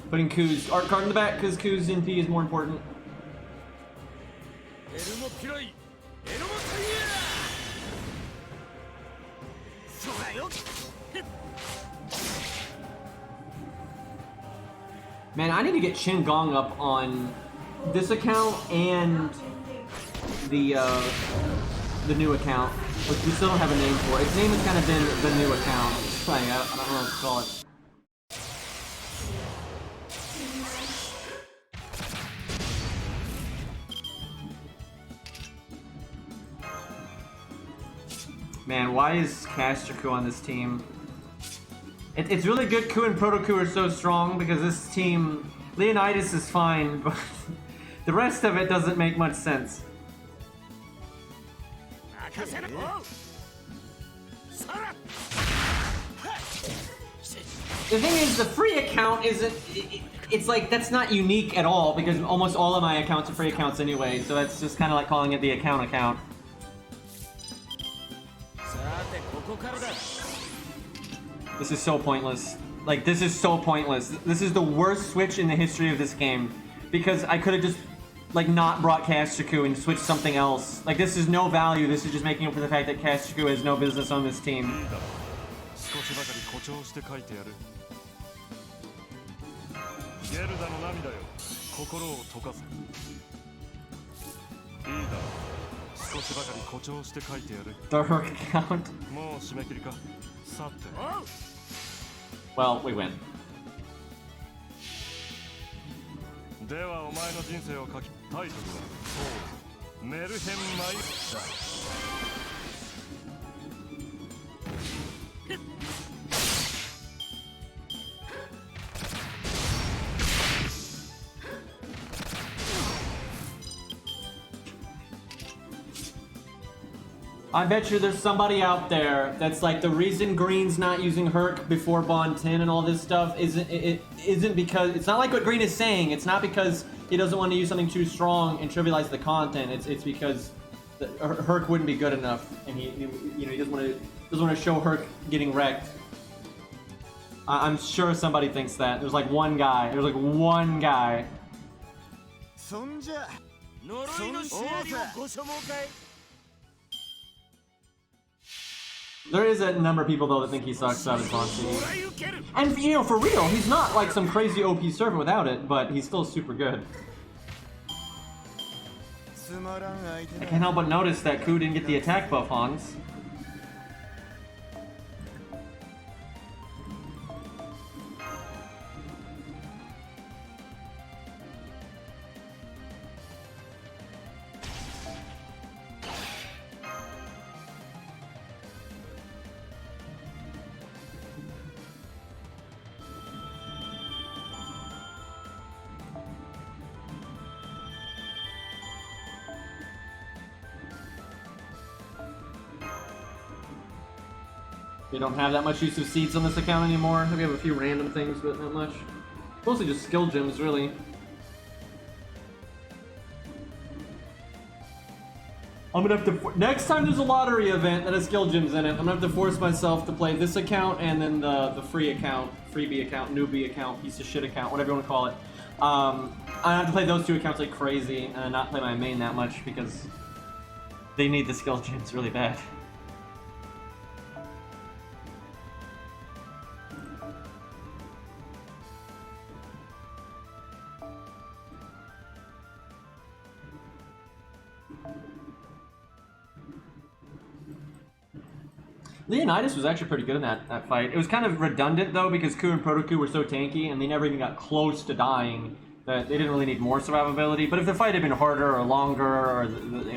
Putting Ku's art card in the back because Ku's NP is more important. Man, I need to get Shin Gong up on this account and the new account, which we still don't have a name for. Its name has kind of been the new account. I don't know what to call it. Man, why is Castraku on this team? It's really good. Ku and Proto-Ku are so strong because this team, Leonidas is fine, but the rest of it doesn't make much sense. The thing is, the free account isn't... It's like, that's not unique at all because almost all of my accounts are free accounts anyway, so that's just kind of like calling it the account. This is so pointless. Like, this is so pointless. This is the worst switch in the history of this game. Because I could have just, like, not brought Castraku and switched something else. Like, this is no value. This is just making up for the fact that Castraku has no business on this team. The Herc account. Well, we win. I bet you there's somebody out there that's like, the reason Green's not using Herc before Bond 10 and all this stuff isn't because, it's not like what Green is saying, it's not because he doesn't want to use something too strong and trivialize the content, it's because Herc wouldn't be good enough, and he doesn't want to show Herc getting wrecked. I'm sure somebody thinks that. There's like one guy. There is a number of people though that think he sucks out of Bond CD. And you know, for real, he's not like some crazy OP servant without it, but he's still super good. I can't help but notice that Ku didn't get the attack buff, Hans. We don't have that much use of seeds on this account anymore. We have a few random things, but not much. Mostly just skill gems, really. I'm gonna have to... Next time there's a lottery event that has skill gems in it, I'm gonna have to force myself to play this account and then the free account, freebie account, newbie account, piece of shit account, whatever you want to call it. I have to play those two accounts like crazy and not play my main that much because they need the skill gems really bad. Leonidas was actually pretty good in that fight. It was kind of redundant though because Ku and Proto-Ku were so tanky and they never even got close to dying that they didn't really need more survivability. But if the fight had been harder or longer or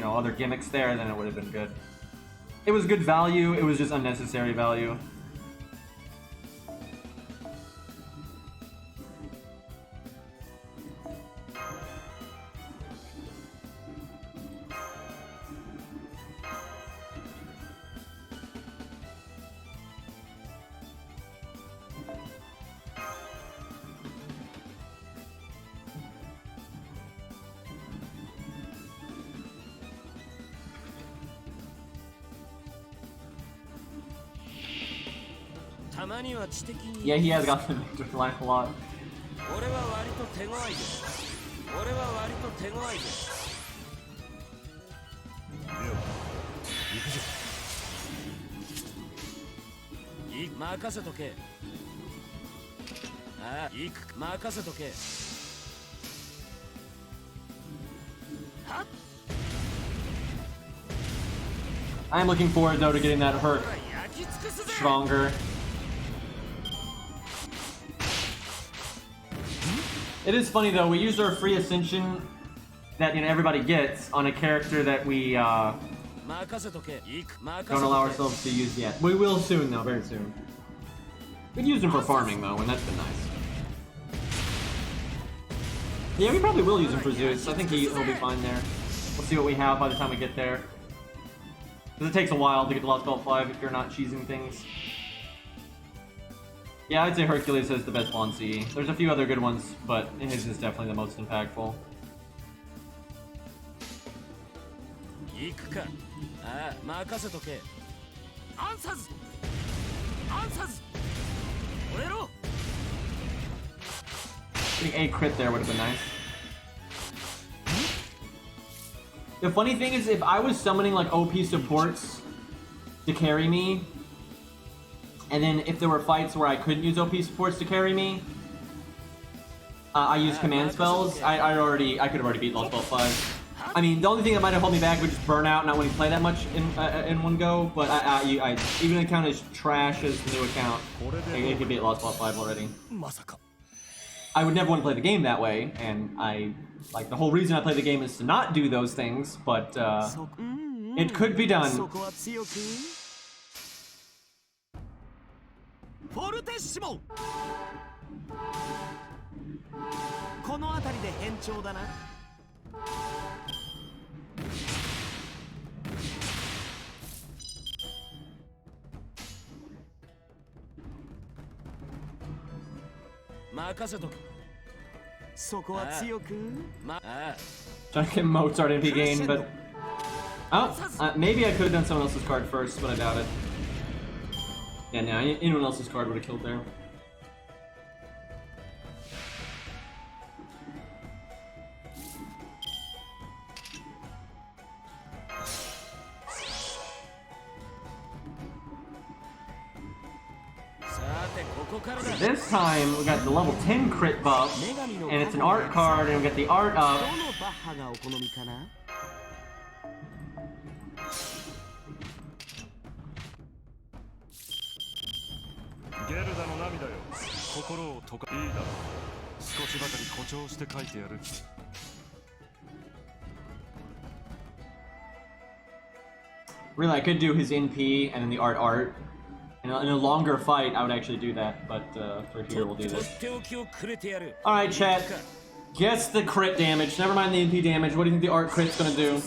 other gimmicks there, then it would have been good. It was good value, it was just unnecessary value. まには知的に Yeah, he has got the victory line a lot. 俺は割と手強いぜ俺は割と手強いぜ行くぞ任せとけああ行く任せとけはっ I am looking forward though to getting that hurt 焼き尽くすぜ stronger. It is funny though, we used our free ascension that everybody gets on a character that we 任せとけ行く任せ don't と allow け ourselves to use yet. We will soon though, very soon. We've used him for farming though, and that's been nice. Yeah, we probably will use him for Zeus. I think he'll be fine there. We'll see what we have by the time we get there. Because it takes a while to get to Lost Belt 5 if you're not cheesing things. Yeah, I'd say Hercules has the best Bon CE. There's a few other good ones, but his is definitely the most impactful. 行くかああ任せとけアンサズアンサズ燃えろ I think a crit there would have been nice. The funny thing is, if I was summoning like OP supports to carry me, and then if there were fights where I couldn't use OP supports to carry me, I use command spells. I could have already beat Lost Belt 5. I mean, the only thing that might have held me back would just burn out, not wanting to play that much in one go. But even an account as trash as the new account, it could beat Lost Belt 5 already. まさか I would never want to play the game that way, and the whole reason I play the game is to not do those things, but it could be done. そこは強くフォルテッシモこの辺りで変調だな任せとけそこは強くTrying to get Mozart MP gain, but maybe I could have done someone else's card first, but I doubt it. Yeah, no, anyone else's card would have killed there. This time we got the level 10 crit buff, and it's an art card, and we got the art up. どのバッハがお好みかなゲルダの涙よ心を解かいいだろう少しばかり誇張して書いてやる Really, I could do his NP and then the art. In a longer fight, I would actually do that, but for here, we'll do this. Alright, chat. Guess the crit damage. Never mind the NP damage. What do you think the art crit's gonna do?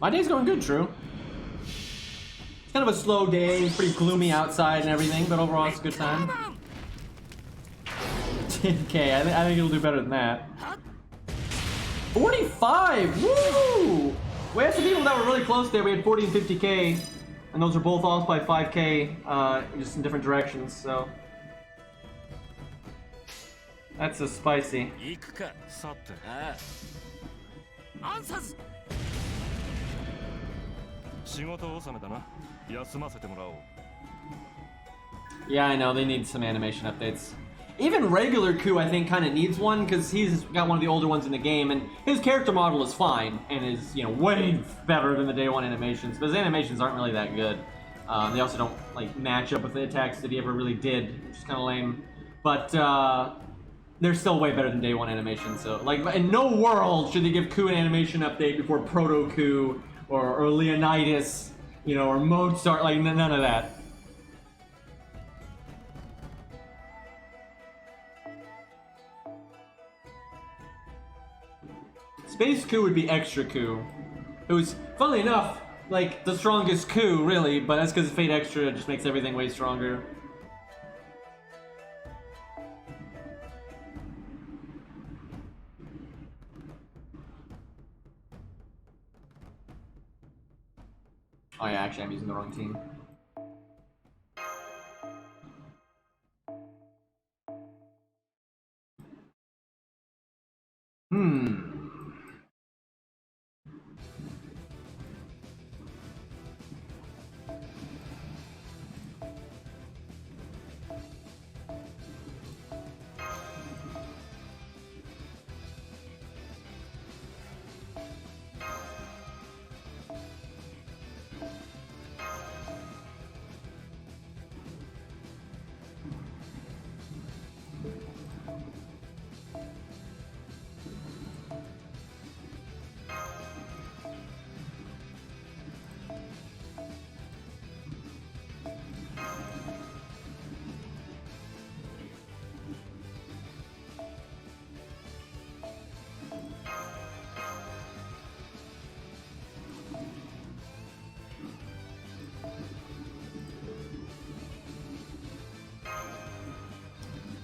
My day's going good, True. It's kind of a slow day. It's pretty gloomy outside and everything, but overall, it's a good time. 10k. I think it'll do better than that. 45! Woo! We had some people that were really close there. We had 40 and 50k, and those are both off by 5k, just in different directions, so. That's so spicy. さてアンサズ仕事納めだな休ませてもらおう Yeah, I know, they need some animation updates. Even regular Ku, I think, kind of needs one, because he's got one of the older ones in the game, and his character model is fine, and is, way better than the day one animations, but his animations aren't really that good. They also don't, match up with the attacks that he ever really did, which is kind of lame. But, they're still way better than day one animations, so, in no world should they give Ku an animation update before Proto-Ku, or Leonidas, or Mozart, none of that. Space Ku would be extra Ku. It was, funnily enough, the strongest Ku, really, but that's because Fate Extra just makes everything way stronger. Oh yeah, actually I'm using the wrong team.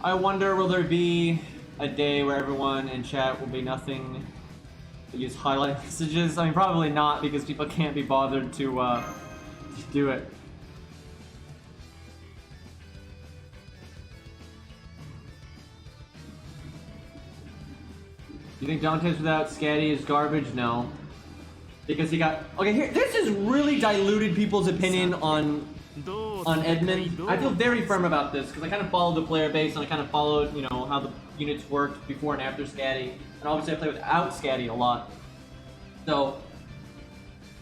I wonder, will there be a day where everyone in chat will be nothing but use highlight messages? I mean, probably not, because people can't be bothered to do it. You think Dante's without Scatty is garbage? No. Because he got... Okay, here, this has really diluted people's opinion on Edmund. I feel very firm about this, because I kind of followed the player base, and I kind of followed, you know, how the units worked before and after Scatty. And obviously I play without Scatty a lot. So,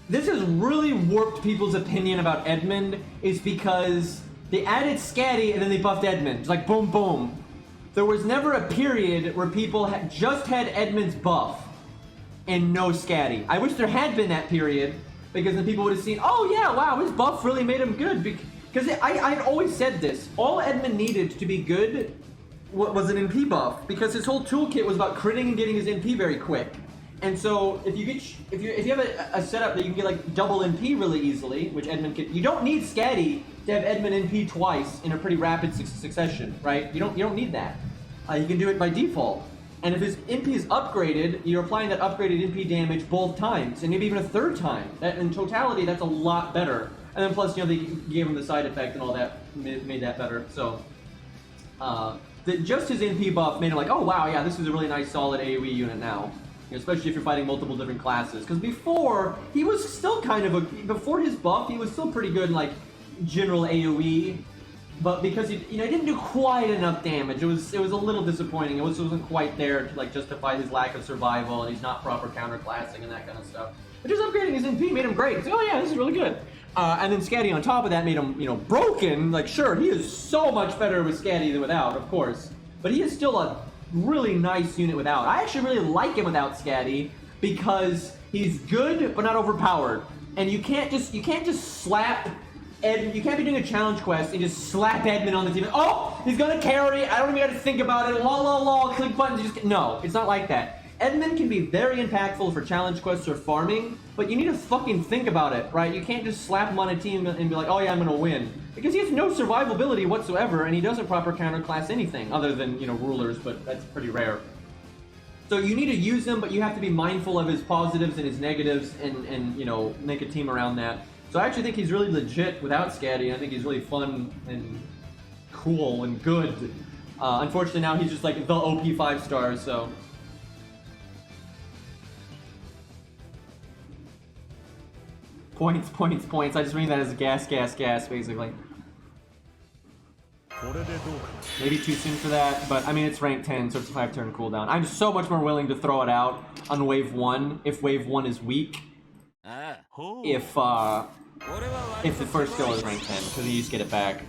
this has really warped people's opinion about Edmund, is because they added Scatty and then they buffed Edmund. It's like boom, boom. There was never a period where people just had Edmund's buff and no Scatty. I wish there had been that period, because then people would have seen, oh yeah, wow, his buff really made him good. Because I'd always said this, all Edmund needed to be good was an NP buff, because his whole toolkit was about critting and getting his NP very quick. And so if you have a setup that you can get like double NP really easily, which Edmund can, you don't need Scatty to have Edmund NP twice in a pretty rapid succession, right? You don't need that. You can do it by default. And if his NP is upgraded, you're applying that upgraded NP damage both times, and maybe even a third time. That, in totality, that's a lot better. And then plus, you know, they gave him the side effect and all that, made that better. So, just his NP buff made him like, oh wow, yeah, this is a really nice solid AoE unit now. You know, especially if you're fighting multiple different classes. Because before, he was still kind of before his buff, he was still pretty good in like general AoE. But because he didn't do quite enough damage, it was a little disappointing. It wasn't quite there to like justify his lack of survival, and he's not proper counterclassing and that kind of stuff. But just upgrading his NP made him great. It's like, oh yeah, this is really good. And then Scatty on top of that made him, you know, broken. Like, sure, he is so much better with Scatty than without, of course. But he is still a really nice unit without. I actually really like him without Scatty because he's good but not overpowered. And you can't just slap Edmund. You can't be doing a challenge quest and just slap Edmund on the team. Oh, he's gonna carry. I don't even have to think about it. La, click buttons. No, it's not like that. Edmund can be very impactful for challenge quests or farming, but you need to fucking think about it, right? You can't just slap him on a team and be like, oh yeah, I'm gonna win. Because he has no survivability whatsoever, and he doesn't proper counterclass anything, other than, you know, rulers, but that's pretty rare. So you need to use him, but you have to be mindful of his positives and his negatives, and you know, make a team around that. So I actually think he's really legit without Scatty, and I think he's really fun and cool and good. Unfortunately now he's just like the OP 5-star, so... Points. I just mean that as gas, basically. Maybe too soon for that, but I mean, it's rank 10, so it's a 5-turn cooldown. I'm so much more willing to throw it out on wave 1 if wave 1 is weak. If the first skill is rank 10, because you just get it back.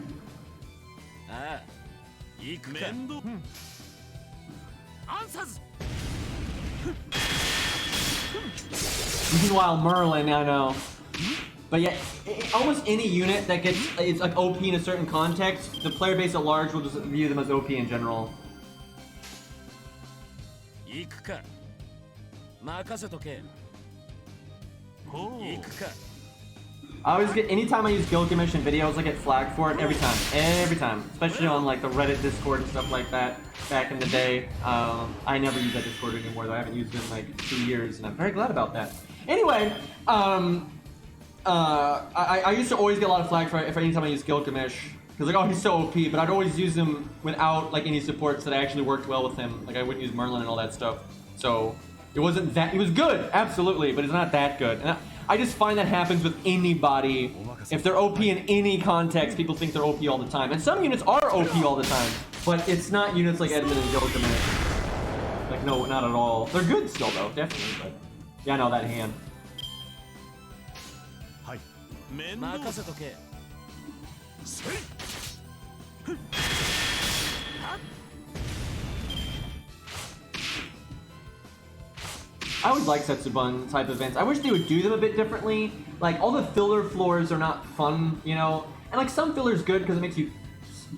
Meanwhile, Merlin, I know. But yeah, almost any unit that gets, it's like OP in a certain context, the player base at large will just view them as OP in general. I always get, anytime I use Guild Commission videos, I get flagged for it every time. Especially on like the Reddit Discord and stuff like that back in the day. I never use that Discord anymore though, I haven't used it in like 2 years, and I'm very glad about that. Anyway, I used to always get a lot of flack for anytime I use Gilgamesh. Because like, oh, he's so OP, but I'd always use him without like any supports that I actually worked well with him. Like I wouldn't use Merlin and all that stuff. So it wasn't that, he was good, absolutely, but it's not that good. And I just find that happens with anybody. If they're OP in any context, people think they're OP all the time. And some units are OP all the time, but it's not units like Edmund and Gilgamesh. Like no, not at all. They're good still though, definitely, but yeah, I know that hand. 任せとけ。 I always like Setsubun type events. I wish they would do them a bit differently. Like, all the filler floors are not fun, you know? And like, some filler's good because it makes you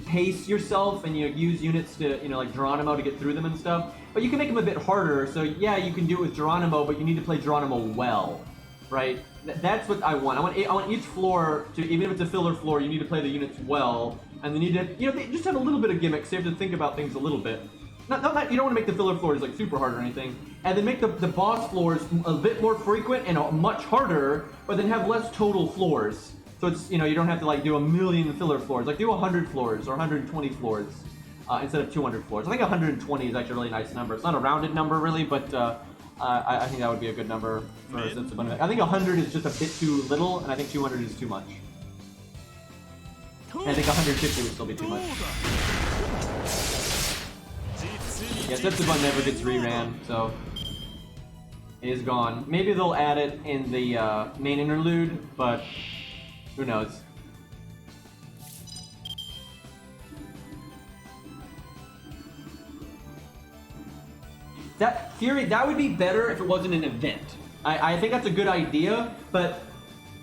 pace yourself and you use units to, you know, like Geronimo to get through them and stuff. But you can make them a bit harder, so yeah, you can do it with Geronimo, but you need to play Geronimo well, right? That's what I want. I want each floor to, even if it's a filler floor, you need to play the units well, and then you need to, you know, they just have a little bit of gimmicks, so you have to think about things a little bit. Not you don't want to make the filler floors like super hard or anything, and then make the boss floors a bit more frequent and much harder, but then have less total floors. So it's, you know, you don't have to like do a million filler floors. Like do 100 floors or 120 floors instead of 200 floors. I think 120 is actually a really nice number. It's not a rounded number really, but I think that would be a good number for Setsubun. I think 100 is just a bit too little, and I think 200 is too much. And I think 150 would still be too much. Yeah, Setsubun never gets reran, so it is gone. Maybe they'll add it in the main interlude, but who knows? That theory, that would be better if it wasn't an event. I think that's a good idea, but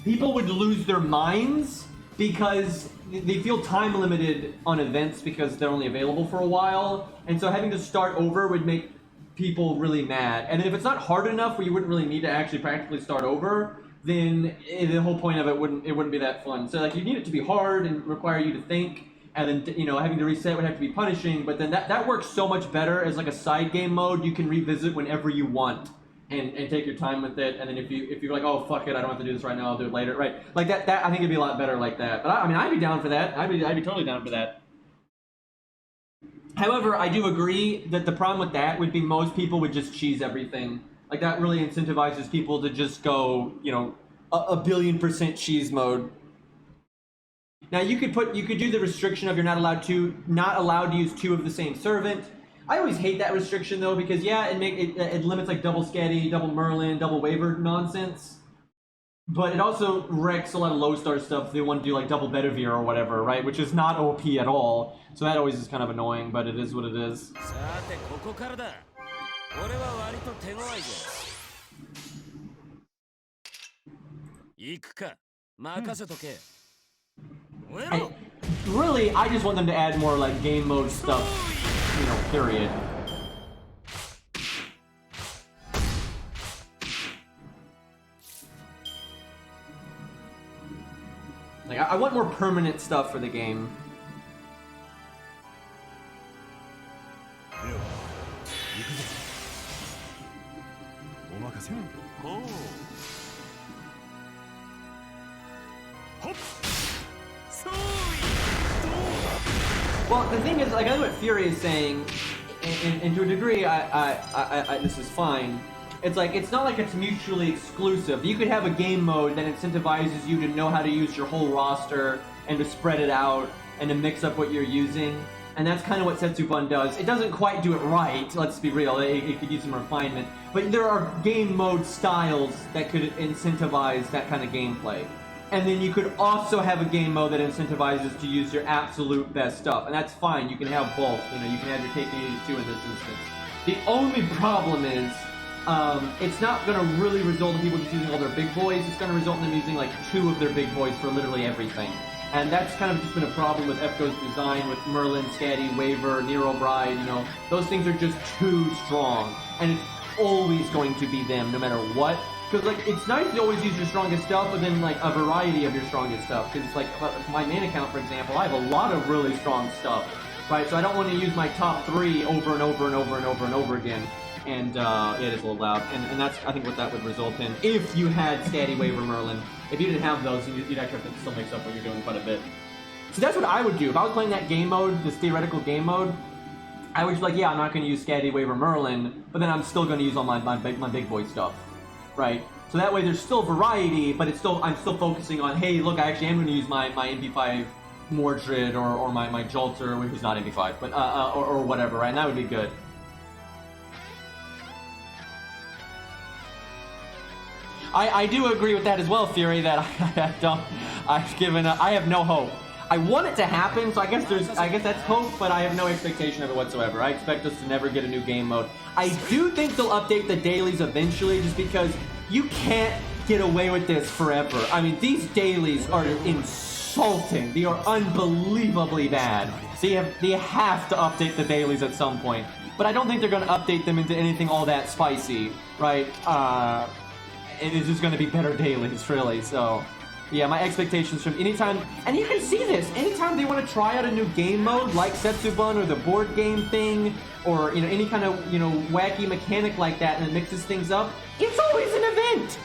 people would lose their minds because they feel time limited on events because they're only available for a while, and so having to start over would make people really mad. And then if it's not hard enough where you wouldn't really need to actually practically start over, then the whole point of it wouldn't be that fun. So like you need it to be hard and require you to think, and then, you know, having to reset would have to be punishing, but then that works so much better as like a side game mode you can revisit whenever you want and take your time with it. And then if you're like, oh fuck it, I don't have to do this right now, I'll do it later, right? Like that I think it'd be a lot better like that. But I mean, I'd be down for that. I'd be totally down for that. However, I do agree that the problem with that would be most people would just cheese everything. Like that really incentivizes people to just go, you know, a billion% cheese mode. Now you could do the restriction of you're not allowed to use two of the same servant. I always hate that restriction though, because yeah, it limits like double Skadi, double Merlin, double Waver nonsense. But it also wrecks a lot of low star stuff if they want to do like double Bedivere or whatever, right? Which is not OP at all. So that always is kind of annoying, but it is what it is. Really, I just want them to add more like game mode stuff, you know, period. Like, I want more permanent stuff for the game. Well, the thing is, like, I know what Fury is saying, and to a degree, this is fine. It's like, it's not like it's mutually exclusive. You could have a game mode that incentivizes you to know how to use your whole roster and to spread it out and to mix up what you're using. And that's kind of what Setsubun does. It doesn't quite do it right, let's be real. It could use some refinement. But there are game mode styles that could incentivize that kind of gameplay. And then you could also have a game mode that incentivizes to use your absolute best stuff. And that's fine, you can have both. You know, you can have your KP82 in this instance. The only problem is, it's not going to really result in people just using all their big boys. It's going to result in them using like 2 of their big boys for literally everything. And that's kind of just been a problem with FGO's design with Merlin, Skadi, Waver, Nero Bride, you know. Those things are just too strong. And it's always going to be them, no matter what. Because, like, it's nice to always use your strongest stuff, but then, like, a variety of your strongest stuff. Because it's like, my main account, for example, I have a lot of really strong stuff, right? So I don't want to use my top 3 over and over and over and over and over again. And, yeah, it is a little loud. And that's, I think, what that would result in if you had Skadi, Waver, Merlin. If you didn't have those, you'd actually have to still mix up what you're doing quite a bit. So that's what I would do. If I was playing that game mode, this theoretical game mode, I was like, yeah, I'm not going to use Scatty, Waver, Merlin, but then I'm still going to use all my big boy stuff, right? So that way there's still variety, but I'm still focusing on, hey, look, I actually am going to use my MP5 Mordred or my Jolter, which is not MP5, but or whatever, right? And that would be good. I do agree with that as well, Fury. That I have no hope. I want it to happen, so I guess that's hope, but I have no expectation of it whatsoever. I expect us to never get a new game mode. I do think they'll update the dailies eventually, just because you can't get away with this forever. I mean, these dailies are insulting. They are unbelievably bad. So you have to update the dailies at some point. But I don't think they're going to update them into anything all that spicy, right? It is just going to be better dailies, really. So, yeah, my expectations from anytime, and you can see this, anytime they want to try out a new game mode, like Setsubun or the board game thing, or, you know, any kind of, you know, wacky mechanic like that, and it mixes things up, it's always an event!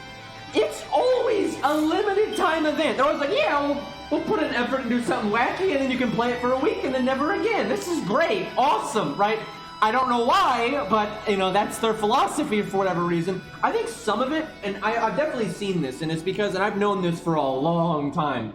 It's always a limited time event. They're always like, yeah, we'll put an effort and do something wacky, and then you can play it for a week, and then never again. This is great, awesome, right? I don't know why, but, you know, that's their philosophy for whatever reason. I think some of it, and I've definitely seen this, and it's because, and I've known this for a long time,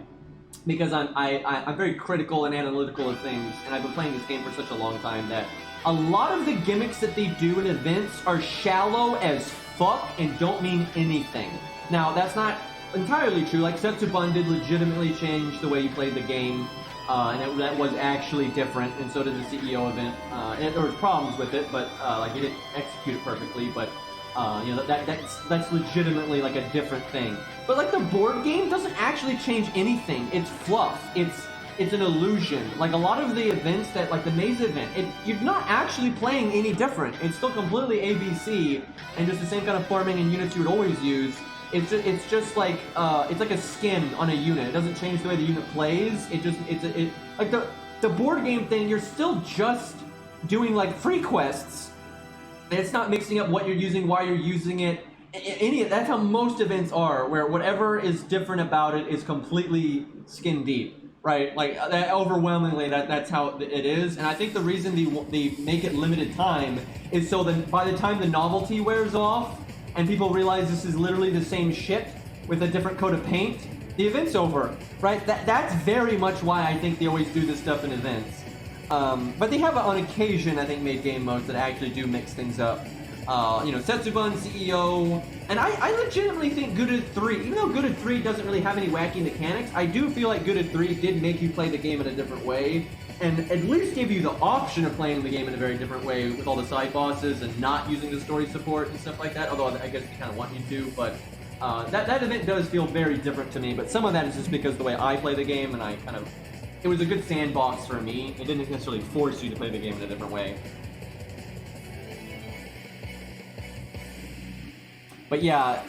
because I'm very critical and analytical of things, and I've been playing this game for such a long time that a lot of the gimmicks that they do in events are shallow as fuck and don't mean anything. Now, that's not entirely true. Like, Setsubun did legitimately change the way you played the game. And that was actually different, and so did the CEO event. And there was problems with it, but like it didn't execute it perfectly. But you know, that's legitimately like a different thing. But like the board game doesn't actually change anything. It's fluff. It's an illusion. Like a lot of the events that, like the maze event, you're not actually playing any different. It's still completely ABC and just the same kind of farming and units you would always use. It's just like it's like a skin on a unit. It doesn't change the way the unit plays. It like the board game thing. You're still just doing like free quests. And it's not mixing up what you're using, why you're using it. That's how most events are, where whatever is different about it is completely skin deep, right? Like overwhelmingly, that's how it is. And I think the reason they make it limited time is so that by the time the novelty wears off, and people realize this is literally the same shit with a different coat of paint, the event's over, right? That's very much why I think they always do this stuff in events. But they have, on occasion, I think, made game modes that actually do mix things up. You know, Setsubun, CEO, and I legitimately think Good 3, even though Good 3 doesn't really have any wacky mechanics, I do feel like Good 3 did make you play the game in a different way, and at least give you the option of playing the game in a very different way with all the side bosses and not using the story support and stuff like that, although I guess they kind of want you to, but that event does feel very different to me, but some of that is just because the way I play the game, and it was a good sandbox for me. It didn't necessarily force you to play the game in a different way. But yeah,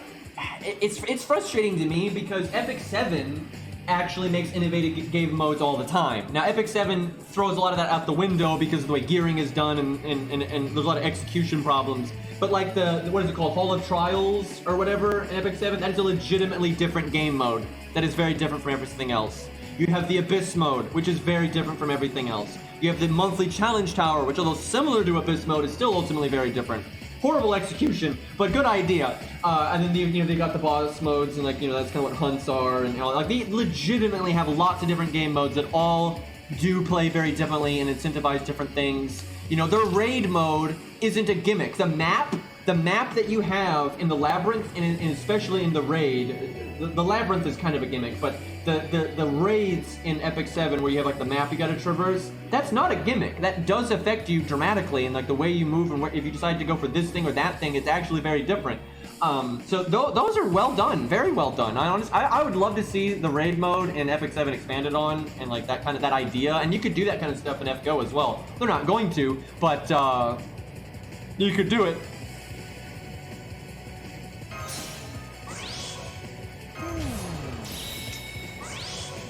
it's frustrating to me because Epic 7 actually makes innovative game modes all the time. Now, Epic 7 throws a lot of that out the window because of the way gearing is done and there's a lot of execution problems. But like what is it called, Hall of Trials or whatever in Epic 7, that's a legitimately different game mode that is very different from everything else. You have the Abyss mode, which is very different from everything else. You have the monthly challenge tower, which although similar to Abyss mode, is still ultimately very different. Horrible execution, but good idea. And then they got the boss modes, and like, you know, that's kind of what hunts are, and like they legitimately have lots of different game modes that all do play very differently and incentivize different things. You know, their raid mode isn't a gimmick. The map that you have in the labyrinth, and especially in the raid, the labyrinth is kind of a gimmick, but the raids in Epic 7 where you have like the map you gotta traverse, that's not a gimmick. That does affect you dramatically, and like the way you move, and if you decide to go for this thing or that thing, it's actually very different. So those are well done, very well done. I would love to see the raid mode in Epic 7 expanded on, and like that idea, and you could do that kind of stuff in FGO as well. They're not going to, but you could do it.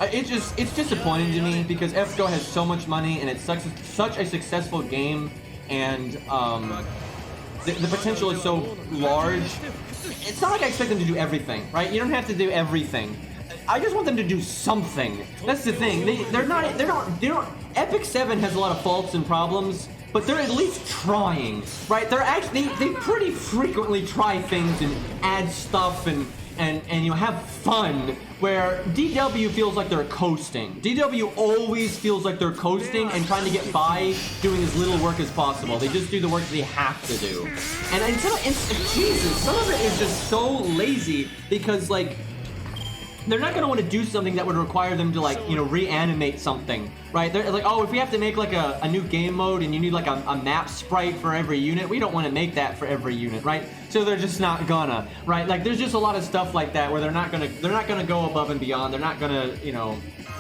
It's disappointing to me because FGO has so much money and it's such a successful game, and the potential is so large. It's not like I expect them to do everything, right? You don't have to do everything. I just want them to do something. That's the thing. They're not. Epic 7 has a lot of faults and problems, but they're at least trying, right? They pretty frequently try things and add stuff and have fun. Where DW feels like they're coasting. DW always feels like they're coasting and trying to get by doing as little work as possible. They just do the work they have to do. And Jesus, some of it is just so lazy because like they're not gonna want to do something that would require them to like, reanimate something, right? They're like, oh, if we have to make like a new game mode and you need like a map sprite for every unit, we don't want to make that for every unit, right? So they're just not gonna, right? Like there's just a lot of stuff like that where they're not gonna go above and beyond. They're not gonna,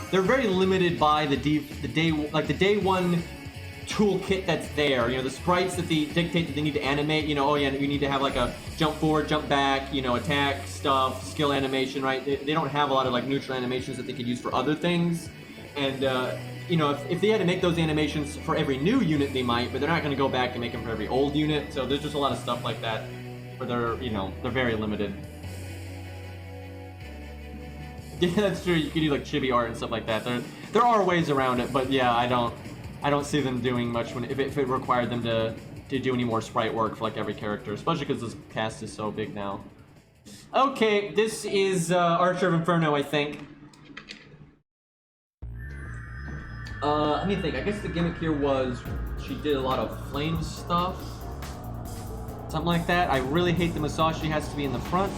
they're very limited by the day one toolkit that's there. The sprites that they dictate that they need to animate. Oh yeah, you need to have like a jump forward, jump back, attack stuff, skill animation, right? They don't have a lot of like neutral animations that they could use for other things. And if they had to make those animations for every new unit, they might, but they're not going to go back and make them for every old unit. So there's just a lot of stuff like that where they're very limited. Yeah, that's true. You could do like chibi art and stuff like that. There are ways around it, but yeah, I don't see them doing much if it required them to do any more sprite work for like every character, especially because this cast is so big now. Okay, this is Archer of Inferno, I think. Let me think. I guess the gimmick here was she did a lot of flame stuff. Something like that. I really hate the Masashi has to be in the front.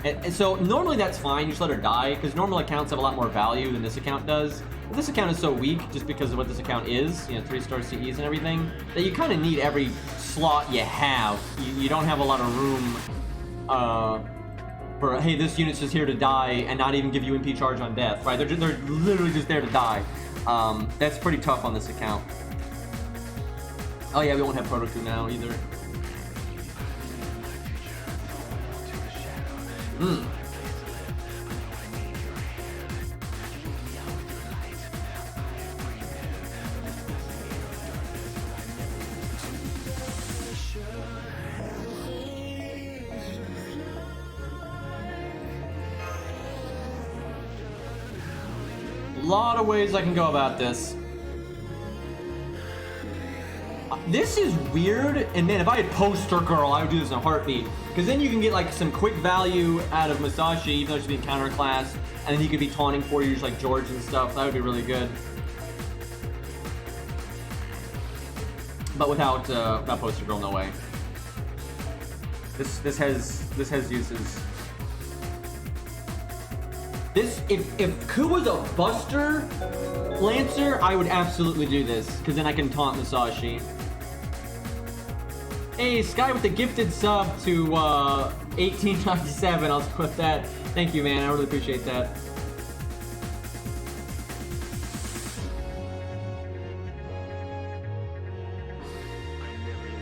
And so normally that's fine, you just let her die, because normal accounts have a lot more value than this account does. But this account is so weak, just because of what this account is, 3-star CEs and everything, that you kind of need every slot you have. You don't have a lot of room for, hey, this unit's just here to die and not even give you MP charge on death, right? They're literally just there to die. That's pretty tough on this account. Oh yeah, we won't have Proto Crew now either. Lot of ways I can go about this. This is weird, and man, if I had Poster Girl, I would do this in a heartbeat. Because then you can get like some quick value out of Masashi, even though she's being counter class, and then he could be taunting for you, just like George and stuff. That would be really good. But without Poster Girl, no way. This has uses. This, if Ku was a Buster Lancer, I would absolutely do this, because then I can taunt Masashi. Hey, Sky with the gifted sub to 1897. I'll put that. Thank you, man. I really appreciate that.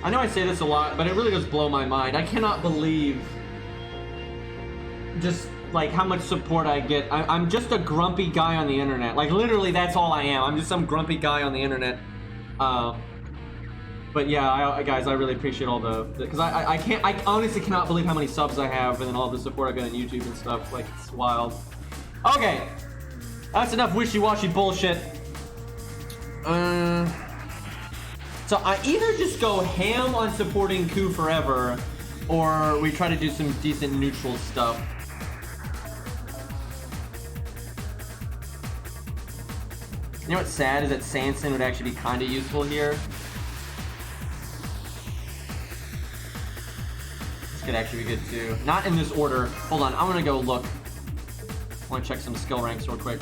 I know I say this a lot, but it really does blow my mind. I cannot believe just like how much support I get. I'm just a grumpy guy on the internet. Like literally, that's all I am. I'm just some grumpy guy on the internet. But yeah, guys, I really appreciate all because I honestly cannot believe how many subs I have and then all the support I get on YouTube and stuff. Like, it's wild. Okay, that's enough wishy-washy bullshit. So I either just go ham on supporting Ku forever, or we try to do some decent neutral stuff. You know what's sad is that Sanson would actually be kind of useful here. This could actually be good too. Not in this order. Hold on, I'm gonna go look. I want to check some skill ranks real quick.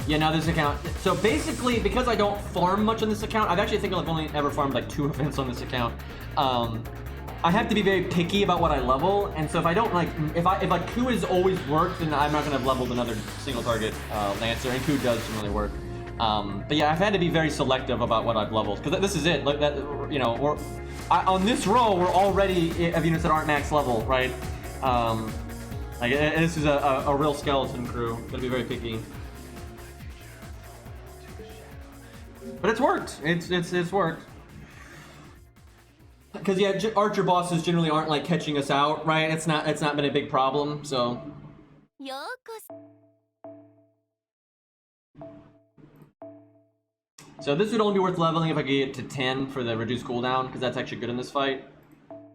Yeah, now this account. So basically, because I don't farm much on this account, I've actually think I've only ever farmed like 2 events on this account. I have to be very picky about what I level, and so if I don't like, if Ku has always worked, then I'm not gonna have leveled another single target Lancer, and Ku does generally work. But yeah, I've had to be very selective about what I've leveled, because this is it. Like that, you know, on this row, we're already of units that aren't max level, right? Like this is a real skeleton crew. Gotta be very picky. But it's worked. It's worked. Because yeah, archer bosses generally aren't like catching us out, right? It's not been a big problem, so. So this would only be worth leveling if I could get to 10 for the reduced cooldown, because that's actually good in this fight.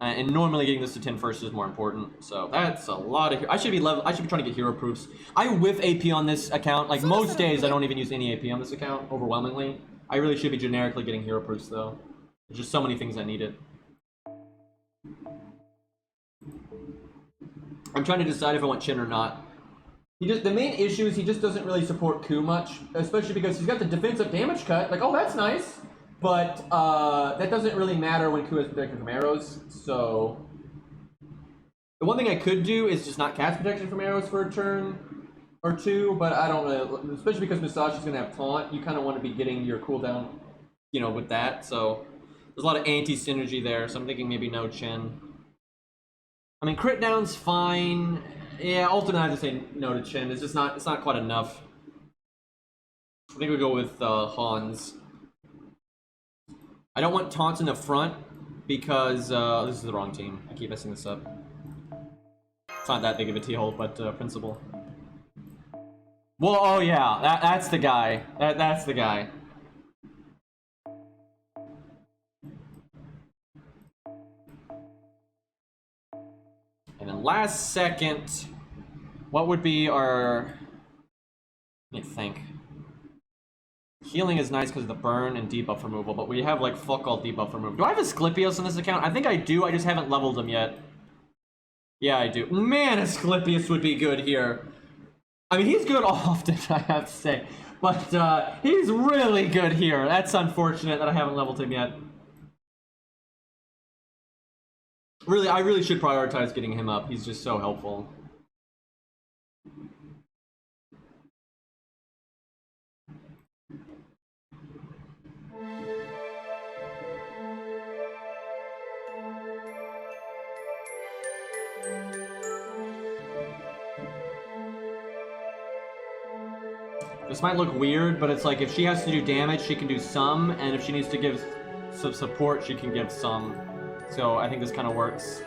And normally getting this to 10 first is more important. So that's a lot of. I should be trying to get hero proofs. I whiff AP on this account. Like most days, I don't even use any AP on this account. Overwhelmingly, I really should be generically getting hero proofs though. There's just so many things that need it. I'm trying to decide if I want Chin or not. The main issue is he just doesn't really support Ku much, especially because he's got the defensive damage cut. Like, oh, that's nice, but that doesn't really matter when Ku is protected from arrows. So the one thing I could do is just not cast protection from arrows for a turn or two, but I don't really, especially because Musashi is going to have taunt. You kind of want to be getting your cooldown, you know, with that. So there's a lot of anti-synergy there. So I'm thinking maybe no Chin. I mean, crit down's fine. Yeah, ultimately I have to say no to Chin. It's just not. It's not quite enough. I think we go with Hans. I don't want taunts in the front because this is the wrong team. I keep messing this up. It's not that big of a deal, but principle. Well, oh yeah, that's the guy. That's the guy. And then last second, what would be our... Let me think. Healing is nice because of the burn and debuff removal, but we have like fuck all debuff removal. Do I have Asclepios in this account? I think I do, I just haven't leveled him yet. Yeah, I do. Man, Asclepios would be good here. I mean, he's good often, I have to say. But he's really good here. That's unfortunate that I haven't leveled him yet. Really, I really should prioritize getting him up. He's just so helpful. This might look weird, but it's like if she has to do damage, she can do some, and if she needs to give some support, she can give some. So I think this kind of works.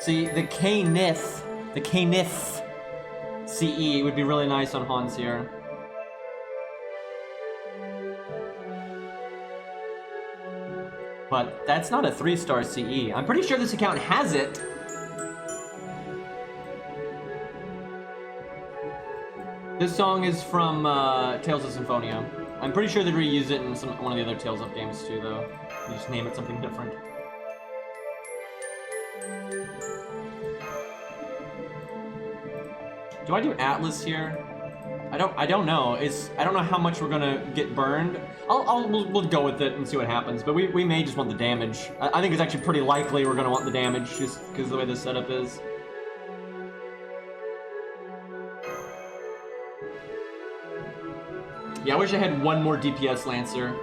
See, the K-Nith CE would be really nice on Hans here. But that's not a 3-star CE. I'm pretty sure this account has it. This song is from Tales of Symphonia. I'm pretty sure they reuse it in one of the other Tales of games too, though. You just name it something different. Do I do Atlas here? I don't know. I don't know how much we're gonna get burned. We'll go with it and see what happens. But we may just want the damage. I think it's actually pretty likely we're gonna want the damage just because of the way this setup is. Yeah, I wish I had one more DPS Lancer.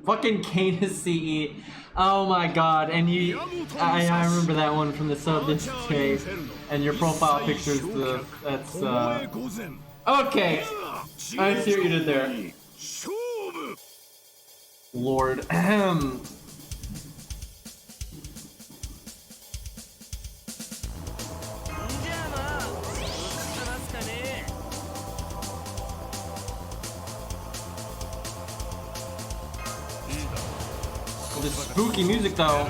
Fucking Canis CE. Oh my god, and I remember that one from the sub this day. And your profile picture's that's okay. I see what you did there. Lord. Ahem. This spooky music though.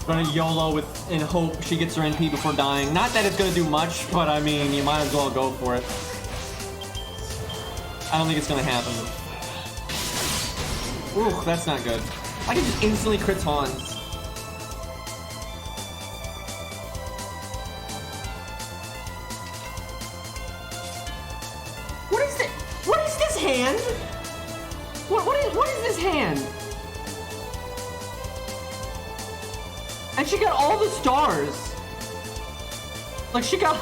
Gonna YOLO with in hope she gets her NP before dying. Not that it's gonna do much, but I mean you might as well go for it. I don't think it's gonna happen. Ooh, that's not good. I can just instantly crit Hans. What is this? What is this hand? What is this hand? And she got all the stars. Like she got.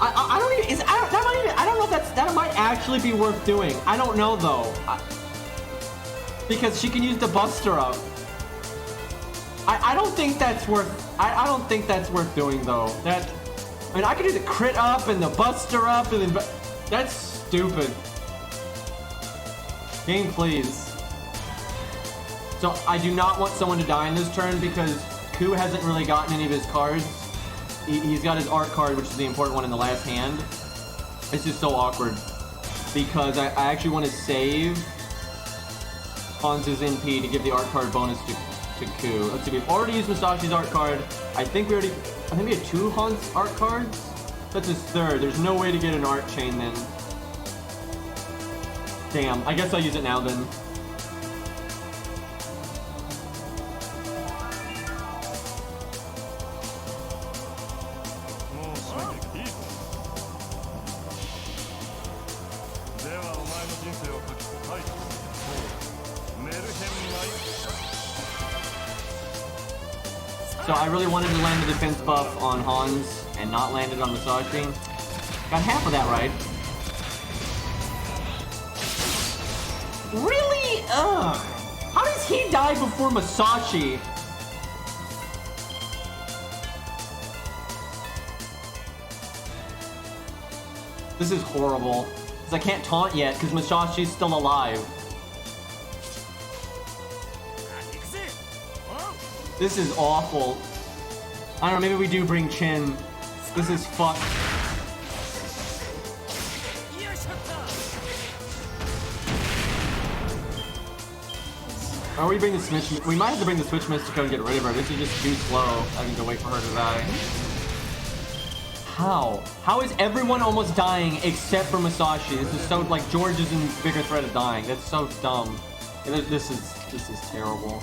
I don't even. That might even. I don't know if that might actually be worth doing. I don't know though. Because she can use the Buster up. I don't think that's worth. I don't think that's worth doing though. That. I mean, I could do the crit up and the Buster up and then. That's stupid. Game, please. So I do not want someone to die in this turn because Ku hasn't really gotten any of his cards. He's got his art card, which is the important one in the last hand. It's just so awkward because I actually want to save Hans's NP to give the art card bonus to Ku. Let's see, we've already used Masashi's art card. I think we had 2 Hans art cards. That's his 3rd. There's no way to get an art chain then. Damn, I guess I'll use it now then. So I really wanted to land the defense buff on Hans and not land it on Masashi. Got half of that right. Really? Ugh. How does he die before Masashi? This is horrible. Because I can't taunt yet because Masashi's still alive. This is awful. I don't know, maybe we do bring Chin. This is fucked. Or we bring the Switch. We might have to bring the Switch Mystico and get rid of her. This is just too slow. Having to wait for her to die. How? How is everyone almost dying except for Masashi? This is so, like, George is in bigger threat of dying. That's so dumb. This is terrible.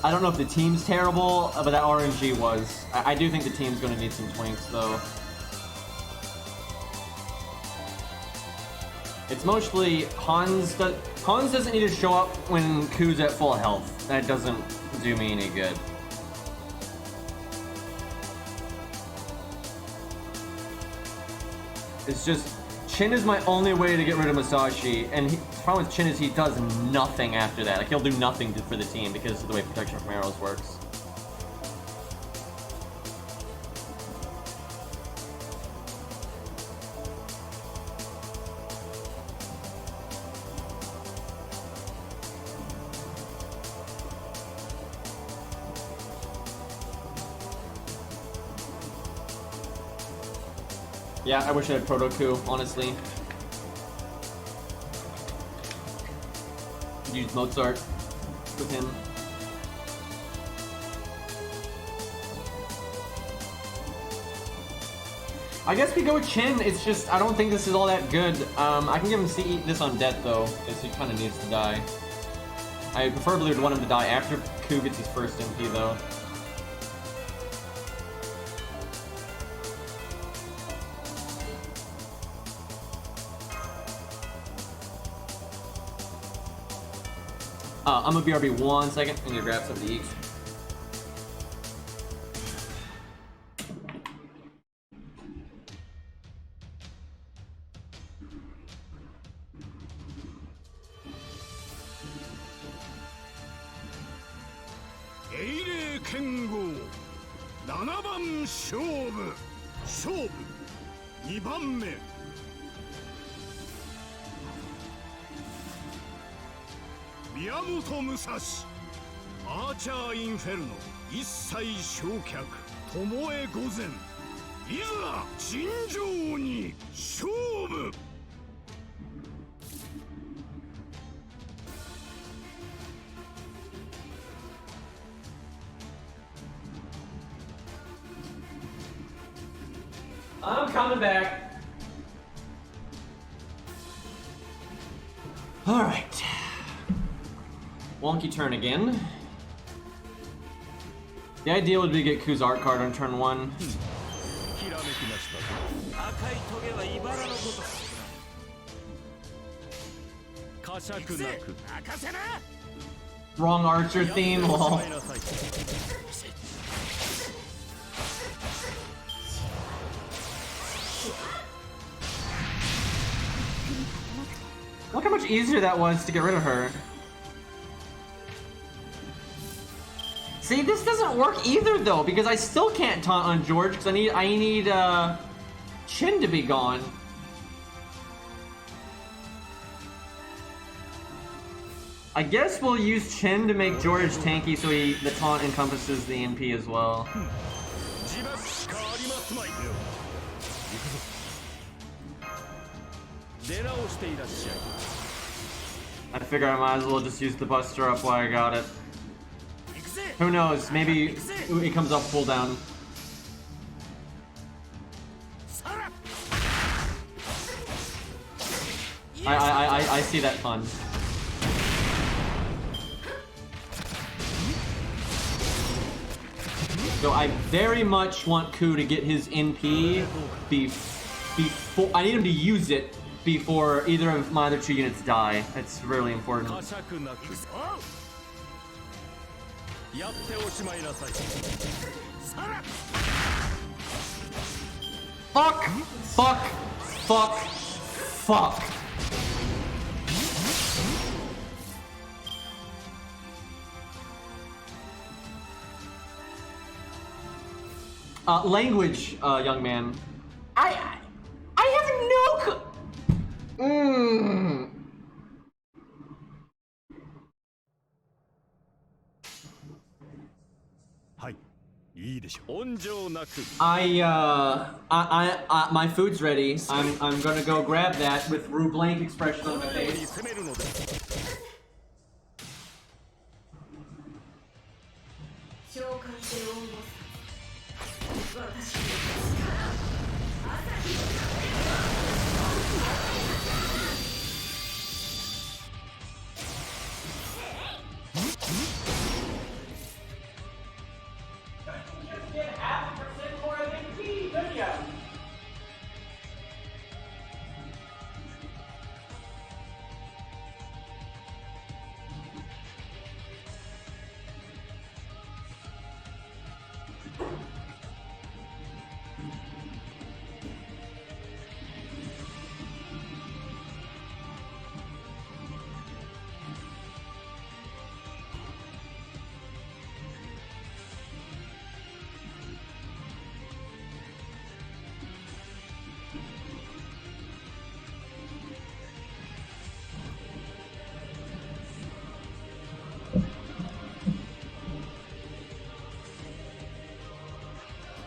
I don't know if the team's terrible, but that RNG was. I do think the team's going to need some twinks, though. It's mostly Hans doesn't need to show up when Ku's at full health. That doesn't do me any good. It's just Chin is my only way to get rid of Masashi, and the problem with Chin is he does nothing after that. Like, he'll do nothing for the team because of the way protection from arrows works. Yeah, I wish I had Proto Ku, honestly. Use Mozart with him. I guess we go with Chin. It's just, I don't think this is all that good. I can give him this on death, though, because he kind of needs to die. I preferably would want him to die after Ku gets his first MP, though. I'm gonna BRB 1 second. I'm gonna grab something to eat.アーチャーインフェルノ一切焼却巴御前いざ尋常に勝負I'm coming back. Alright. Wonky turn again. The idea would be to get Ku's art card on turn 1. ひらめきましたぞ。赤いトゲは茨のごとく。呵責なく。任せな。 Wrong archer theme, lol. やっておしまいなさい。 Look how much easier that was to get rid of her. See, this doesn't work either though, because I still can't taunt on George because I need Chin to be gone. I guess we'll use Chin to make George tanky so the taunt encompasses the NP as well. 自爆しかありますまい。行くぞ。出直していらっしゃい。 I figure I might as well just use the Buster up while I got it. Who knows? Maybe it comes up full down. I see that fun. So I very much want Ku to get his NP before I need him to use it before either of my other 2 units die. That's really important. 呵責なく。やっておしまいなさい。 Fuck! Fuck! Fuck! Fuck! Language, young man. I have no. My food's ready. I'm gonna go grab that with blank expression on my face.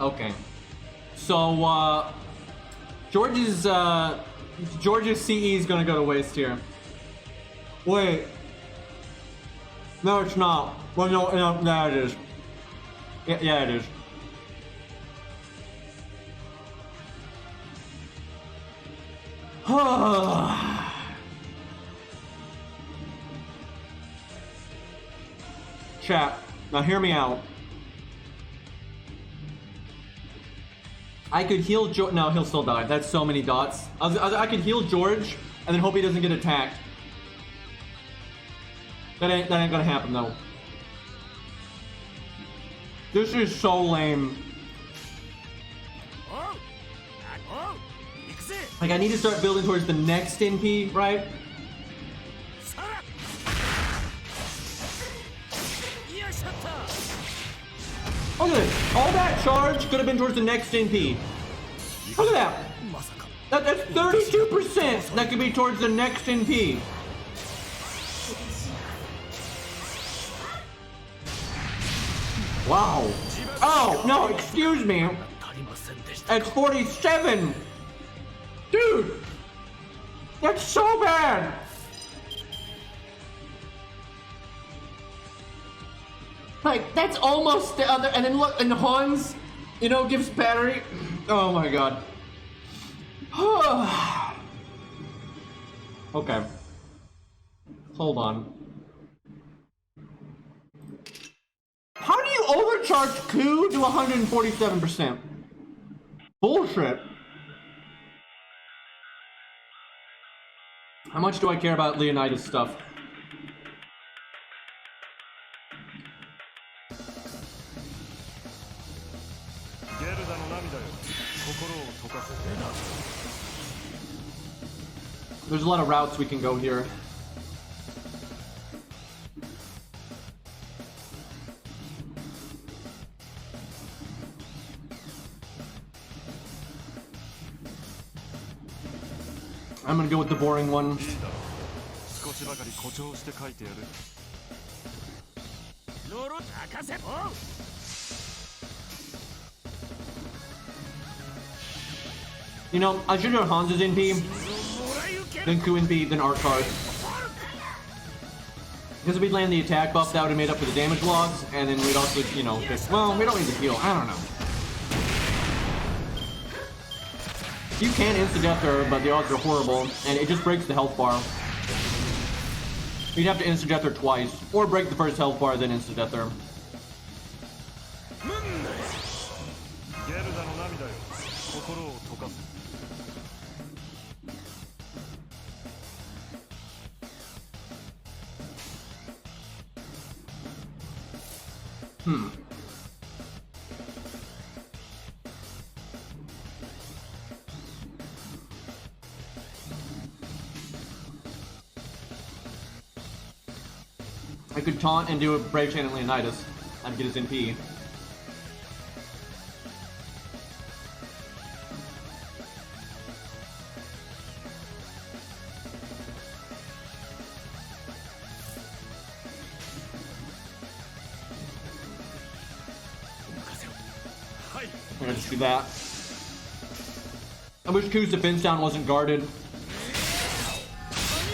Okay. So, George's CE is gonna go to waste here. Wait. No, it's not. Well, no, yeah, it is. Yeah, it is. Chat, now hear me out. I could heal George. No, he'll still die. That's so many dots. I could heal George and then hope he doesn't get attacked. That ain't gonna happen though. This is so lame. Like I need to start building towards the next NP, right? Look at this. All that charge could have been towards the next NP. Look at that. That's 32%. That could be towards the next NP. Wow. Oh, no, excuse me. It's 47. Dude. That's so bad. Like, that's almost the other, and then look, and Hans, you know, gives battery. Oh my god. Okay. Hold on. How do you overcharge Q to 147%? Bullshit. How much do I care about Leonidas stuff? There's a lot of routes we can go here. I'm gonna go with the boring one. You know, I should have Hansa's NP, then Q NP, then art card. Because if we'd land the attack buff, that would have made up for the damage loss, and then we'd also, you know, well, we don't need to heal. I don't know. You can insta-death her, but the odds are horrible, and it just breaks the health bar. You'd have to insta-death her twice, or break the first health bar, then insta-death her. I could taunt and do a Brave Chain and Leonidas. I'd get his NP. I'm gonna just do that. I wish Q's defense down wasn't guarded.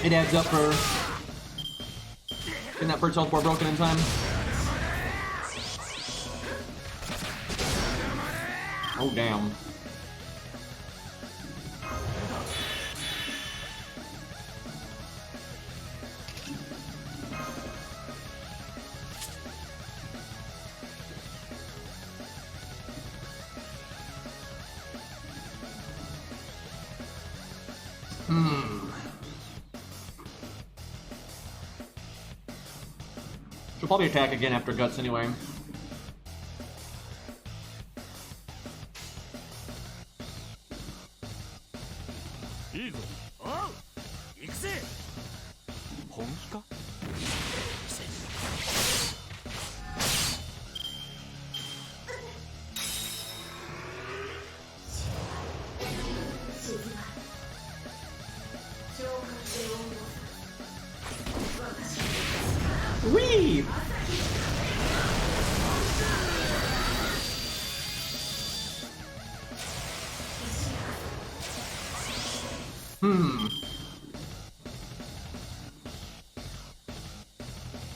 It adds up for getting that first health bar broken in time. Oh, damn. She'll probably attack again after Guts anyway. Wee!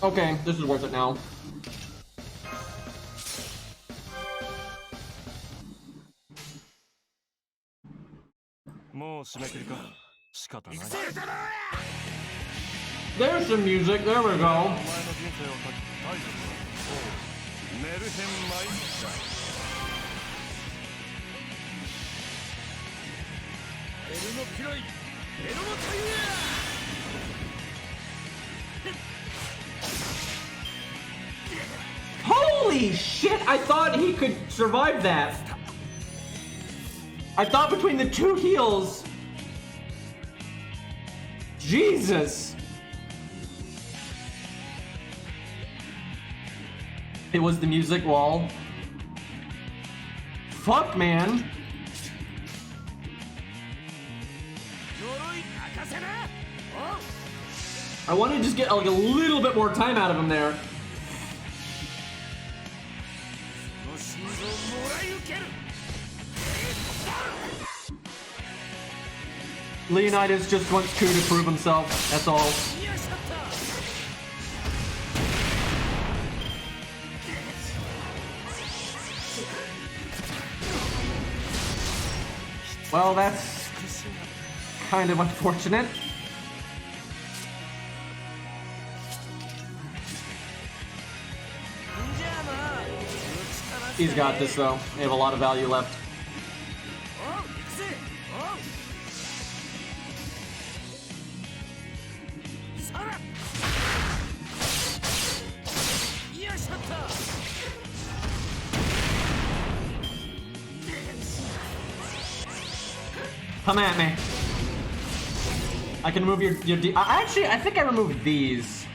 Okay, this is worth it now. There's some music, there we go. Holy shit, I thought he could survive that. I thought between the two heals. Jesus. It was the music wall. Fuck, man. I want to just get like a little bit more time out of him there. Leonidas just wants Q to prove himself, that's all. Well, that's kind of unfortunate. He's got this though. They have a lot of value left. Come at me. I can remove your actually, I think I removed these.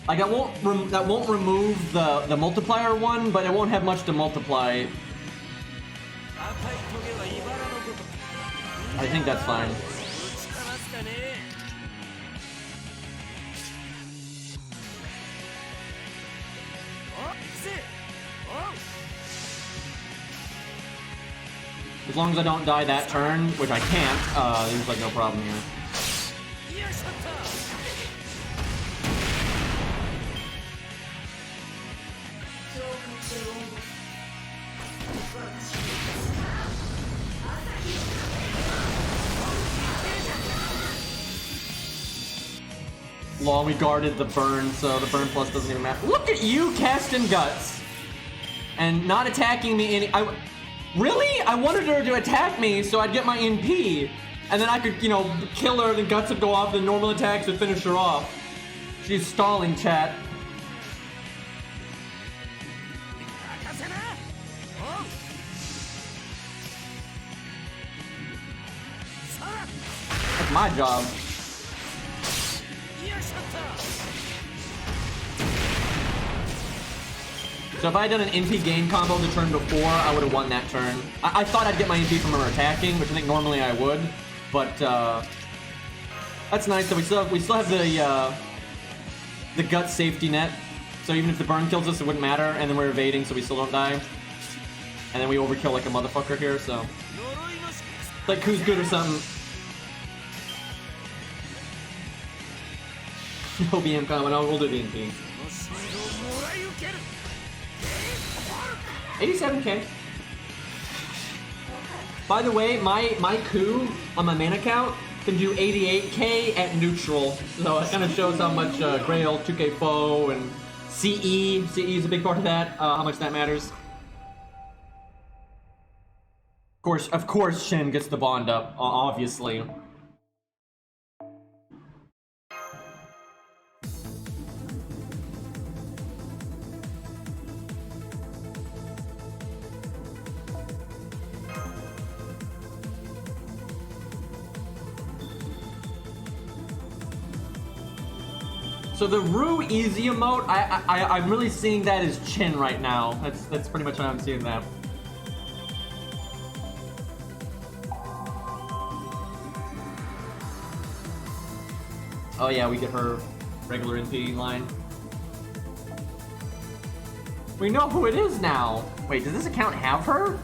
Like, that won't remove the multiplier one, but it won't have much to multiply. I think that's fine. As long as I don't die that turn, which I can't, there's like no problem here. Lol, we guarded the burn, so the burn plus doesn't even matter. Look at you casting guts! And not attacking me any... Really? I wanted her to attack me so I'd get my NP. And then I could, you know, kill her, the guts would go off, the normal attacks would finish her off. She's stalling, chat. That's my job. So if I had done an NP gain combo the turn before, I would have won that turn. I thought I'd get my NP from her attacking, which I think normally I would, but that's nice that we still have the gut safety net. So even if the burn kills us, it wouldn't matter, and then we're evading, so we still don't die. And then we overkill like a motherfucker here, so it's like who's good or something. No BM combo, no, we'll do the NP. 87k. By the way, my coup on my main account can do 88k at neutral. So it kind of shows how much Grail, 2k foe, and CE is a big part of that, how much that matters. Of course Shin gets the bond up, obviously. So the Rue easy emote, I'm really seeing that as Chin right now. That's pretty much how I'm seeing that. Oh yeah, we get her regular NP line. We know who it is now. Wait, does this account have her?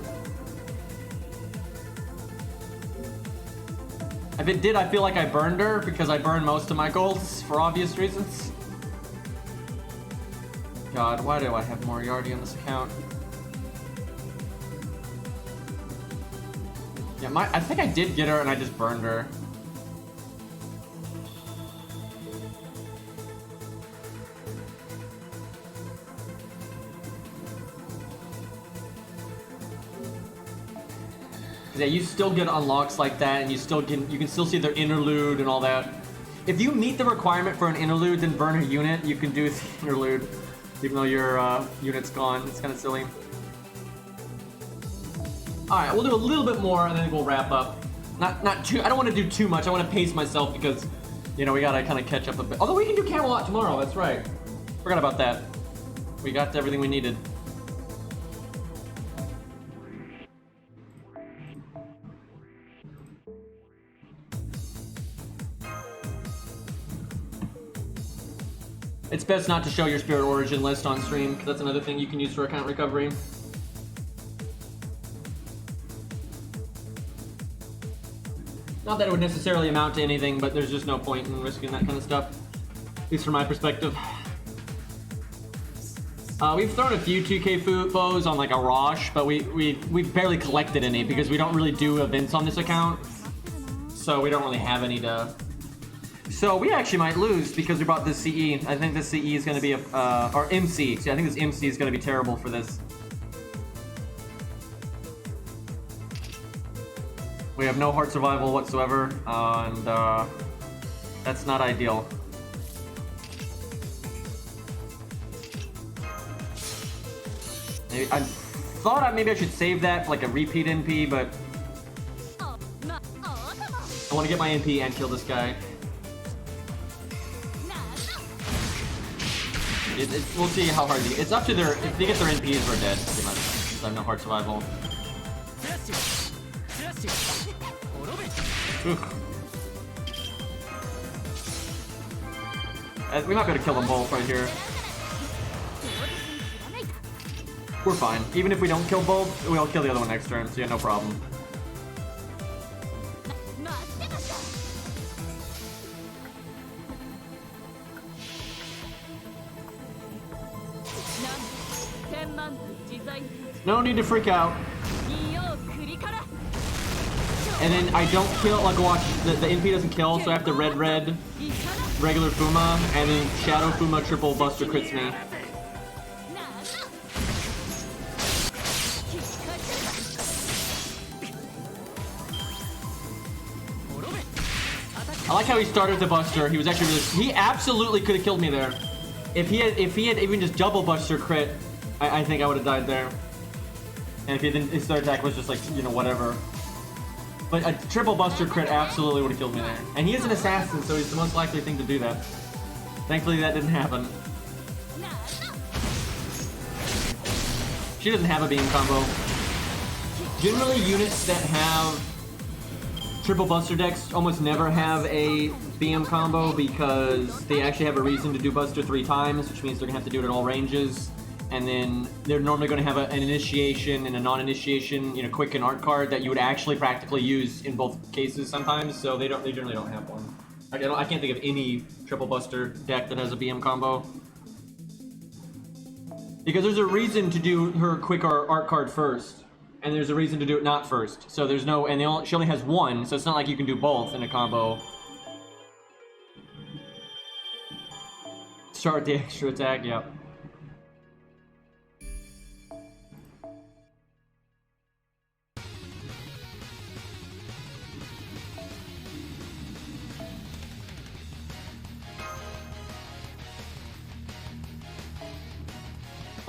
If it did, I feel like I burned her because I burned most of my golds for obvious reasons. God, why do I have Moriarty on this account? Yeah, I think I did get her and I just burned her. Yeah, you still get unlocks like that, and you can still see their interlude and all that. If you meet the requirement for an interlude, then burn a unit, you can do the interlude, even though your unit's gone. It's kind of silly. All right, we'll do a little bit more, and then we'll wrap up. Not too. I don't want to do too much. I want to pace myself because, you know, we gotta kind of catch up a bit. Although we can do Camelot tomorrow. That's right. Forgot about that. We got everything we needed. It's best not to show your Spirit Origin list on stream, because that's another thing you can use for account recovery. Not that it would necessarily amount to anything, but there's just no point in risking that kind of stuff. At least from my perspective. We've thrown a few 2k foes on like a Rosh, but we've barely collected any because we don't really do events on this account. So we don't really have any to So we actually might lose because we brought this CE. I think this CE is going to be a, or MC. See, I think this MC is going to be terrible for this. We have no heart survival whatsoever, and that's not ideal. Maybe, I thought maybe I should save that for like a repeat NP, but I want to get my NP and kill this guy. We'll see how hard it's up to their. If they get their NPs, we're dead. Pretty much. 'Cause I have no heart survival. We might be able to kill them both right here. We're fine. Even if we don't kill both, we'll kill the other one next turn, so yeah, no problem. No need to freak out. And then I don't kill, like watch, the NP doesn't kill, so I have to red regular Fuma, and then Shadow Fuma triple Buster crits me. I like how he started the Buster. He was actually he absolutely could have killed me there. If he had even just double Buster crit, I think I would have died there. And if he didn't, his third attack was just like, you know, whatever. But a triple Buster crit absolutely would have killed me there. And he is an assassin, so he's the most likely thing to do that. Thankfully, that didn't happen. She doesn't have a beam combo. Generally, units that have triple Buster decks almost never have a BM combo because they actually have a reason to do Buster 3 times, which means they're gonna have to do it at all ranges. And then they're normally going to have an initiation and a non-initiation, you know, quick and art card that you would actually practically use in both cases sometimes. So they generally don't have one. I can't think of any triple Buster deck that has a BM combo because there's a reason to do her quick or art card first, and there's a reason to do it not first. So there's no, and she only has one, so it's not like you can do both in a combo. Start with the extra attack, yep.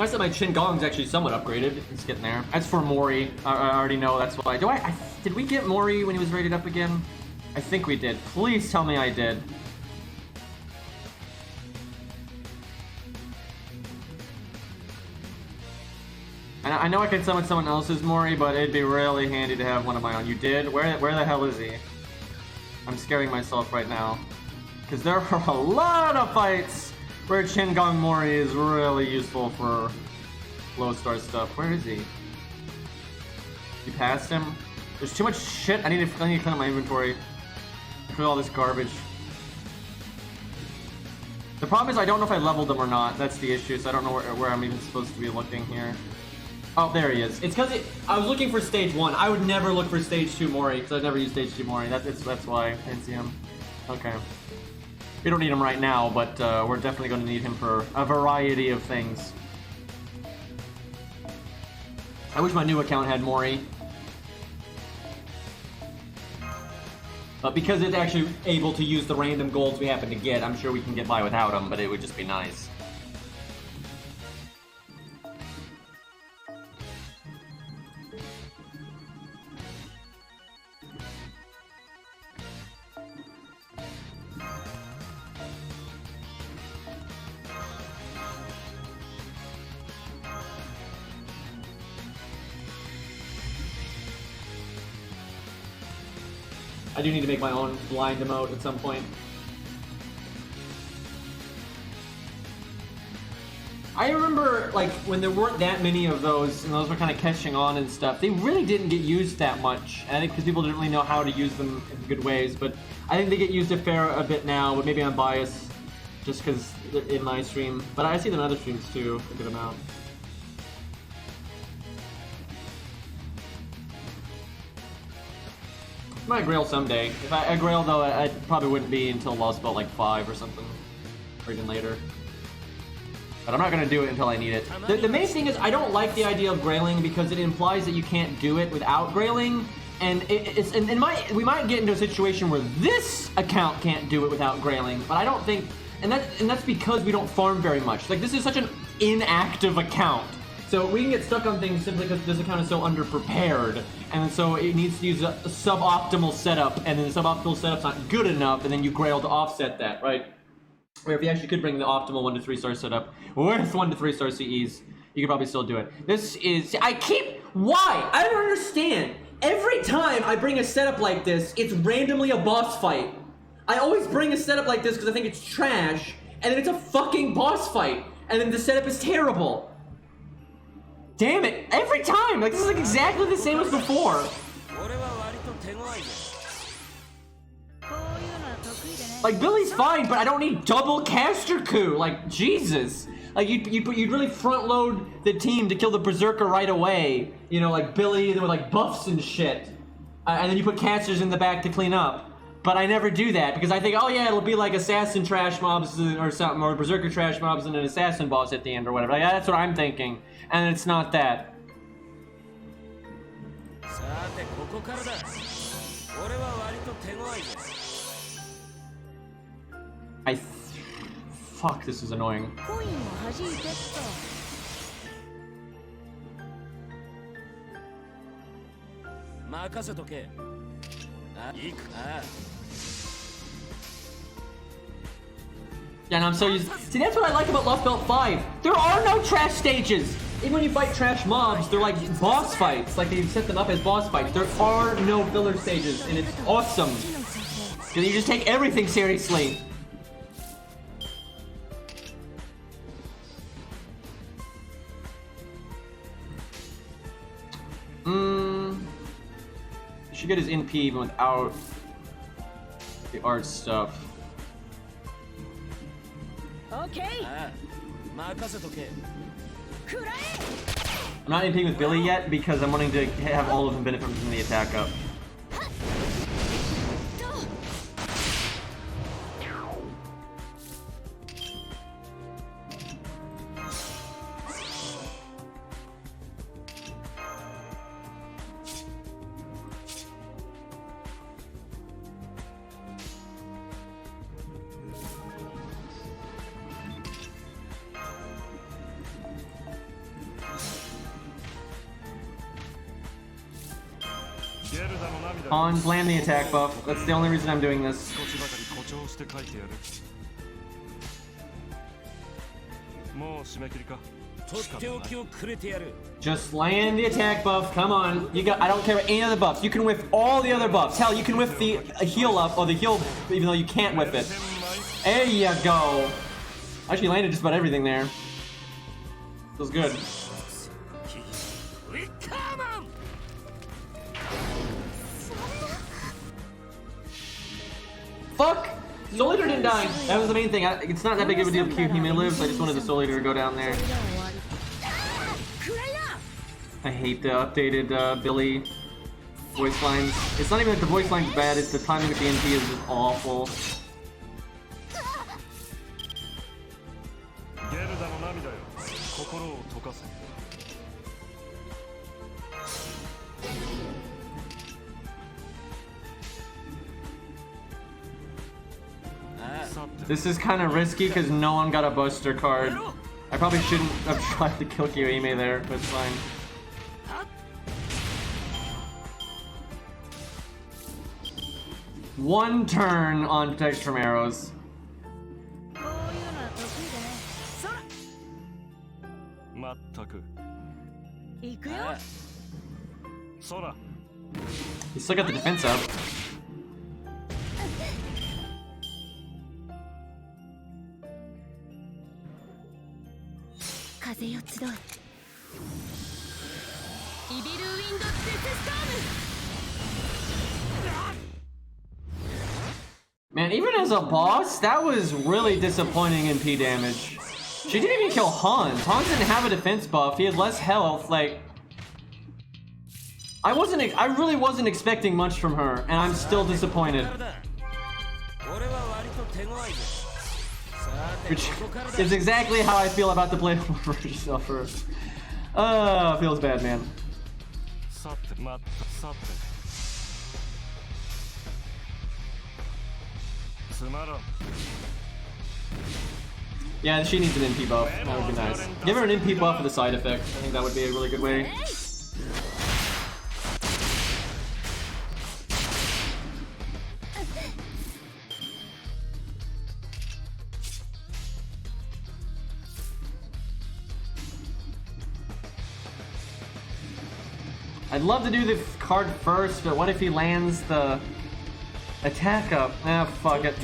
I said my Chin Gong's actually somewhat upgraded. It's getting there. That's for Mori. I already know that's why. Did we get Mori when he was rated up again? I think we did. Please tell me I did. And I know I can summon someone else's Mori, but it'd be really handy to have one of my own. You did? Where the hell is he? I'm scaring myself right now. Because there are a lot of fights where Chin Gong Mori is really useful for low star stuff. Where is he? You passed him? There's too much shit. I need to clean up my inventory. For all this garbage. The problem is I don't know if I leveled them or not. That's the issue, so I don't know where I'm even supposed to be looking here. Oh, there he is. It's because I was looking for stage 1. I would never look for stage 2 Mori, because I've never used stage 2 Mori. That's why I didn't see him. Okay. We don't need him right now, but we're definitely going to need him for a variety of things. I wish my new account had Mori. But because it's actually able to use the random golds we happen to get, I'm sure we can get by without him, but it would just be nice. I do need to make my own blind emote at some point. I remember, like, when there weren't that many of those, and those were kind of catching on and stuff, they really didn't get used that much. I think because people didn't really know how to use them in good ways, but I think they get used a bit now, but maybe I'm biased just because they're in my stream. But I see them in other streams too, a good amount. Might grail someday. If I grail though, I probably wouldn't be until Lost Belt like 5 or something, or even later. But I'm not gonna do it until I need it. The main thing is I don't like the idea of grailing because it implies that you can't do it without grailing, and we might get into a situation where this account can't do it without grailing. But I don't think, and that's because we don't farm very much. Like, this is such an inactive account. So we can get stuck on things simply because this account is so underprepared, and so it needs to use a suboptimal setup, and then the suboptimal setup's not good enough, and then you grail to offset that, right? Where if you actually could bring the optimal 1 to 3 star setup with 1 to 3 star CEs, you could probably still do it. This is, why? I don't understand. Every time I bring a setup like this, it's randomly a boss fight. I always bring a setup like this because I think it's trash, and then it's a fucking boss fight, and then the setup is terrible. Damn it, every time! Like, this is like exactly the same as before. Like, Billy's fine, but I don't need double caster coup. Like, Jesus. Like, you'd really front load the team to kill the Berserker right away. You know, like Billy with like buffs and shit. And then you put casters in the back to clean up. But I never do that because I think, oh yeah, it'll be like assassin trash mobs or something, or Berserker trash mobs and an assassin boss at the end or whatever. Like, that's what I'm thinking. And it's not that. Fuck, this is annoying. Yeah, and I'm so used. See, that's what I like about Lost Belt 5. There are no trash stages. Even when you fight trash mobs, they're like boss fights. Like, they set them up as boss fights. There are no filler stages, and it's awesome. Because you just take everything seriously. You should get his NP even without the art stuff. Okay. I'm not NPing with Billy yet because I'm wanting to have all of them benefit from the attack up. On, land the attack buff. That's the only reason I'm doing this. Just land the attack buff. Come on. I don't care about any other buffs. You can whiff all the other buffs. Hell, you can whiff the heal up or the heal even though you can't whiff it. There you go. I actually landed just about everything there. Feels good. Fuck! Soul Eater didn't die. That was the main thing. It's not that big of a deal to keep him live. I just wanted the Soul Eater to go down there. I hate the updated Billy voice lines. It's not even that the voice line's bad, it's the timing with the NP is just awful. This is kind of risky because no one got a Buster card. I probably shouldn't have tried to kill Kiyohime there, but it's fine. One turn on protection from arrows. You still got the defense up. Man, even as a boss, that was really disappointing in P damage. She didn't even kill Hans. Hans didn't have a defense buff. He had less health, like... I really wasn't expecting much from her, and I'm still disappointed. Which is exactly how I feel about the playable version of her. Feels bad, man. Yeah, she needs an NP buff. That would be nice. Give her an NP buff with a side effect. I think that would be a really good way. I'd love to do the card first, but what if he lands the attack up? Ah, fuck it.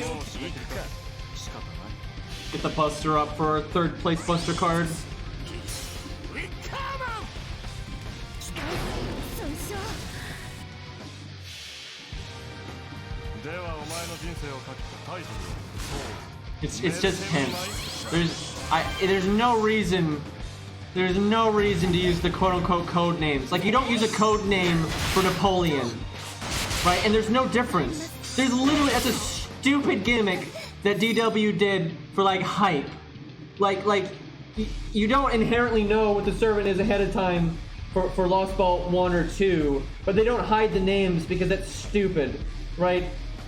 Get the Buster up for our third place Buster card. It's just tense. There's no reason. There's no reason to use the quote-unquote code names. Like, you don't use a code name for Napoleon, right? And there's no difference. There's literally, that's a stupid gimmick that DW did for, like, hype. Like, you don't inherently know what the servant is ahead of time for Lost Ball 1 or 2, but they don't hide the names because that's stupid, right?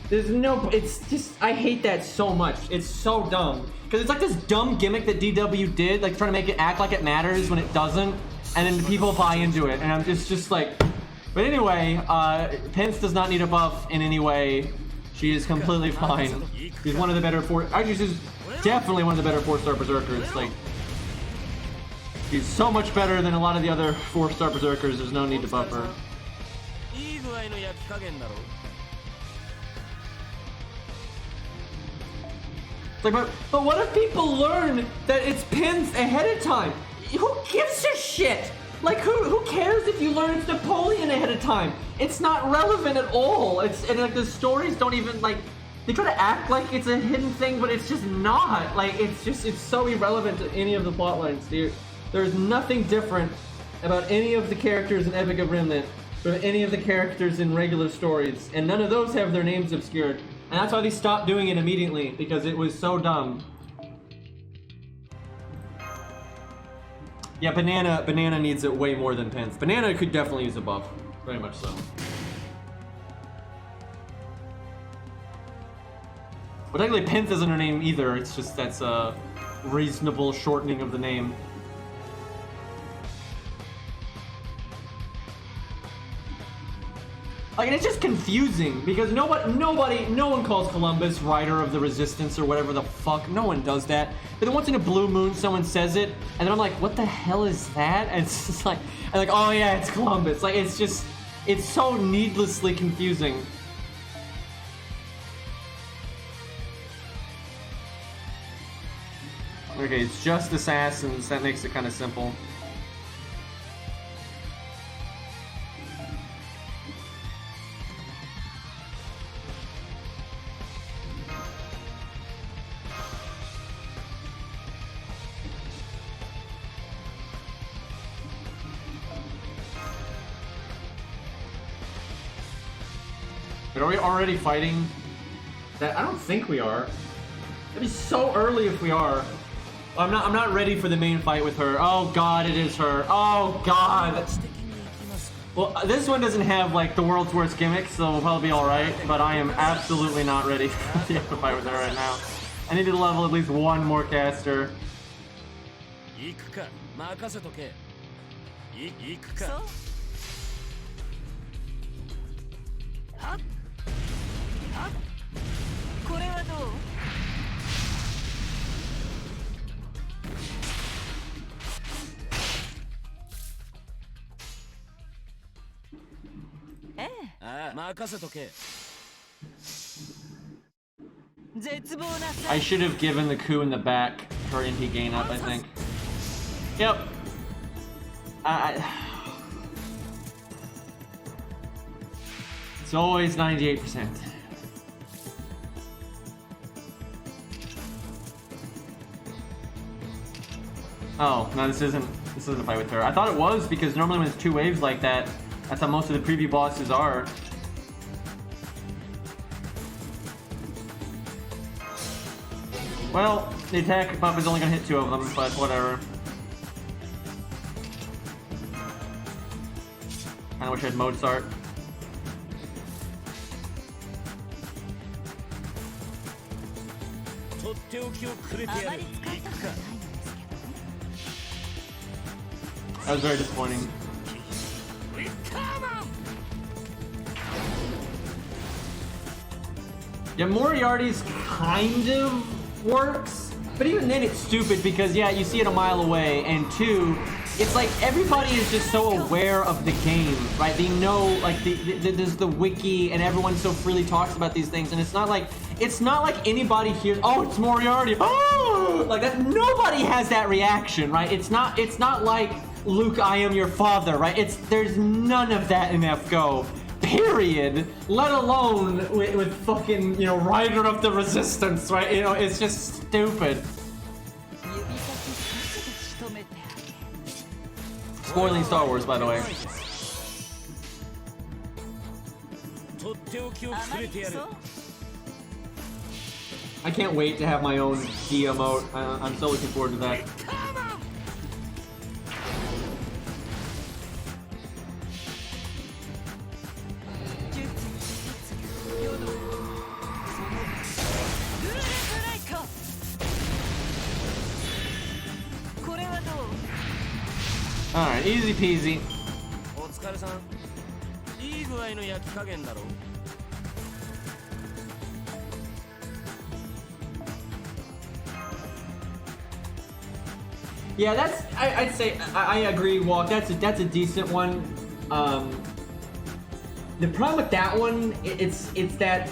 There's no, it's just, I hate that so much. It's so dumb. Because it's like this dumb gimmick that DW did, like trying to make it act like it matters when it doesn't, and then people buy into it, and I'm just like... But anyway, Pence does not need a buff in any way. She is completely fine. She's one of the better actually, she's definitely one of the better 4-star Berserkers. Like, she's so much better than a lot of the other 4-star Berserkers, there's no need to buff her. Like, but what if people learn that it's pins ahead of time? Who gives a shit? Like, who cares if you learn it's Napoleon ahead of time? It's not relevant at all. And like the stories don't even, like, they try to act like it's a hidden thing, but it's just not. Like, it's so irrelevant to any of the plot lines, dude. There's nothing different about any of the characters in Epic of Remnant from any of the characters in regular stories, and none of those have their names obscured. And that's why they stopped doing it immediately, because it was so dumb. Yeah, Banana needs it way more than Pence. Banana could definitely use a buff. Very much so. But technically Pence isn't her name either, it's just that's a reasonable shortening of the name. Like, and it's just confusing because no one calls Columbus Rider of the Resistance or whatever the fuck. No one does that. But then once in a blue moon, someone says it, and then I'm like, what the hell is that? And it's just like, oh yeah, it's Columbus. Like, it's just, it's so needlessly confusing. Okay, it's just assassins. That makes it kind of simple. But are we already fighting? That I don't think we are. It'd be so early if we are. I'm not ready for the main fight with her. Oh god, it is her. Oh god. Well, this one doesn't have like the world's worst gimmick, so we'll probably be alright, but I am absolutely not ready for the fight with her right now. I need to level at least one more caster. I should have given the coup in the back for MP gain up, I think. Yep. It's always 98%. Oh, no, this isn't a fight with her. I thought it was because normally when it's two waves like that, That's how most of the preview bosses are. Well, the attack buff is only gonna hit 2 of them, but whatever. Kinda wish I had Mozart. That was very disappointing. Yeah, Moriarty's kind of works, but even then it's stupid because, yeah, you see it a mile away, and 2, it's like everybody is just so aware of the game, right? They know, like, there's the wiki, and everyone so freely talks about these things, and it's not like anybody hears, oh, it's Moriarty, oh, like that. Nobody has that reaction, right? It's not like Luke, I am your father, right? There's none of that in FGO. Period. Let alone with fucking, you know, Rider of the Resistance, right? You know, it's just stupid. Spoiling Star Wars, by the way. I can't wait to have my own D emote. I'm so looking forward to that. Alright, easy peasy. Yeah, I'd say I agree, Walk. That's a decent one. The problem with that one, it's that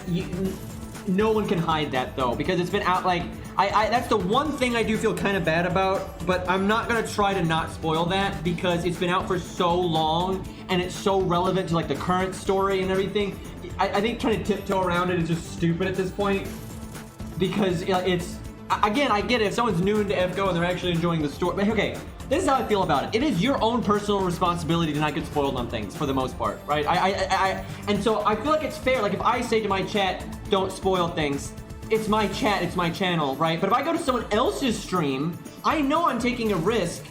no one can hide that though, because it's been out, like, that's the one thing I do feel kind of bad about, but I'm not gonna try to not spoil that because it's been out for so long and it's so relevant to like the current story and everything. I think trying to tiptoe around it is just stupid at this point because it's, again, I get it if someone's new into FGO and they're actually enjoying the story, but okay, this is how I feel about it. It is your own personal responsibility to not get spoiled on things for the most part, right? And so I feel like it's fair. Like if I say to my chat, don't spoil things, it's my chat, it's my channel, right? But if I go to someone else's stream, I know I'm taking a risk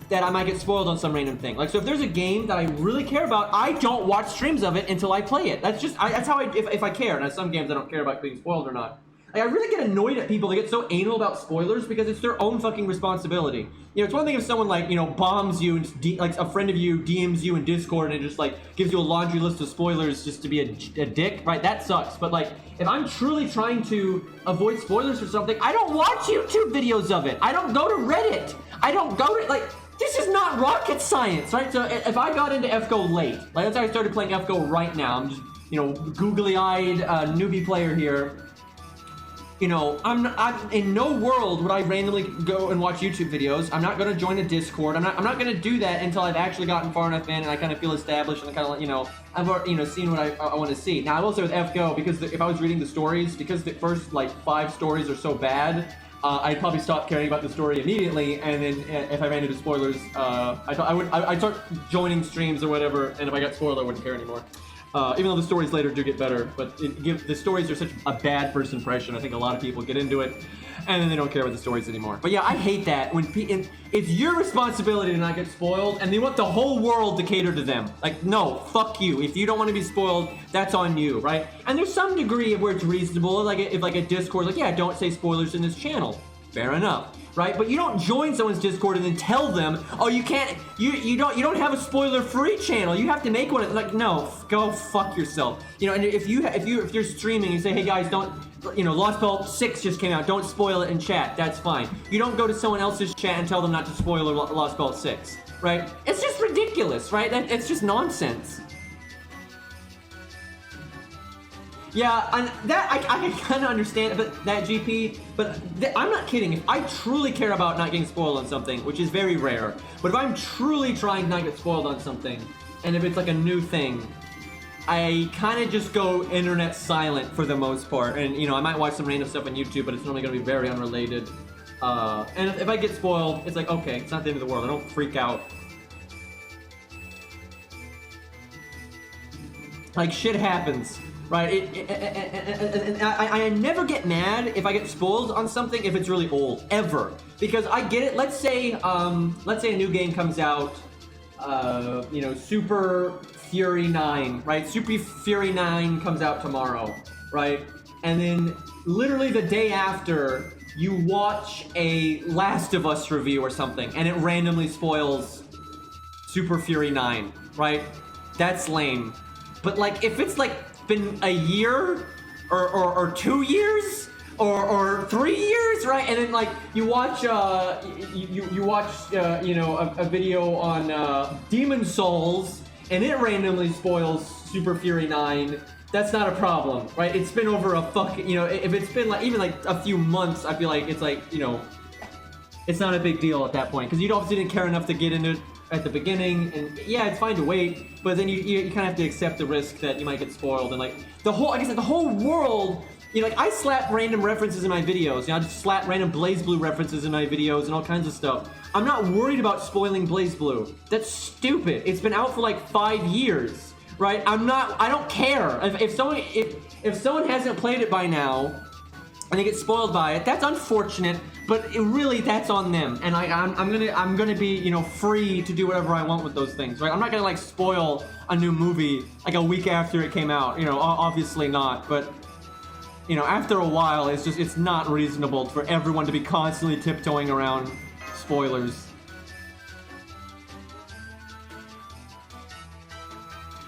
that I might get spoiled on some random thing. Like, so if there's a game that I really care about, I don't watch streams of it until I play it. That's just, that's how if I care. Now, some games I don't care about being spoiled or not. Like, I really get annoyed at people that get so anal about spoilers because it's their own fucking responsibility. You know, it's one thing if someone, like, you know, bombs you and like a friend of you DMs you in Discord and just like gives you a laundry list of spoilers just to be a dick, right? That sucks. But like, if I'm truly trying to avoid spoilers for something, I don't watch YouTube videos of it. I don't go to Reddit. I don't go to, like, this is not rocket science, right? So if I got into FGO late, like let's say I started playing FGO right now, I'm just, you know, googly-eyed newbie player here. You know, I'm in no world would I randomly go and watch YouTube videos. I'm not going to join a Discord. I'm not going to do that until I've actually gotten far enough in and I kind of feel established and I kind of, you know, I've already, you know, seen what I want to see. Now, I will say with FGO, because if I was reading the stories, because the first, like, 5 stories are so bad, I'd probably stop caring about the story immediately, and then if I ran into spoilers, I'd start joining streams or whatever, and if I got spoiled, I wouldn't care anymore. Even though the stories later do get better, but the stories are such a bad first impression. I think a lot of people get into it, and then they don't care about the stories anymore. But yeah, I hate that when it's your responsibility to not get spoiled, and they want the whole world to cater to them. Like, no, fuck you. If you don't want to be spoiled, that's on you, right? And there's some degree of where it's reasonable. Like if like a Discord, like, yeah, don't say spoilers in this channel. Fair enough. Right? But you don't join someone's Discord and then tell them, oh, you can't, you don't have a spoiler-free channel. You have to make one. Like, no, go fuck yourself. You know, and if you're streaming, you say, hey guys, don't, you know, Lost Belt 6 just came out. Don't spoil it in chat. That's fine. You don't go to someone else's chat and tell them not to spoil Lost Belt 6, right? It's just ridiculous, right? It's just nonsense. Yeah, and that I can kind of understand, but that GP, but I'm not kidding. If I truly care about not getting spoiled on something, which is very rare, but if I'm truly trying to not get spoiled on something, and if it's like a new thing, I kind of just go internet silent for the most part. And you know, I might watch some random stuff on YouTube, but it's normally gonna be very unrelated. And if I get spoiled, it's like, okay, it's not the end of the world. I don't freak out. Like, shit happens, right? I never get mad if I get spoiled on something if it's really old, ever. Because I get it. Let's say a new game comes out, you know, Super Fury 9, right? Super Fury 9 comes out tomorrow, right? And then literally the day after, you watch a Last of Us review or something, and it randomly spoils Super Fury 9, right? That's lame. But like, if it's like been a year or 2 years or 3 years, right? And then like you watch you watch you know, a video on Demon Souls, and it randomly spoils Super Fury 9. That's not a problem, right? It's been over a fucking, you know, if it's been like even like a few months, I feel like it's like, you know, it's not a big deal at that point because you obviously didn't care enough to get into it at the beginning, and yeah, it's fine to wait, but then you kind of have to accept the risk that you might get spoiled, and like the whole, like I said, the whole world, you know, like I slap random references in my videos, you know, I just slap random BlazBlue references in my videos and all kinds of stuff. I'm not worried about spoiling BlazBlue. That's stupid. It's been out for like 5 years, right? I don't care. If someone hasn't played it by now and they get spoiled by it, that's unfortunate, but that's on them. And I'm gonna be, you know, free to do whatever I want with those things, right? I'm not gonna like spoil a new movie like a week after it came out, you know, obviously not, but you know, after a while, it's not reasonable for everyone to be constantly tiptoeing around spoilers.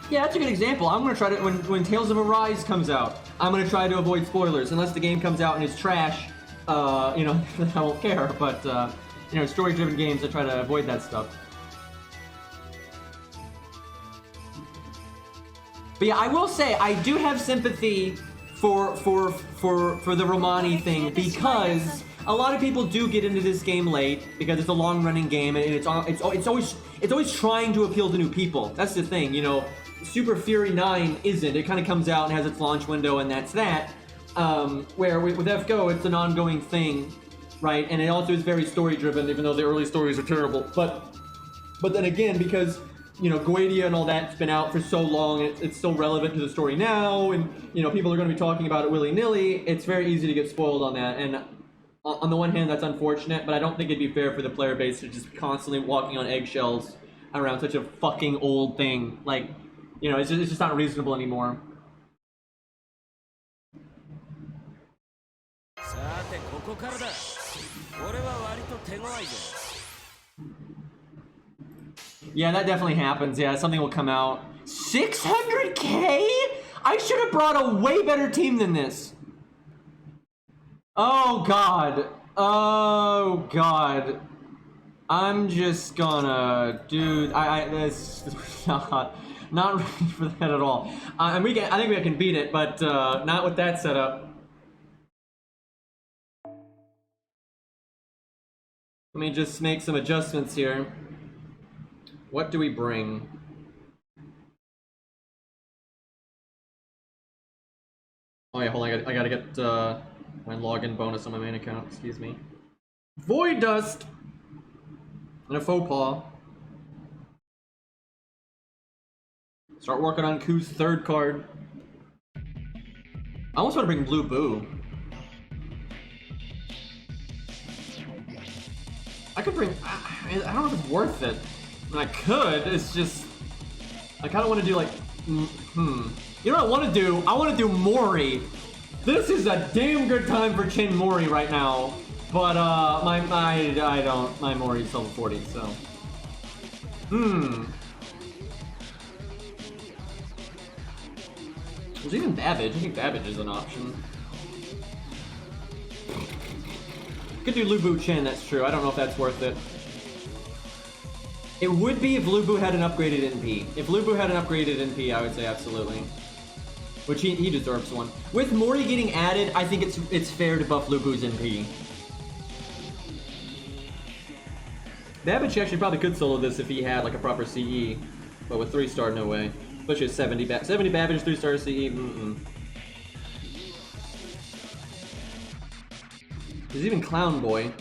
Yeah, that's a good example. I'm gonna try to, when Tales of Arise comes out, I'm gonna try to avoid spoilers, unless the game comes out and it's trash, you know, I won't care, but, you know, story-driven games, I try to avoid that stuff. But yeah, I will say, I do have sympathy for the Romani thing, because a lot of people do get into this game late, because it's a long-running game, and it's always trying to appeal to new people. That's the thing, you know. Super Fury 9 isn't. It kind of comes out and has its launch window, and that's that. Where with FGO, it's an ongoing thing, right? And it also is very story-driven, even though the early stories are terrible. But then again, because, you know, Guadia and all that's been out for so long, it's still relevant to the story now, and, you know, people are going to be talking about it willy-nilly, it's very easy to get spoiled on that. And on the one hand, that's unfortunate, but I don't think it'd be fair for the player base to just be constantly walking on eggshells around such a fucking old thing. Like, you know, it's just not reasonable anymore. Yeah, that definitely happens. Yeah, something will come out. 600K? I should have brought a way better team than this. Oh god. Oh god. I'm just gonna, dude. This not ready for that at all. And I think we can beat it, but not with that setup. Let me just make some adjustments here. What do we bring? Oh yeah, hold on. I gotta get my login bonus on my main account. Excuse me. Void Dust and a faux pas. Start working on Ku's third card. I almost want to bring Blue Boo. I could bring... I don't know if it's worth it. I mean, I could, it's just... I kind of want to do like... You know what I want to do? I want to do Mori. This is a damn good time for Chin Mori right now. But, my Mori's level 40, so... There's even Babbage. I think Babbage is an option. Could do Lubu Chin, that's true. I don't know if that's worth it. It would be if Lubu had an upgraded NP. If Lubu had an upgraded NP, I would say absolutely. Which he deserves one. With Mori getting added, I think it's fair to buff Lubu's NP. Babbage actually probably could solo this if he had like a proper CE. But with 3-star, no way. Especially a 70 Babbage, 3-star CE. There's even Clown Boy.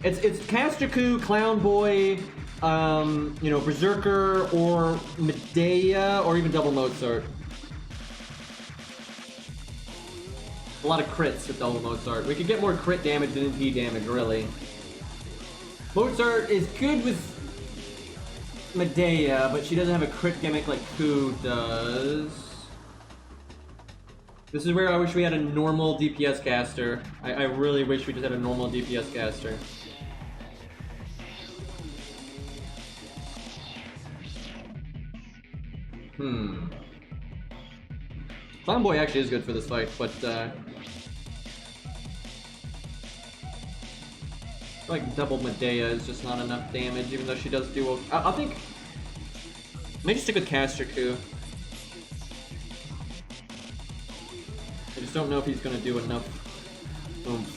It's Castraku, Clown Boy, you know, Berserker, or Medea, or even Double Mozart. A lot of crits with double Mozart. We could get more crit damage than MP damage, really. Mozart is good with Medea, but she doesn't have a crit gimmick like Ku does. This is where I wish we had a normal DPS caster. I really wish we just had a normal DPS caster. Clownboy actually is good for this fight, but like double Medea is just not enough damage, even though she does do. I think maybe stick with Caster Ku. I just don't know if he's gonna do enough oomph.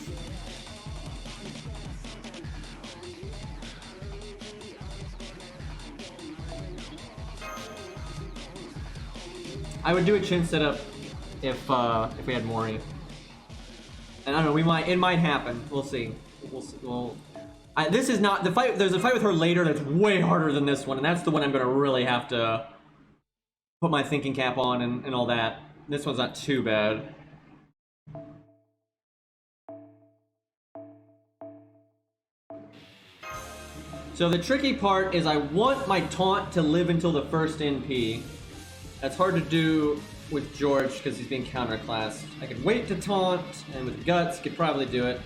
I would do a chin setup if we had Mori. And I don't know, it might happen. We'll see. This is not the fight. There's a fight with her later that's way harder than this one, and that's the one I'm gonna really have to put my thinking cap on and all that. This one's not too bad. So the tricky part is I want my taunt to live until the first NP. That's hard to do with George because he's being counterclassed. I could wait to taunt, and with Guts, could probably do it.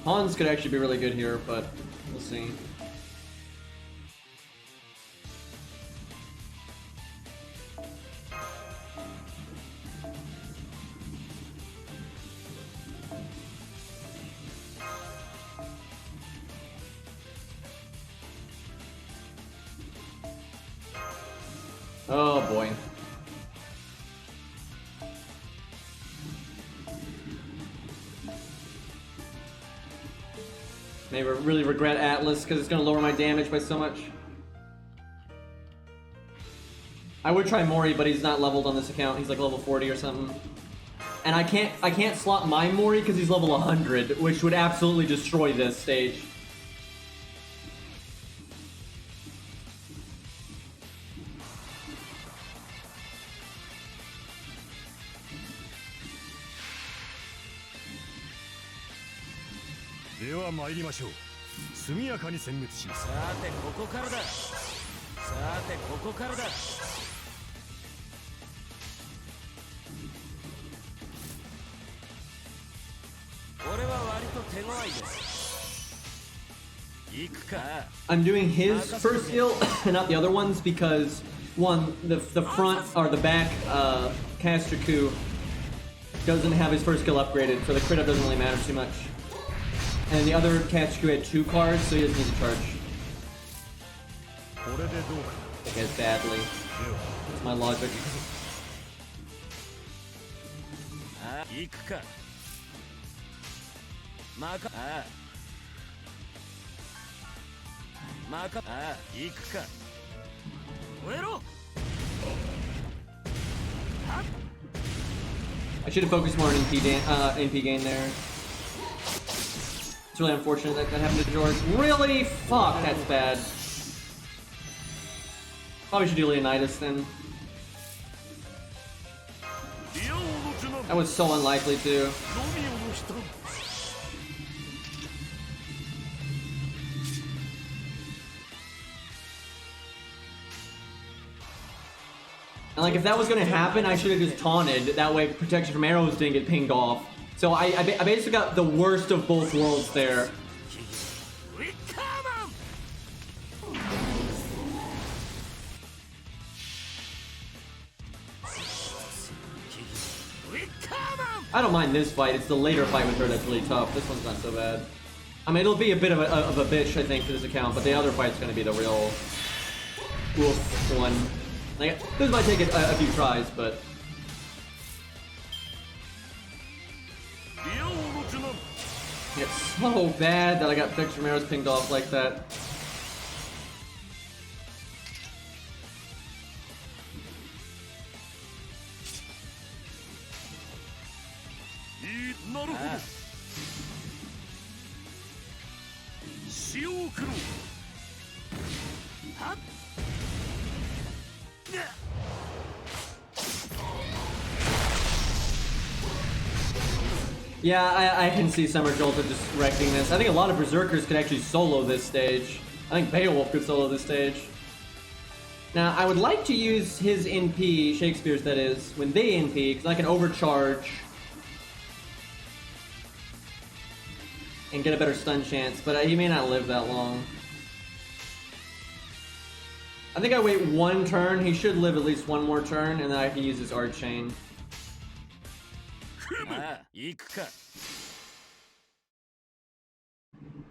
Hans could actually be really good here, but we'll see. Oh boy. Maybe really regret Atlas because it's going to lower my damage by so much. I would try Mori, but he's not leveled on this account. He's like level 40 or something. And I can't slot my Mori because he's level 100, which would absolutely destroy this stage. I'm doing his first skill and not the other ones because one, the front or the back Caster Ku doesn't have his first skill upgraded, so the crit up doesn't really matter too much. And the other Caster Ku had 2 cards, so he doesn't need to charge. I guess badly. That's my logic. I should have focused more on NP gain there. It's really unfortunate that happened to George. Really? Fuck, that's bad. Probably should do Leonidas then. That was so unlikely too. And like if that was gonna happen, I should have just taunted. That way protection from arrows didn't get pinged off. So I basically got the worst of both worlds there. I don't mind this fight, it's the later fight with her that's really tough. This one's not so bad. I mean, it'll be a bit of a bitch, I think, for this account, but the other fight's gonna be the real oof one. Like, this might take a few tries, but... It's so bad that I got Victor Romero's pinged off like that. 潮を送ろう。 Yeah, I can see Summer Jolta just wrecking this. I think a lot of Berserkers could actually solo this stage. I think Beowulf could solo this stage. Now, I would like to use his NP, Shakespeare's that is, when they NP, because I can overcharge and get a better stun chance, but he may not live that long. I think I wait one turn, he should live at least one more turn, and then I can use his Art Chain. 行くか。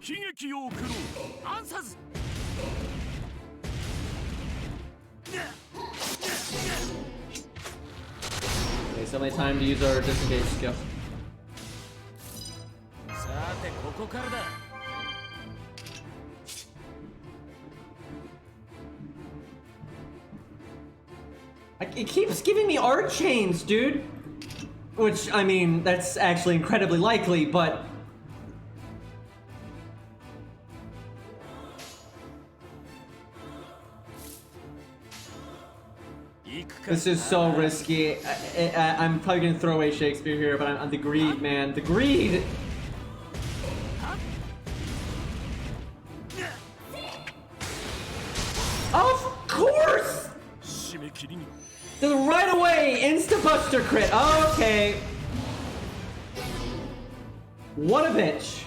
悲劇を送ろう。アンサズ。 Okay, so only time to use our disengage skill. さてここからだ。 It keeps giving me art chains, dude. Which, I mean, that's actually incredibly likely, but... This is so risky. I'm probably gonna throw away Shakespeare here, but I'm the greed, man. The greed! Of course! Just right away, insta-buster crit. Oh, okay. What a bitch.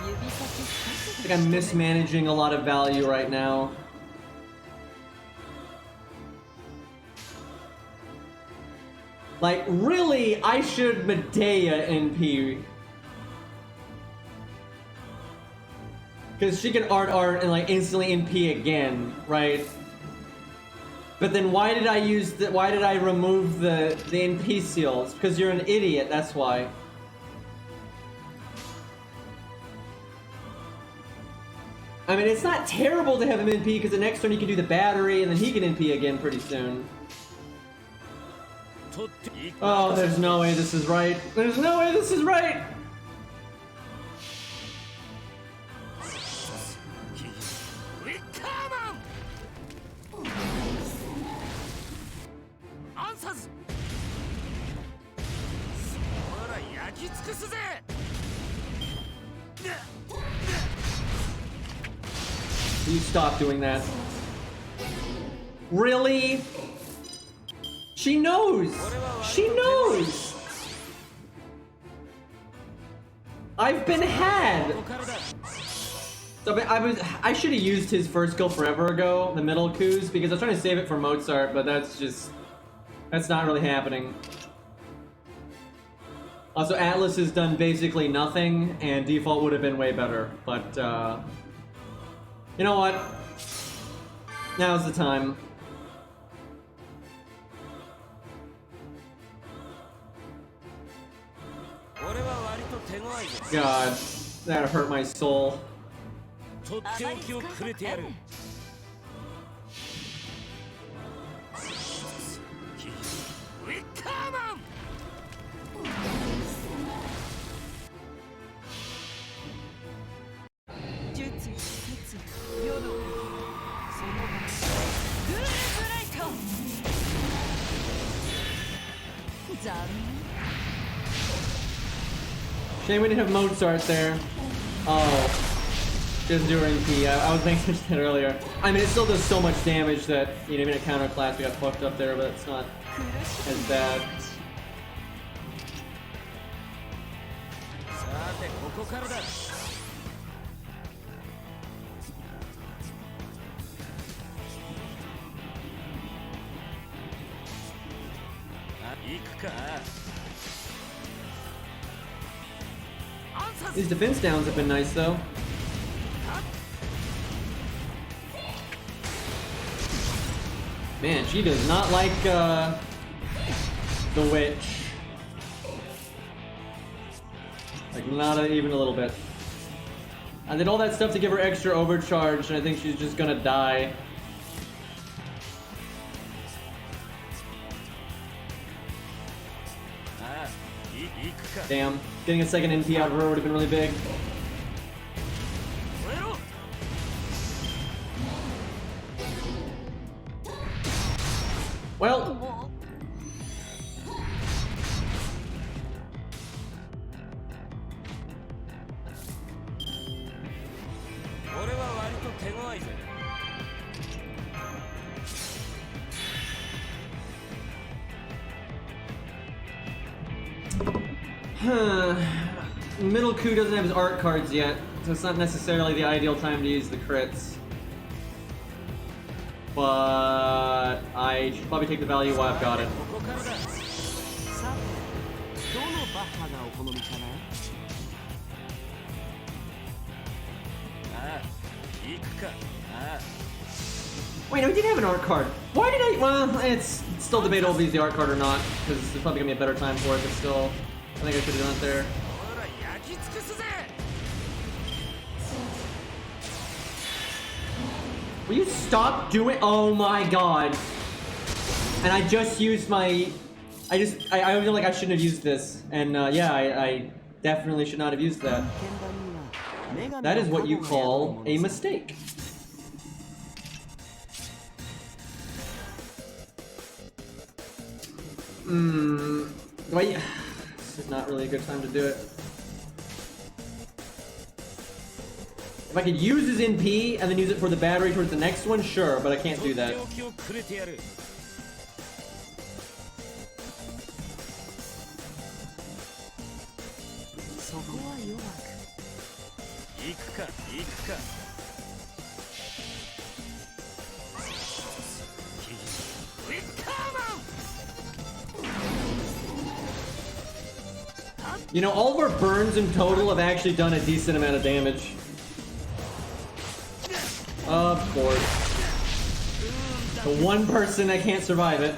I think I'm mismanaging a lot of value right now. Like, really, I should Medea NP. Because she can art and like instantly NP again, right? But then why did I use the, why did I remove the NP seals? Because you're an idiot, that's why. I mean, it's not terrible to have him NP because the next turn he can do the battery and then he can NP again pretty soon. Oh, there's no way this is right. There's no way this is right! You stop doing that. Really? She knows! She knows! I've been had! So I should have used his first skill forever ago, the middle coups, because I was trying to save it for Mozart, but that's not really happening. Also, Atlas has done basically nothing, and default would have been way better, but you know what? Now's the time. God, that hurt my soul. Shame we didn't have Mozart there. Oh. Just during P. I was thinking that earlier. I mean, it still does so much damage that, you know, even at counter class we got fucked up there, but it's not as bad. These defense downs have been nice, though. Man, she does not like, the witch. Like, not even a little bit. I did all that stuff to give her extra overcharge, and I think she's just gonna die. Damn. Getting a second NP out of her would have been really big. Well... Middle Coup doesn't have his art cards yet, so it's not necessarily the ideal time to use the crits. But I should probably take the value while I've got it. Wait, no, he did have an art card. Why did I? Well, it's still debatable if he's the art card or not, because there's probably gonna be a better time for it, but still, I think I should have done it there. Will you stop doing? Oh my god! And I just used my. I feel like I shouldn't have used this, and yeah, I definitely should not have used that. That is what you call a mistake. Wait. This is not really a good time to do it. If I could use his NP and then use it for the battery towards the next one, sure, but I can't do that. You know, all of our burns in total have actually done a decent amount of damage. Of course. The one person that can't survive it.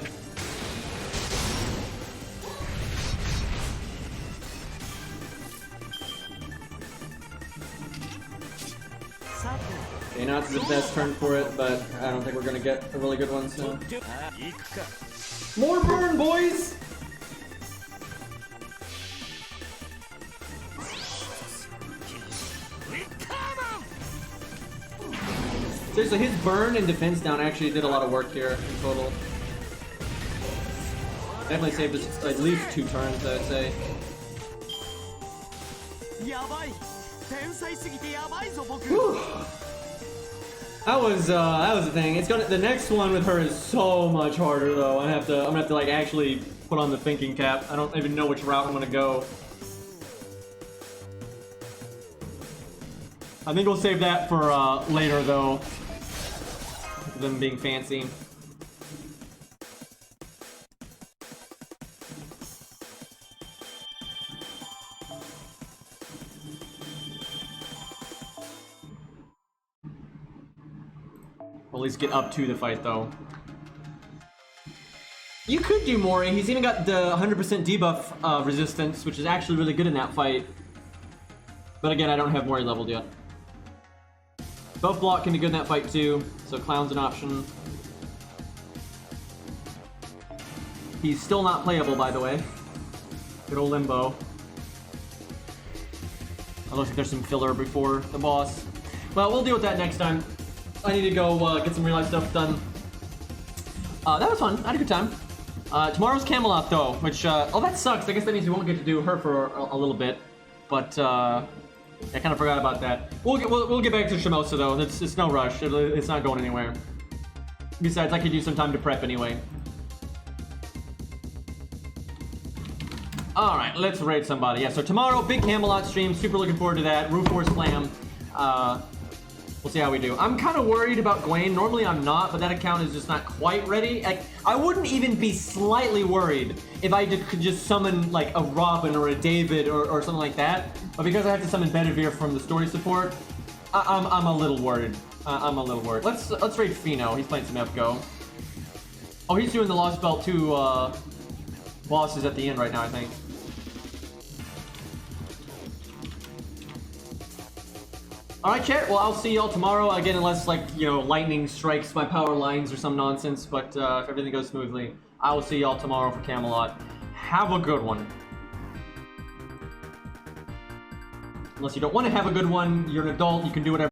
Okay, now it's the best turn for it, but I don't think we're gonna get a really good one soon. More burn, boys! Seriously, his burn and defense down actually did a lot of work here in total. Definitely saved us at least 2 turns, I'd say. Whew. That was the thing. The next one with her is so much harder though. I'm gonna have to like actually put on the thinking cap. I don't even know which route I'm gonna go. I think we'll save that for later though. Them being fancy. We'll at least get up to the fight though. You could do more. He's even got the 100% debuff resistance, which is actually really good in that fight. But again, I don't have Mori leveled yet. Buff block can be good in that fight too, so Clown's an option. He's still not playable, by the way. Good old Limbo. It looks like there's some filler before the boss. Well, we'll deal with that next time. I need to go get some real life stuff done. That was fun. I had a good time. Tomorrow's Camelot though, which oh that sucks. I guess that means we won't get to do her for a little bit, but I kind of forgot about that. We'll get back to Shimosa though. It's no rush. It's not going anywhere. Besides, I could use some time to prep anyway. All right, let's raid somebody. Yeah, so tomorrow, big Camelot stream. Super looking forward to that. Roof Force Slam. We'll see how we do. I'm kind of worried about Gwen. Normally I'm not, but that account is just not quite ready. I wouldn't even be slightly worried if I could just summon like a Robin or a David or something like that. But because I have to summon Bedivere from the story support, I'm a little worried. I'm a little worried. Let's raid Fino. He's playing some FGO. Oh, he's doing the Lost Belt 2 bosses at the end right now, I think. Alright, chat. Well, I'll see y'all tomorrow. Again, unless, like, you know, lightning strikes my power lines or some nonsense. But if everything goes smoothly, I will see y'all tomorrow for Camelot. Have a good one. Unless you don't want to have a good one, you're an adult, you can do whatever.